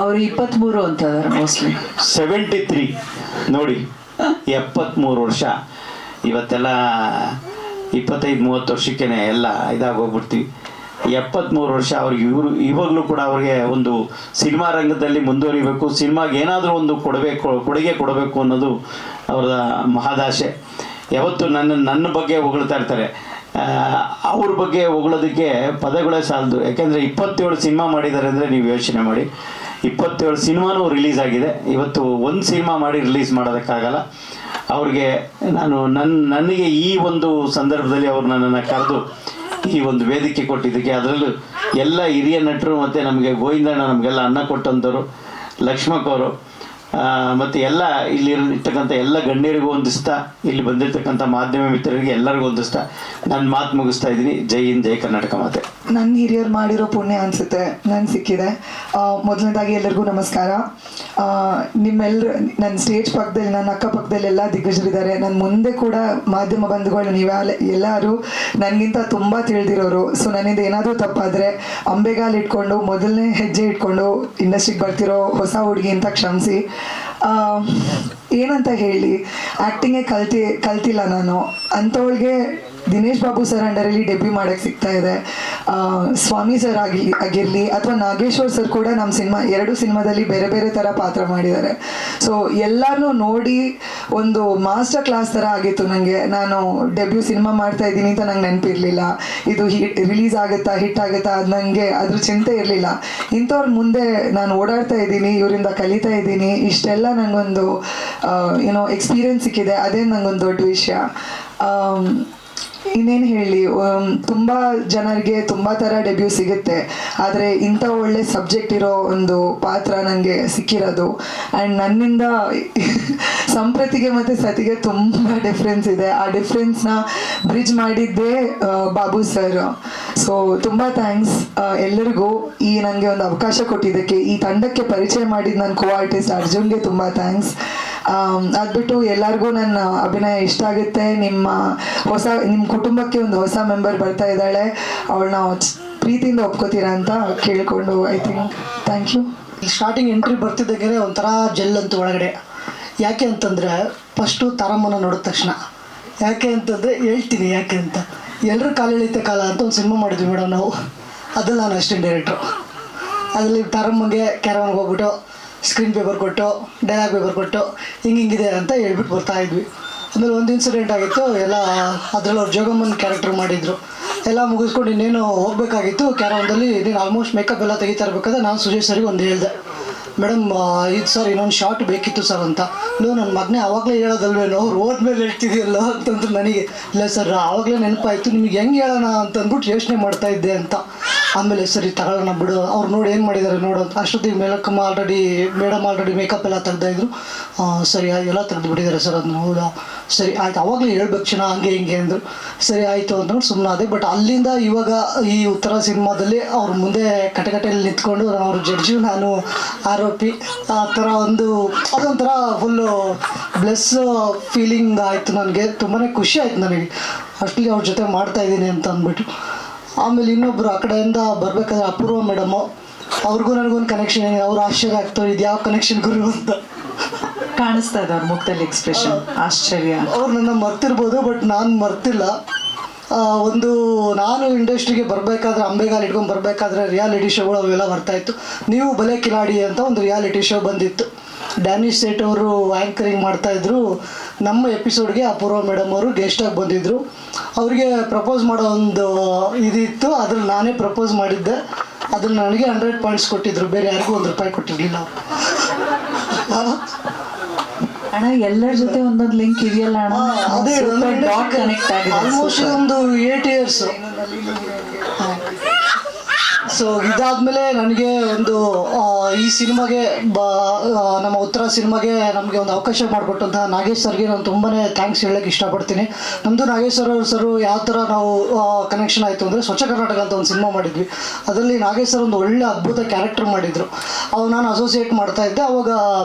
ಅವರು 23 ಅಂತ ಮೋಸ್ಟ್ಲಿ. 73 ನೋಡಿ, 73 ವರ್ಷ. ಇವತ್ತೆಲ್ಲ 25-30 ವರ್ಷಕ್ಕೇ ಎಲ್ಲ ಇದಾಗೋಗ್ಬಿಡ್ತೀವಿ. 73 ವರ್ಷ ಅವ್ರಿಗೆ. ಇವಾಗಲೂ ಕೂಡ ಅವ್ರಿಗೆ ಒಂದು ಸಿನಿಮಾ ರಂಗದಲ್ಲಿ ಮುಂದುವರಿಬೇಕು, ಸಿನಿಮಾಗೆ ಏನಾದರೂ ಒಂದು ಕೊಡುಗೆ ಕೊಡಬೇಕು ಅನ್ನೋದು ಅವರ ಮಹದಾಶೆ. ಯಾವತ್ತು ನನ್ನ ಬಗ್ಗೆ ಹೊಗಳ್ತಾ ಇರ್ತಾರೆ. ಅವ್ರ ಬಗ್ಗೆ ಹೊಗಳೋದಕ್ಕೆ ಪದಗಳೇ ಸಾಲದು. ಯಾಕೆಂದರೆ 27 ಸಿನಿಮಾ ಮಾಡಿದ್ದಾರೆ ಅಂದರೆ ನೀವು ಯೋಚನೆ ಮಾಡಿ, 27 ಸಿನಿಮಾನೂ ರಿಲೀಸ್ ಆಗಿದೆ. ಇವತ್ತು ಒಂದು ಸಿನಿಮಾ ಮಾಡಿ ರಿಲೀಸ್ ಮಾಡೋದಕ್ಕಾಗಲ್ಲ. ಅವ್ರಿಗೆ ನನಗೆ ಈ ಒಂದು ಸಂದರ್ಭದಲ್ಲಿ ಅವ್ರು ನನ್ನನ್ನು ಕರೆದು ಈ ಒಂದು ವೇದಿಕೆ ಕೊಟ್ಟಿದ್ದಕ್ಕೆ, ಅದರಲ್ಲೂ ಎಲ್ಲ ಹಿರಿಯ ನಟರು ಮತ್ತು ನಮಗೆ ಗೋವಿಂದಣ್ಣ ನಮಗೆಲ್ಲ ಅನ್ನ ಕೊಟ್ಟಂಥವ್ರು, ಲಕ್ಷ್ಮಕ್ಕ ಅವರು, ಮತ್ತು ಎಲ್ಲ ಇಲ್ಲಿ ಇರ್ತಕ್ಕಂಥ ಎಲ್ಲ ಗಣ್ಯರಿಗೂ ಹೊಂದಿಸ್ತಾ, ಇಲ್ಲಿ ಬಂದಿರತಕ್ಕಂಥ ಮಾಧ್ಯಮ ಮಿತ್ರರಿಗೆ ಎಲ್ಲರಿಗೂ ಹೊಂದಿಸ್ತಾ ನನ್ನ ಮಾತು ಮುಗಿಸ್ತಾ ಇದ್ದೀನಿ. ಜೈ ಹಿಂದ್, ಜೈ ಕರ್ನಾಟಕ ಮಾತೆ. ನನ್ನ ಹಿರಿಯರು ಮಾಡಿರೋ ಪುಣ್ಯ ಅನಿಸುತ್ತೆ ನನಗೆ ಸಿಕ್ಕಿದೆ. ಮೊದಲನೇದಾಗಿ ಎಲ್ಲರಿಗೂ ನಮಸ್ಕಾರ. ನಿಮ್ಮೆಲ್ಲರೂ ನನ್ನ ಸ್ಟೇಜ್ ಪಕ್ಕದಲ್ಲಿ, ನನ್ನ ಅಕ್ಕಪಕ್ಕದಲ್ಲಿ ಎಲ್ಲ ದಿಗ್ಗಜರಿದ್ದಾರೆ. ನನ್ನ ಮುಂದೆ ಕೂಡ ಮಾಧ್ಯಮ ಬಂಧುಗಳು ಎಲ್ಲರೂ ನನಗಿಂತ ತುಂಬ ತಿಳಿದಿರೋರು. ಸೊ ನನ್ನಿಂದ ಏನಾದರೂ ತಪ್ಪಾದರೆ ಅಂಬೆಗಾಲು ಇಟ್ಕೊಂಡು ಮೊದಲನೇ ಹೆಜ್ಜೆ ಇಟ್ಕೊಂಡು ಇಂಡಸ್ಟ್ರಿಗೆ ಬರ್ತಿರೋ ಹೊಸ ಹುಡುಗಿ ಅಂತ ಕ್ಷಮಿಸಿ. ಏನಂತ ಹೇಳಿ, ಆ್ಯಕ್ಟಿಂಗೇ ಕಲ್ತಿಲ್ಲ ನಾನು. ಅಂಥವಳಿಗೆ ದಿನೇಶ್ ಬಾಬು ಸರ್ ಅಂಡರಲ್ಲಿ ಡೆಬ್ಯೂ ಮಾಡೋಕ್ಕೆ ಸಿಗ್ತಾ ಇದೆ. ಸ್ವಾಮಿ ಸರ್ ಆಗಿರಲಿ ಅಥವಾ ನಾಗೇಶ್ವರ್ ಸರ್ ಕೂಡ ನಮ್ಮ ಎರಡು ಸಿನಿಮಾದಲ್ಲಿ ಬೇರೆ ಬೇರೆ ಥರ ಪಾತ್ರ ಮಾಡಿದ್ದಾರೆ. ಸೊ ಎಲ್ಲನೂ ನೋಡಿ ಒಂದು ಮಾಸ್ಟರ್ ಕ್ಲಾಸ್ ಥರ ಆಗಿತ್ತು ನನಗೆ. ನಾನು ಡೆಬ್ಯೂ ಸಿನಿಮಾ ಮಾಡ್ತಾ ಇದ್ದೀನಿ ಅಂತ ನಂಗೆ ನೆನಪಿರಲಿಲ್ಲ. ಇದು ರಿಲೀಸ್ ಆಗುತ್ತಾ, ಹಿಟ್ ಆಗುತ್ತಾ, ಅದು ನನಗೆ ಅದ್ರ ಚಿಂತೆ ಇರಲಿಲ್ಲ. ಇಂಥವ್ರ ಮುಂದೆ ನಾನು ಓಡಾಡ್ತಾ ಇದ್ದೀನಿ, ಇವರಿಂದ ಕಲಿತಾ ಇದ್ದೀನಿ. ಇಷ್ಟೆಲ್ಲ ನನಗೊಂದು ಎಕ್ಸ್ಪೀರಿಯನ್ಸ್ ಸಿಕ್ಕಿದೆ. ಅದೇ ನನಗೊಂದು ದೊಡ್ಡ ವಿಷಯ. ಇನ್ನೇನು ಹೇಳಿ, ತುಂಬ ಜನರಿಗೆ ತುಂಬ ಥರ ಡೆಬ್ಯೂ ಸಿಗುತ್ತೆ, ಆದರೆ ಇಂಥ ಒಳ್ಳೆ ಸಬ್ಜೆಕ್ಟ್ ಇರೋ ಒಂದು ಪಾತ್ರ ನನಗೆ ಸಿಕ್ಕಿರೋದು. ಆ್ಯಂಡ್ ನನ್ನಿಂದ ಸಂಪ್ರತಿಗೆ ಮತ್ತು ಸತಿಗೆ ತುಂಬ ಡಿಫ್ರೆನ್ಸ್ ಇದೆ. ಆ ಡಿಫ್ರೆನ್ಸ್ನ ಬ್ರಿಡ್ಜ್ ಮಾಡಿದ್ದೇ ಬಾಬು ಸರ್. ಸೊ ತುಂಬ ಥ್ಯಾಂಕ್ಸ್ ಎಲ್ಲರಿಗೂ ಈ ನನಗೆ ಒಂದು ಅವಕಾಶ ಕೊಟ್ಟಿದ್ದಕ್ಕೆ. ಈ ತಂಡಕ್ಕೆ ಪರಿಚಯ ಮಾಡಿದ ನನ್ನ ಕೋ ಆರ್ಟಿಸ್ಟ್ ಅರ್ಜುನ್ಗೆ ತುಂಬ ಥ್ಯಾಂಕ್ಸ್. ಅದ್ಬಿಟ್ಟು ಎಲ್ಲರಿಗೂ ನನ್ನ ಅಭಿನಯ ಇಷ್ಟ ಆಗುತ್ತೆ. ನಿಮ್ಮ ಕುಟುಂಬಕ್ಕೆ ಒಂದು ಹೊಸ ಮೆಂಬರ್ ಬರ್ತಾ ಇದ್ದಾಳೆ, ಅವಳನ್ನ ಪ್ರೀತಿಯಿಂದ ಒಪ್ಕೋತೀರಾ ಅಂತ ಕೇಳಿಕೊಂಡು I think thank you. Starting entry ಬರ್ತಿದ್ದಾಗೆ ಒಂಥರ ಜೆಲ್ ಅಂತ ಒಳಗಡೆ. ಯಾಕೆ ಅಂತಂದರೆ ಫಸ್ಟು ತಾರಮ್ಮನ ನೋಡಿದ ತಕ್ಷಣ, ಯಾಕೆ ಅಂತಂದರೆ ಹೇಳ್ತೀನಿ ಯಾಕೆ ಅಂತ. ಎಲ್ಲರೂ ಕಾಲು ಎಳಿತೆ ಕಾಲ ಅಂತ ಒಂದು ಸಿನಿಮಾ ಮಾಡಿದ್ವಿ ಮೇಡಮ್ ನಾವು. ಅದ್ರಲ್ಲಿ ನಾನು ಅಸಿಸ್ಟೆಂಟ್ ಡೈರೆಕ್ಟ್ರು. ಅದರಲ್ಲಿ ತಾರಮ್ಮಗೆ ಕ್ಯಾರವಾನ್ಗೆ ಹೋಗ್ಬಿಟ್ಟು ಸ್ಕ್ರೀನ್ ಪೇಪರ್ ಕೊಟ್ಟು, ಡೈಲಾಗ್ ಪೇಪರ್ ಕೊಟ್ಟು ಹಿಂಗಿದೆ ಅಂತ ಹೇಳ್ಬಿಟ್ಟು ಬರ್ತಾಯಿದ್ವಿ. ಆಮೇಲೆ ಒಂದು ಇನ್ಸಿಡೆಂಟ್ ಆಗಿತ್ತು. ಎಲ್ಲ ಅದರಲ್ಲಿ ಅವ್ರು ಜೋಗಮ್ಮನ ಕ್ಯಾರೆಕ್ಟರ್ ಮಾಡಿದರು. ಎಲ್ಲ ಮುಗಿಸ್ಕೊಂಡು ಇನ್ನೇನು ಹೋಗಬೇಕಾಗಿತ್ತು. ಕ್ಯಾರವಾನ್ದಲ್ಲಿ ನೀನು ಆಲ್ಮೋಸ್ಟ್ ಮೇಕಪ್ ಎಲ್ಲ ತೆಗಿತಾ ಇರಬೇಕಾದ್ರೆ ನಾನು ಸುಜಯ್ ಸರಿಗೆ ಒಂದು ಹೇಳಿದೆ, ಮೇಡಮ್ ಇದು ಸರ್ ಇನ್ನೊಂದು ಶಾರ್ಟ್ ಬೇಕಿತ್ತು ಸರ್ ಅಂತ. ನೀವು ನನ್ನ ಮಗನೇ ಆವಾಗಲೇ ಹೇಳೋದಲ್ವೇನೋ, ಅವ್ರು ಹೋದ್ಮೇಲೆ ಹೇಳ್ತಿದೆಯಲ್ಲ ಅಂತಂದ್ರೆ ನನಗೆ ಇಲ್ಲ ಸರ್ ಆವಾಗಲೇ ನೆನಪಾಯಿತು, ನಿಮಗೆ ಹೆಂಗೆ ಹೇಳೋಣ ಅಂತಂದ್ಬಿಟ್ಟು ಯೋಚನೆ ಮಾಡ್ತಾ ಇದ್ದೆ ಅಂತ. ಆಮೇಲೆ ಸರಿ ತಗೊಳ್ಳೋಣ ಬಿಡು, ಅವ್ರು ನೋಡಿ ಏನು ಮಾಡಿದ್ದಾರೆ ನೋಡು ಅಂತ. ಅಷ್ಟೊತ್ತಿಗೆ ಮೇಡಮ್ ಆಲ್ರೆಡಿ ಮೇಕಪ್ ಎಲ್ಲ ತೆಗ್ದಾಯಿದ್ರು. ಸರಿ ಎಲ್ಲ ತೆಗೆದು ಬಿಟ್ಟಿದ್ದಾರೆ ಸರ್ ಅದನ್ನ. ಹೌದಾ ಸರಿ ಆಯ್ತು, ಆವಾಗಲೇ ಹೇಳ್ಬೇಕು ಕ್ಷಣ ಹಂಗೆ ಹಿಂಗೆ ಅಂದರು. ಸರಿ ಆಯಿತು ಅಂದ್ಕೊಂಡು ಸುಮ್ಮನೆ ಅದೇ. ಬಟ್ ಅಲ್ಲಿಂದ ಇವಾಗ ಈ ಉತ್ತರ ಸಿನಿಮಾದಲ್ಲಿ ಅವ್ರ ಮುಂದೆ ಕಟಕಟೆಯಲ್ಲಿ ನಿಂತ್ಕೊಂಡು ಅವ್ರ ಜಡ್ಜು ನಾನು ಆರೋಪಿ ಆ ಥರ ಅದೊಂಥರ ಫುಲ್ಲು ಬ್ಲೆಸ್ ಫೀಲಿಂಗ್ ಆಯಿತು ನನಗೆ. ತುಂಬಾ ಖುಷಿ ಆಯಿತು ನನಗೆ ಅಷ್ಟಲ್ಲಿ ಅವ್ರ ಜೊತೆ ಮಾಡ್ತಾಯಿದ್ದೀನಿ ಅಂತ ಅಂದ್ಬಿಟ್ಟು. ಆಮೇಲೆ ಇನ್ನೊಬ್ಬರು ಆ ಕಡೆಯಿಂದ ಬರಬೇಕಾದ್ರೆ ಅಪೂರ್ವ ಮೇಡಮು, ಅವ್ರಿಗೂ ನನಗೊಂದು ಕನೆಕ್ಷನ್ ಏನಿದೆ. ಅವ್ರು ಆಶ್ಚರ್ಯ ಆಗ್ತಾರೆ ಇದು ಯಾವ ಕನೆಕ್ಷನ್ ಗುರು ಅಂತ. ಕಾಣಿಸ್ತಾ ಇದೆ ಅವ್ರ ಮುಖದಲ್ಲಿ ಎಕ್ಸ್ಪ್ರೆಷನ್, ಆಶ್ಚರ್ಯ. ಅವ್ರು ನನ್ನ ಮರ್ತಿರ್ಬೋದು, ಬಟ್ ನಾನು ಮರ್ತಿಲ್ಲ. ನಾನು ಇಂಡಸ್ಟ್ರಿಗೆ ಬರಬೇಕಾದ್ರೆ ಅಂಬೆಗಾಲು ಇಟ್ಕೊಂಡು ಬರಬೇಕಾದ್ರೆ ರಿಯಾಲಿಟಿ ಶೋಗಳು ಅವೆಲ್ಲ ಬರ್ತಾಯಿತ್ತು. ನೀವು ಬಲೆ ಕಿಲಾಡಿ ಅಂತ ಒಂದು ರಿಯಾಲಿಟಿ ಶೋ ಬಂದಿತ್ತು. ಡ್ಯಾನಿಶ್ ಸೇಠ್ ಅವರು ಆ್ಯಂಕರಿಂಗ್ ಮಾಡ್ತಾಯಿದ್ರು. ನಮ್ಮ ಎಪಿಸೋಡ್ಗೆ ಅಪೂರ್ವ ಮೇಡಮ್ ಅವರು ಗೆಸ್ಟಾಗಿ ಬಂದಿದ್ದರು. ಅವರಿಗೆ ಪ್ರಪೋಸ್ ಮಾಡೋ ಒಂದು ಇದಿತ್ತು, ಅದ್ರಲ್ಲಿ ನಾನೇ ಪ್ರಪೋಸ್ ಮಾಡಿದ್ದೆ. ಅದ್ರಲ್ಲಿ ನನಗೆ 100 ಪಾಯಿಂಟ್ಸ್ ಕೊಟ್ಟಿದ್ರು, ಬೇರೆ ಯಾರಿಗೂ ₹1 ಕೊಟ್ಟಿರಲಿಲ್ಲ. ಅಣ್ಣ ಎಲ್ಲರ ಜೊತೆ ಒಂದೊಂದು ಲಿಂಕ್ ಇದೆಯಲ್ಲ ಅಣ್ಣ, ಅದೇ ಡಾಟ್ ಕನೆಕ್ಟ್ ಆಗಿದೆ ಆಲ್ಮೋಸ್ಟ್ ಒಂದು 8 years. ಸೊ ಇದಾದಮೇಲೆ ನನಗೆ ಒಂದು ಈ ಸಿನಿಮಾಗೆ ನಮ್ಮ ಉತ್ತರ ಸಿನಿಮಾಗೆ ನಮಗೆ ಒಂದು ಅವಕಾಶ ಮಾಡಿಕೊಟ್ಟಂತಹ ನಾಗೇಶ್ ಸರ್ಗೆ ನಾನು ತುಂಬಾ ಥ್ಯಾಂಕ್ಸ್ ಹೇಳೋಕ್ಕೆ ಇಷ್ಟಪಡ್ತೀನಿ. ನಮ್ಮದು ನಾಗೇಶ್ ಸರ್ ಯಾವ ಥರ ನಾವು ಕನೆಕ್ಷನ್ ಆಯಿತು ಅಂದರೆ ಸ್ವಚ್ಛ ಕರ್ನಾಟಕ ಅಂತ ಒಂದು ಸಿನಿಮಾ ಮಾಡಿದ್ವಿ. ಅದರಲ್ಲಿ ನಾಗೇಶ್ ಸರ್ ಒಂದು ಒಳ್ಳೆ ಅದ್ಭುತ ಕ್ಯಾರೆಕ್ಟರ್ ಮಾಡಿದರು. ಅವಾಗ ನಾನು ಅಸೋಸಿಯೇಟ್ ಮಾಡ್ತಾಯಿದ್ದೆ. ಅವಾಗ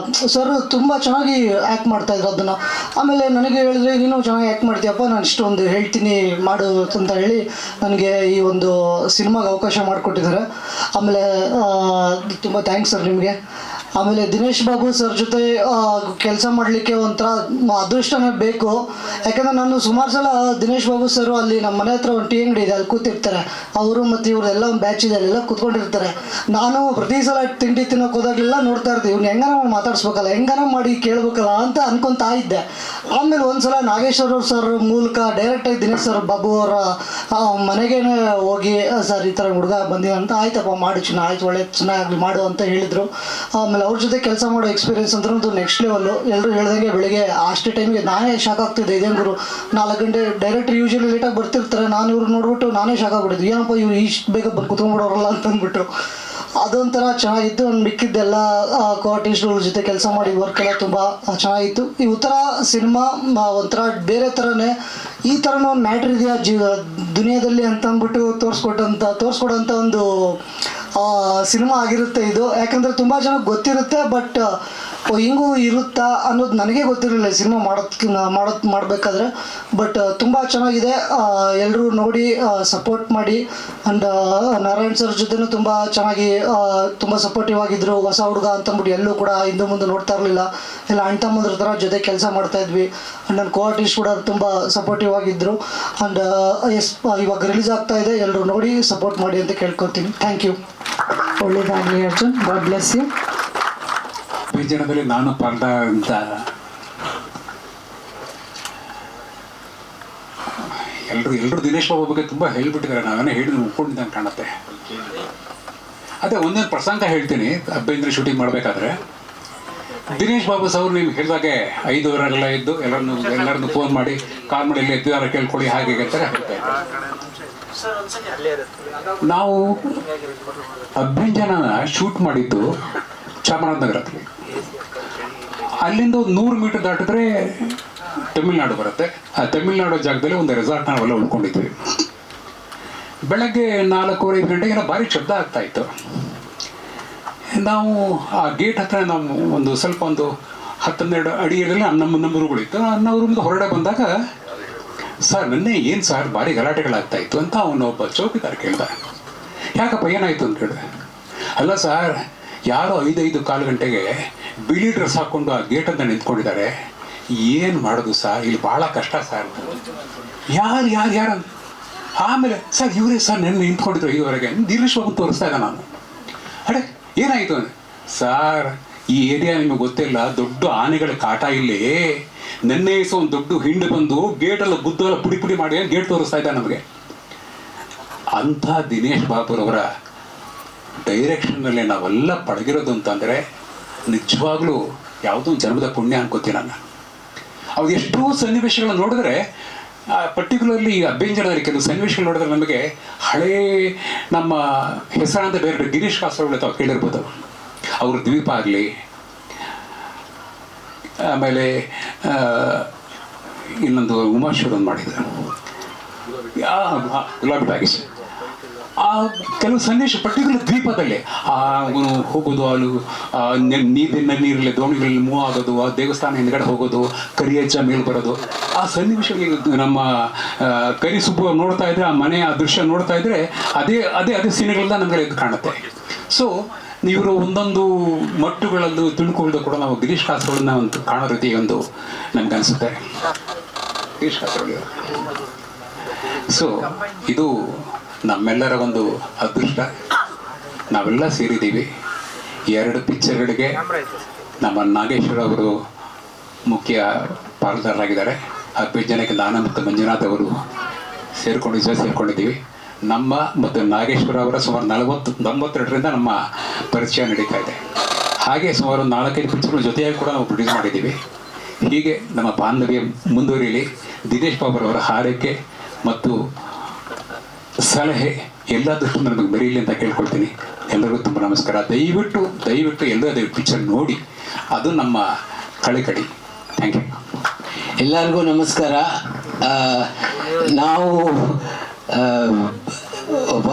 ಸರ್ ತುಂಬ ಚೆನ್ನಾಗಿ ಆ್ಯಕ್ಟ್ ಮಾಡ್ತಾಯಿದ್ರು ಅದನ್ನು. ಆಮೇಲೆ ನನಗೆ ಹೇಳಿದ್ರೆ ನೀನು ಚೆನ್ನಾಗಿ ಆ್ಯಕ್ಟ್ ಮಾಡ್ತೀಯಪ್ಪ, ನಾನು ಇಷ್ಟೊಂದು ಹೇಳ್ತೀನಿ ಮಾಡು ಅಂತ ಹೇಳಿ ನನಗೆ ಈ ಒಂದು ಸಿನಿಮಾಗೆ ಅವಕಾಶ ಮಾಡಿಕೊಟ್ಟಿದ್ದಾರೆ. ಆಮೇಲೆ ತುಂಬ ಥ್ಯಾಂಕ್ಸ್ ಸರ್ ನಿಮಗೆ. ಆಮೇಲೆ ದಿನೇಶ್ ಬಾಬು ಸರ್ ಜೊತೆ ಕೆಲಸ ಮಾಡಲಿಕ್ಕೆ ಒಂಥರ ಅದೃಷ್ಟನೇ ಬೇಕು. ಯಾಕಂದರೆ ನಾನು ಸುಮಾರು ಸಲ ದಿನೇಶ್ ಬಾಬು ಸರ್ ಅಲ್ಲಿ ನಮ್ಮ ಮನೆ ಹತ್ರ ಒಂದು ಟೀ ಅಂಗಡಿ ಇದೆ, ಅಲ್ಲಿ ಕೂತಿರ್ತಾರೆ. ಅವರು ಮತ್ತು ಇವ್ರದೆಲ್ಲ ಒಂದು ಬ್ಯಾಚ್ ಇದೆ, ಅಲ್ಲೆಲ್ಲ ಕೂತ್ಕೊಂಡಿರ್ತಾರೆ. ನಾನು ಪ್ರತಿ ಸಲ ತಿಂಡಿ ತಿನ್ನೋಕೆ ಹೋದಾಗಲೆಲ್ಲ ನೋಡ್ತಾ ಇರ್ತೀವಿ, ಇವ್ನು ಹೆಂಗಾನ ಮಾತಾಡ್ಸ್ಬೇಕಲ್ಲ, ಹೆಂಗಾನ ಮಾಡಿ ಕೇಳ್ಬೇಕಲ್ಲ ಅಂತ ಅನ್ಕೊತಾ ಇದ್ದೆ. ಆಮೇಲೆ ಒಂದ್ಸಲ ನಾಗೇಶ್ವರ ಸರ್ ಮೂಲಕ ಡೈರೆಕ್ಟಾಗಿ ದಿನೇಶ್ ಸರ್ ಬಾಬು ಅವರ ಮನೆಗೇ ಹೋಗಿ ಸರ್ ಈ ಥರ ಹುಡುಗ ಬಂದಿದೆ ಅಂತ, ಆಯ್ತಪ್ಪ ಮಾಡು ಆಯ್ತು ಒಳ್ಳೆ ಚೆನ್ನಾಗಿ ಮಾಡು ಅಂತ ಹೇಳಿದರು. ಆಮೇಲೆ ಅವ್ರ ಜೊತೆ ಕೆಲಸ ಮಾಡೋ ಎಕ್ಸ್ಪೀರಿಯನ್ಸ್ ಅಂದ್ರೆ ಒಂದು ನೆಕ್ಸ್ಟ್ ಲೆವೆಲ್ಲು. ಎಲ್ಲರೂ ಹೇಳ್ದಂಗೆ ಬೆಳಿಗ್ಗೆ ಅಷ್ಟೇ ಟೈಮ್ಗೆ ನಾನೇ ಶಾಕ್ ಆಗ್ತಿದ್ದೆ. ಇದೇನು ಗುರು 4 ಗಂಟೆ ಡೈರೆಕ್ಟ್ರ್ ಯೂಶಲಿ ಲೇಟಾಗಿ ಬರ್ತಿರ್ತಾರೆ, ನಾನು ಇವ್ರು ನೋಡ್ಬಿಟ್ಟು ನಾನೇ ಶಾಕ್ ಆಗ್ಬಿಟ್ಟಿದ್ದು, ಏನಪ್ಪ ಇವ್ರು ಇಷ್ಟು ಬೇಗ ಬಂದು ಕುತ್ಕೊಂಡ್ಬಿಡೋರಲ್ಲ ಅಂತಂದ್ಬಿಟ್ಟು. ಅದೊಂಥರ ಚೆನ್ನಾಗಿತ್ತು. ಮಿಕ್ಕಿದ್ದೆಲ್ಲ ಕೋಆರ್ಟಿಸ್ಟ್ಗಳ ಜೊತೆ ಕೆಲಸ ಮಾಡಿ ವರ್ಕ್ ಎಲ್ಲ ತುಂಬ ಚೆನ್ನಾಗಿತ್ತು. ಈ ಉತ್ತರ ಸಿನಿಮಾ ಒಂಥರ ಬೇರೆ ಥರನೇ, ಈ ಥರನೂ ಒಂದು ಮ್ಯಾಟ್ರ್ ಇದೆಯಾ ದುನಿಯಾದಲ್ಲಿ ಅಂತ ಅಂದ್ಬಿಟ್ಟು ತೋರಿಸ್ಕೊಡೋಂಥ ಒಂದು ಸಿನಿಮಾ ಆಗಿರುತ್ತೆ ಇದು. ಯಾಕಂದರೆ ತುಂಬ ಜನಕ್ಕೆ ಗೊತ್ತಿರುತ್ತೆ, ಬಟ್ ಹಿಂಗೂ ಇರುತ್ತಾ ಅನ್ನೋದು ನನಗೆ ಗೊತ್ತಿರಲಿಲ್ಲ ಸಿನಿಮಾ ಮಾಡಬೇಕಾದ್ರೆ. ಬಟ್ ತುಂಬ ಚೆನ್ನಾಗಿದೆ, ಎಲ್ಲರೂ ನೋಡಿ ಸಪೋರ್ಟ್ ಮಾಡಿ. ಆ್ಯಂಡ್ ನಾರಾಯಣ್ ಸರ್ ಜೊತೆನೂ ತುಂಬ ಚೆನ್ನಾಗಿ ತುಂಬ ಸಪೋರ್ಟಿವ್ ಆಗಿದ್ದರು. ಹೊಸ ಹುಡುಗ ಅಂತಂದ್ಬಿಟ್ಟು ಎಲ್ಲೂ ಕೂಡ ಹಿಂದೆ ಮುಂದೆ ನೋಡ್ತಾ ಇರಲಿಲ್ಲ, ಎಲ್ಲ ಅಣ್ತಮ್ಮಂದ್ರ ಥರ ಜೊತೆ ಕೆಲಸ ಮಾಡ್ತಾಯಿದ್ವಿ. ಆ್ಯಂಡ್ ನನ್ನ ಕೋ-ಆರ್ಟಿಸ್ಟ್ ಕೂಡ ತುಂಬ ಸಪೋರ್ಟಿವ್ ಆಗಿದ್ದರು. ಆ್ಯಂಡ್ ಇವಾಗ ರಿಲೀಸ್ ಆಗ್ತಾ ಇದೆ, ಎಲ್ಲರೂ ನೋಡಿ ಸಪೋರ್ಟ್ ಮಾಡಿ ಅಂತ ಕೇಳ್ಕೊತೀನಿ. Thank you. ಒಳ್ಳೇದಾಗಲಿ ಅರ್ಜುನ್, ಗಾಡ್ ಬ್ಲೆಸ್ ಯು. ಜನದಲ್ಲಿ ನಾನು ಪಾಲ್ದ ಅಂತ ಎಲ್ಲರೂ ದಿನೇಶ್ ಬಾಬು ಬಗ್ಗೆ ತುಂಬ ಹೇಳ್ಬಿಟ್ಟಿದ್ದಾರೆ. ನಾವೇನೇ ಹೇಳಿದ್ರೆ ಒಪ್ಕೊಂಡಿದ್ದಂಗೆ ಕಾಣುತ್ತೆ. ಅದೇ ಒಂದೊಂದು ಪ್ರಸಂಗ ಹೇಳ್ತೀನಿ. ಅಭ್ಯಂತರ ಶೂಟಿಂಗ್ ಮಾಡಬೇಕಾದ್ರೆ ದಿನೇಶ್ ಬಾಬು ಸರ್ ನೀವು ಹೇಳಿದಾಗೆ 5:15 ಎದ್ದು ಎಲ್ಲರನ್ನು ಫೋನ್ ಮಾಡಿ ಕಾಲ್ ಮಾಡಿ ಎಲ್ಲ ಎದ್ದಿದ್ದಾರೆ ಕೇಳ್ಕೊಳ್ಳಿ ಹಾಗೆ ಅಂತ ಹೇಳ್ತಾ ಇದ್ದಾರೆ. ನಾವು ಅಭ್ಯಂಜನನ ಶೂಟ್ ಮಾಡಿದ್ದು ಚಾಮರಾಜನಗರದಲ್ಲಿ. ಅಲ್ಲಿಂದ ಒಂದು 100 ಮೀಟರ್ ದಾಟಿದ್ರೆ ತಮಿಳ್ನಾಡು ಬರುತ್ತೆ. ಆ ತಮಿಳ್ನಾಡು ಜಾಗದಲ್ಲಿ ಒಂದು ರೆಸಾರ್ಟ್ ನಾವೆಲ್ಲ ಉಳ್ಕೊಂಡಿದ್ವಿ. ಬೆಳಗ್ಗೆ 4:15 ಗಂಟೆಗೆಲ್ಲ ಭಾರಿ ಶಬ್ದ ಆಗ್ತಾ ಇತ್ತು. ನಾವು ಆ ಗೇಟ್ ಹತ್ರ ನಾವು ಒಂದು ಸ್ವಲ್ಪ ಒಂದು 10-12 ಅಡಿಯಲ್ಲಿ ನಮ್ಮ ರೂಮ್ಗಳಿತ್ತು. ನಮ್ಮ ರೂಮ್ದು ಹೊರಗಡೆ ಬಂದಾಗ ಸರ್ ನಿನ್ನೆ ಏನು ಸರ್ ಭಾರಿ ಗಲಾಟೆಗಳಾಗ್ತಾ ಇತ್ತು ಅಂತ ಅವನೊಬ್ಬ ಚೌಕಿದಾರ ಕೇಳ್ದ. ಯಾಕಪ್ಪ ಏನಾಯಿತು ಅಂತ ಕೇಳಿದೆ. ಅಲ್ಲ ಸರ್ ಯಾರೋ 5 ಗಂಟೆಗೆ ಬಿಳಿ ಡ್ರೆಸ್ ಹಾಕ್ಕೊಂಡು ಆ ಗೇಟ್ ಅಂತ ನಿಂತ್ಕೊಂಡಿದ್ದಾರೆ, ಏನು ಮಾಡೋದು ಸರ್, ಇಲ್ಲಿ ಭಾಳ ಕಷ್ಟ ಸರ್. ಯಾರು ಆಮೇಲೆ ಸರ್ ಇವರೇ ಸರ್ ನೆನ್ನೆ ನಿಂತ್ಕೊಂಡಿದ್ರು 5:15 ದಿನೇಶ್ ಬಾಬು ತೋರಿಸ್ತಾ ಇದ್ದ ನಾನು. ಅಡೆ ಏನಾಯಿತು ಅಂದರೆ ಸರ್ ಈ ಏರಿಯಾ ನಿಮಗೆ ಗೊತ್ತಿಲ್ಲ, ದೊಡ್ಡ ಆನೆಗಳ ಕಾಟ ಇಲ್ಲಿ. ನೆನ್ನೆ ಒಂದು ದೊಡ್ಡ ಹಿಂಡು ಬಂದು ಗೇಟೆಲ್ಲ ಗುದ್ದೆಲ್ಲ ಪುಡಿ ಮಾಡಿ ಗೇಟ್ ತೋರಿಸ್ತಾ ಇದ್ದ ನಮಗೆ. ಅಂಥ ದಿನೇಶ್ ಬಾಬುರವರ ಡೈರೆಕ್ಷನ್ನಲ್ಲಿ ನಾವೆಲ್ಲ ಪಳಗಿರೋದು ಅಂತಂದರೆ ನಿಜವಾಗ್ಲೂ ಯಾವುದೋ ಜನ್ಮದ ಪುಣ್ಯ ಅನ್ಕೋತೀನಿ ನಾನು. ಅವಾಗ ಎಷ್ಟೋ ಸನ್ನಿವೇಶಗಳನ್ನ ನೋಡಿದ್ರೆ, ಪರ್ಟಿಕ್ಯುಲರ್ಲಿ ಈ ಅಭ್ಯಂಜನದಲ್ಲಿ ಕೆಲವು ಸನ್ನಿವೇಶಗಳು ನೋಡಿದ್ರೆ ನಮಗೆ ಹಳೇ ನಮ್ಮ ಹೆಸರಾಂತ ಬೇರೆ ಗಿರೀಶ್ ಕಾಸರವಳ್ಳಿ ತಾವು ಕೇಳಿರ್ಬೋದು. ಅವ್ರ ದ್ವೀಪ ಆಗಲಿ, ಆಮೇಲೆ ಇನ್ನೊಂದು ಉಮಾಶ್ವರನ್ ಮಾಡಿದ್ರು ಗುಲಾಬಿ ಟಾಕೀಸ್. ಆ ಕೆಲವು ಸನ್ನಿವೇಶ ಪರ್ಟಿಕ್ಯುಲರ್ ದ್ವೀಪದಲ್ಲಿ ಅವನು ಹೋಗೋದು, ಅಲ್ಲಿ ನೀರಲ್ಲಿ ದೋಣಿಗಳಲ್ಲಿ ಮೂವ್ ಆಗೋದು, ಆ ದೇವಸ್ಥಾನ ಹಿಂದ್ಗಡೆ ಹೋಗೋದು, ಕರಿಯಜ್ಜ ಮೇಲೆ ಬರೋದು, ಆ ಸನ್ನಿವೇಶಗಳಿಗೆ ನಮ್ಮ ಕರಿ ಸುಬ್ಬು ನೋಡ್ತಾ ಇದ್ರೆ, ಆ ಮನೆ ಆ ದೃಶ್ಯ ನೋಡ್ತಾ ಇದ್ರೆ ಅದೇ ಅದೇ ಅದೇ ಸೀನ್ಗಳೆಲ್ಲ ನಮಗೆ ಕಾಣುತ್ತೆ. ಸೊ ಇವರು ಒಂದೊಂದು ಮಟ್ಟುಗಳಲ್ಲೂ ತುಣುಕುಗಳದ್ದು ಕೂಡ ನಾವು ಗಿರೀಶ್ ಕಾಸರವಳ್ಳಿನ ಒಂದು ಕಾಣೋ ರೀತಿ ಒಂದು ನಮ್ಗನ್ಸುತ್ತೆ. ಗಿರೀಶ್ ಕಾಸರವಳ್ಳಿ. ಸೊ ಇದು ನಮ್ಮೆಲ್ಲರ ಒಂದು ಅದೃಷ್ಟ. ನಾವೆಲ್ಲ ಸೇರಿದ್ದೀವಿ. 2 ಪಿಕ್ಚರ್ಗಳಿಗೆ ನಮ್ಮ ನಾಗೇಶ್ವರ ಅವರು ಮುಖ್ಯ ಪಾಲ್ದಾರರಾಗಿದ್ದಾರೆ. 15 ಜನಕ್ಕೆ ನಾನು ಮತ್ತು ಮಂಜುನಾಥ್ ಅವರು ಸೇರ್ಕೊಂಡಿದ್ದೀವಿ. ನಮ್ಮ ಮತ್ತು ನಾಗೇಶ್ವರ ಅವರ ಸುಮಾರು 92ರಿಂದ ನಮ್ಮ ಪರಿಚಯ ನಡೀತಾ ಇದೆ. ಹಾಗೆ ಸುಮಾರು 4-5 ಪಿಕ್ಚರ್ಗಳ ಜೊತೆಯಾಗಿ ಕೂಡ ನಾವು ಪ್ರೊಡ್ಯೂಸ್ ಮಾಡಿದ್ದೀವಿ. ಹೀಗೆ ನಮ್ಮ ಬಾಂಧವ್ಯ ಮುಂದುವರಿಯಲಿ. ದಿನೇಶ್ ಬಾಬುರವರ ಹಾರೈಕೆ ಮತ್ತು ಸಲಹೆ ಎಲ್ಲ ದೃಷ್ಟಿಯಿಂದ ನಮಗೆ ಬರೀಲಿ ಅಂತ ಕೇಳ್ಕೊಳ್ತೀನಿ. ಎಲ್ಲರಿಗೂ ತುಂಬ ನಮಸ್ಕಾರ. ದಯವಿಟ್ಟು ಎಲ್ಲರೂ ಪಿಕ್ಚರ್ ನೋಡಿ, ಅದು ನಮ್ಮ ಕಳಕಳಿ. Thank you. ಎಲ್ಲರಿಗೂ ನಮಸ್ಕಾರ. ನಾವು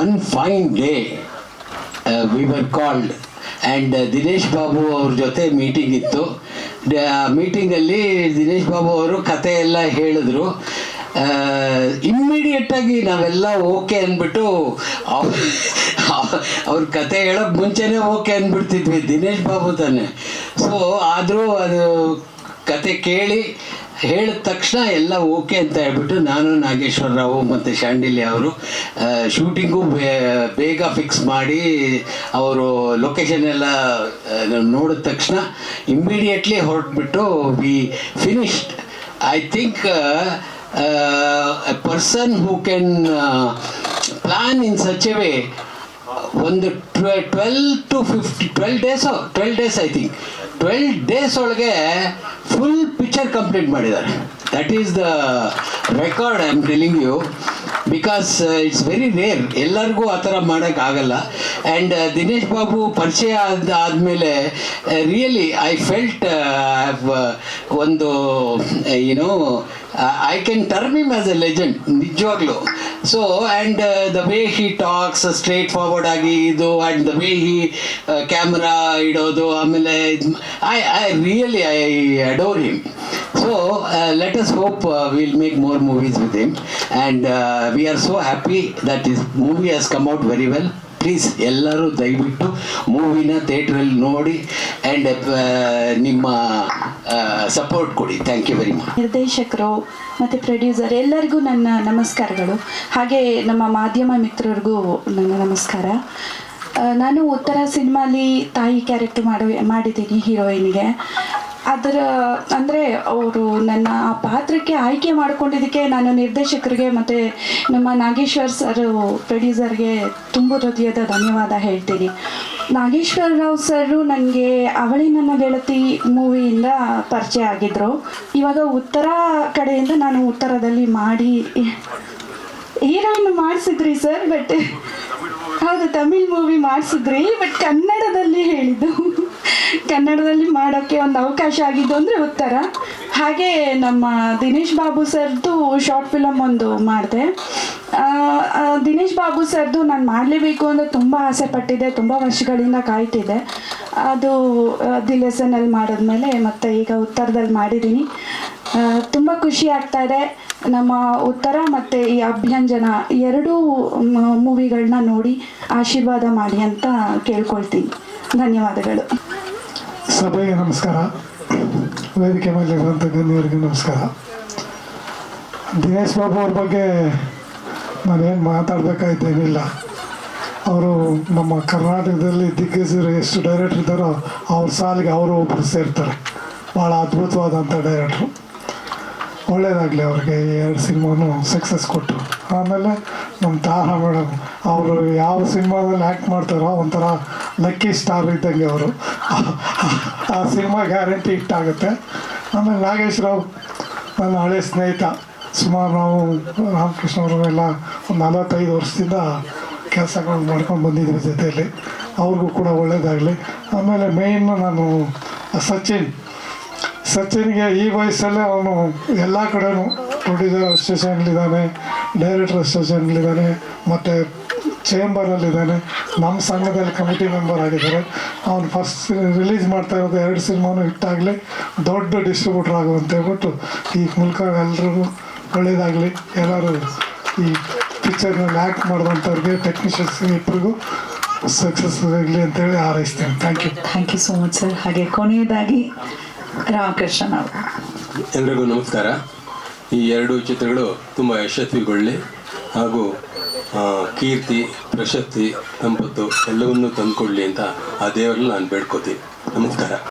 one fine day we were called and Dinesh Babu ಅವ್ರ ಜೊತೆ ಮೀಟಿಂಗ್ ಇತ್ತು. ಮೀಟಿಂಗಲ್ಲಿ ದಿನೇಶ್ ಬಾಬು ಅವರು ಕತೆ ಎಲ್ಲ ಹೇಳಿದ್ರು. ಇಮ್ಮಿಡಿಯೇಟಾಗಿ ನಾವೆಲ್ಲ ಓಕೆ ಅಂದ್ಬಿಟ್ಟು ಅವ್ರ ಕತೆ ಹೇಳೋಕ್ಕೆ ಮುಂಚೆನೇ ಓಕೆ ಅಂದ್ಬಿಡ್ತಿದ್ವಿ, ದಿನೇಶ್ ಬಾಬು ತಾನೆ. ಸೊ ಆದರೂ ಅದು ಕತೆ ಕೇಳಿ ಹೇಳಿದ ತಕ್ಷಣ ಎಲ್ಲ ಓಕೆ ಅಂತ ಹೇಳ್ಬಿಟ್ಟು ನಾನು, ನಾಗೇಶ್ವರ ರಾವ್ ಮತ್ತು ಶಾಂಡಿಲ್ಯ ಅವರು ಶೂಟಿಂಗು ಬೇಗ ಫಿಕ್ಸ್ ಮಾಡಿ ಅವರು ಲೊಕೇಶನ್ ಎಲ್ಲ ನೋಡಿದ ತಕ್ಷಣ ಇಮ್ಮಿಡಿಯೇಟ್ಲಿ ಹೊರಟ್ಬಿಟ್ಟು we finished. I think a person who can plan in such a way, ಒಂದು 12 days I think 12 days ಒಳಗೆ ಫುಲ್ ಪಿಕ್ಚರ್ ಕಂಪ್ಲೀಟ್ ಮಾಡಿದ್ದಾರೆ. That is the record I am telling you, because it's very rare. ಎಲ್ಲರಿಗೂ ಆ ಥರ ಮಾಡೋಕ್ಕಾಗಲ್ಲ. And Dinesh Babu ಪರಿಚಯ ಆದಮೇಲೆ really I felt ಒಂದು you know I can term him as a legend, ನಿಜವಾಗ್ಲೂ. So and the way he talks straight forward ಆಗಿ ಇದು, and the way he camera ಇಡೋದು, ಆಮೇಲೆ I really I adore him. So let us hope will make more movies with him, and we are so happy that is movie has come out very well. Please ಎಲ್ಲರೂ ದಯವಿಟ್ಟು ಮೂವಿನ ಥಿಯೇಟ್ರಲ್ಲಿ ನೋಡಿ and ನಿಮ್ಮ support ಕೊಡಿ. Thank you very much. ನಿರ್ದೇಶಕರು ಮತ್ತು producer ಎಲ್ಲರಿಗೂ ನನ್ನ ನಮಸ್ಕಾರಗಳು. ಹಾಗೆ ನಮ್ಮ ಮಾಧ್ಯಮ ಮಿತ್ರರಿಗೂ ನನ್ನ ನಮಸ್ಕಾರ. ನಾನು ಉತ್ತರ ಸಿನಿಮಾಲಿ ತಾಯಿ ಕ್ಯಾರೆಕ್ಟರ್ ಮಾಡಿದ್ದೀನಿ ಹೀರೋಯಿನ್ಗೆ. ಅದರ ಅಂದರೆ ಅವರು ನನ್ನ ಆ ಪಾತ್ರಕ್ಕೆ ಆಯ್ಕೆ ಮಾಡ್ಕೊಂಡಿದ್ದಕ್ಕೆ ನಾನು ನಿರ್ದೇಶಕರಿಗೆ ಮತ್ತು ನಮ್ಮ ನಾಗೇಶ್ವರ್ ಸರ್ ಪ್ರೊಡ್ಯೂಸರ್ಗೆ ತುಂಬ ಹೃದಯದ ಧನ್ಯವಾದ ಹೇಳ್ತೀನಿ. ನಾಗೇಶ್ವರ ರಾವ್ ಸರು ನನಗೆ ಅವಳಿ ನನ್ನ ಗೆಳತಿ ಮೂವಿಯಿಂದ ಪರಿಚಯ ಆಗಿದ್ದರು. ಇವಾಗ ಉತ್ತರ ಕಡೆಯಿಂದ ನಾನು ಉತ್ತರದಲ್ಲಿ ಮಾಡಿ ಹೀರೋಯಿನ್ ಮಾಡಿಸಿದ್ರಿ ಸರ್. ಬಟ್ ಹೌದು, ತಮಿಳ್ ಮೂವಿ ಮಾಡಿಸಿದ್ರಿ, ಬಟ್ ಕನ್ನಡದಲ್ಲಿ ಹೇಳಿದ್ದು. ಕನ್ನಡದಲ್ಲಿ ಮಾಡೋಕ್ಕೆ ಒಂದು ಅವಕಾಶ ಆಗಿದ್ದು ಅಂದರೆ ಉತ್ತರ. ಹಾಗೆ ನಮ್ಮ ದಿನೇಶ್ ಬಾಬು ಸರ್ದು ಶಾರ್ಟ್ ಫಿಲಮ್ ಒಂದು ಮಾಡಿದೆ. ದಿನೇಶ್ ಬಾಬು ಸರ್ದು ನಾನು ಮಾಡಲೇಬೇಕು ಅಂತ ತುಂಬ ಆಸೆ ಪಟ್ಟಿದ್ದೆ, ತುಂಬ ವರ್ಷಗಳಿಂದ ಕಾಯ್ತಿದ್ದೆ. ಅದು ದಿ ಲೆಸನಲ್ಲಿ ಮಾಡಿದ್ಮೇಲೆ ಮತ್ತು ಈಗ ಉತ್ತರದಲ್ಲಿ ಮಾಡಿದ್ದೀನಿ. ತುಂಬ ಖುಷಿ ಆಗ್ತಾ ಇದೆ. ನಮ್ಮ ಉತ್ತರ ಮತ್ತು ಈ ಅಭ್ಯಂಜನ ಎರಡೂ ಮೂವಿಗಳನ್ನ ನೋಡಿ ಆಶೀರ್ವಾದ ಮಾಡಿ ಅಂತ ಕೇಳ್ಕೊಳ್ತೀನಿ. ಧನ್ಯವಾದಗಳು. ಸಭೆಗೆ ನಮಸ್ಕಾರ. ವೇದಿಕೆ ಮೇಲಿರುವಂಥ ಗಣ್ಯರಿಗೆ ನಮಸ್ಕಾರ. ದಿನೇಶ್ ಬಾಬು ಅವ್ರ ಬಗ್ಗೆ ನಾನೇನು ಮಾತಾಡಬೇಕಾಯ್ತೇನಿಲ್ಲ. ಅವರು ನಮ್ಮ ಕರ್ನಾಟಕದಲ್ಲಿ ದಿಗ್ಗಜರು ಎಷ್ಟು ಡೈರೆಕ್ಟ್ರ್ ಇದ್ದಾರೋ ಅವ್ರ ಸಾಲಿಗೆ ಅವರು ಒಬ್ಬರು ಸೇರ್ತಾರೆ. ಭಾಳ ಅದ್ಭುತವಾದಂಥ ಡೈರೆಕ್ಟ್ರು. ಒಳ್ಳೇದಾಗಲಿ ಅವ್ರಿಗೆ ಈ 2 ಸಿನಿಮಾನು ಸಕ್ಸಸ್ ಕೊಟ್ಟರು. ಆಮೇಲೆ ನಮ್ಮ ತಾರಾ ಮೇಡಮ್ ಅವರು ಯಾವ ಸಿನಿಮಾದಲ್ಲಿ ಆ್ಯಕ್ಟ್ ಮಾಡ್ತಾರೋ ಒಂಥರ ಲಕ್ಕಿ ಸ್ಟಾರ್ ಇದ್ದಂಗೆ ಅವರು. ಆ ಸಿನಿಮಾ ಗ್ಯಾರಂಟಿ ಹಿಟ್ಟಾಗುತ್ತೆ. ಆಮೇಲೆ ನಾಗೇಶ್ ರಾವ್ ನನ್ನ ಹಳೆ ಸ್ನೇಹಿತ, ಸುಮಾರು ನಾವು ರಾಮಕೃಷ್ಣ ಅವರು ಎಲ್ಲ ಒಂದು 45 ವರ್ಷದಿಂದ ಕೆಲಸಗಳು ಮಾಡ್ಕೊಂಡು ಬಂದಿದ್ದೀವಿ ಜೊತೆಯಲ್ಲಿ. ಅವ್ರಿಗೂ ಕೂಡ ಒಳ್ಳೇದಾಗಲಿ. ಆಮೇಲೆ ಮೇಯ್ನು ನಾನು ಸಚಿನ್ಗೆ ಈ ವಯಸ್ಸಲ್ಲೇ ಅವನು ಎಲ್ಲ ಕಡೆನೂ ಪ್ರೊಡ್ಯೂಸರ್ ಅಸೋಸಿಯೇಷನ್ಲಿದ್ದಾನೆ, ಡೈರೆಕ್ಟರ್ ಅಸೋಸಿಯೇಷನ್ಲಿದ್ದಾನೆ, ಮತ್ತು ಚೇಂಬರಲ್ಲಿದ್ದಾನೆ, ನಮ್ಮ ಸಂಘದಲ್ಲಿ ಕಮಿಟಿ ಮೆಂಬರ್ ಆಗಿದ್ದಾರೆ. ಅವನು ಫಸ್ಟ್ ರಿಲೀಸ್ ಮಾಡ್ತಾ ಇರೋದು 2 ಸಿನಿಮಾನು ಹಿಟ್ಟಾಗಲಿ, ದೊಡ್ಡ ಡಿಸ್ಟ್ರಿಬ್ಯೂಟ್ರ್ ಆಗು ಅಂತ ಹೇಳ್ಬಿಟ್ಟು ಈ ಮೂಲಕ ಎಲ್ರಿಗೂ ಒಳ್ಳೇದಾಗಲಿ. ಎಲ್ಲರೂ ಈ ಪಿಕ್ಚರ್ನಲ್ಲಿ ಆ್ಯಕ್ಟ್ ಮಾಡಿದಂಥವ್ರಿಗೆ, ಟೆಕ್ನಿಷಿಯನ್ಸ್ ಇಬ್ಬರಿಗೂ ಸಕ್ಸಸ್ ಆಗಲಿ ಅಂತೇಳಿ ಹಾರೈಸ್ತೇನೆ. Thank you so much sir. ಹಾಗೆ ಕೊನೆಯದಾಗಿ ರಾಮಕೃಷ್ಣನ್ ಅವರು. ಎಲ್ರಿಗೂ ನಮಸ್ಕಾರ. ಈ 2 ಚಿತ್ರಗಳು ತುಂಬ ಯಶಸ್ವಿಗೊಳ್ಳಿ ಹಾಗೂ ಕೀರ್ತಿ, ಪ್ರಶಸ್ತಿ, ಸಂಪತ್ತು ಎಲ್ಲವನ್ನೂ ತಂದುಕೊಡ್ಲಿ ಅಂತ ಆ ದೇವರಲ್ಲಿ ನಾನು ಬೇಡ್ಕೋತೀನಿ. ನಮಸ್ಕಾರ.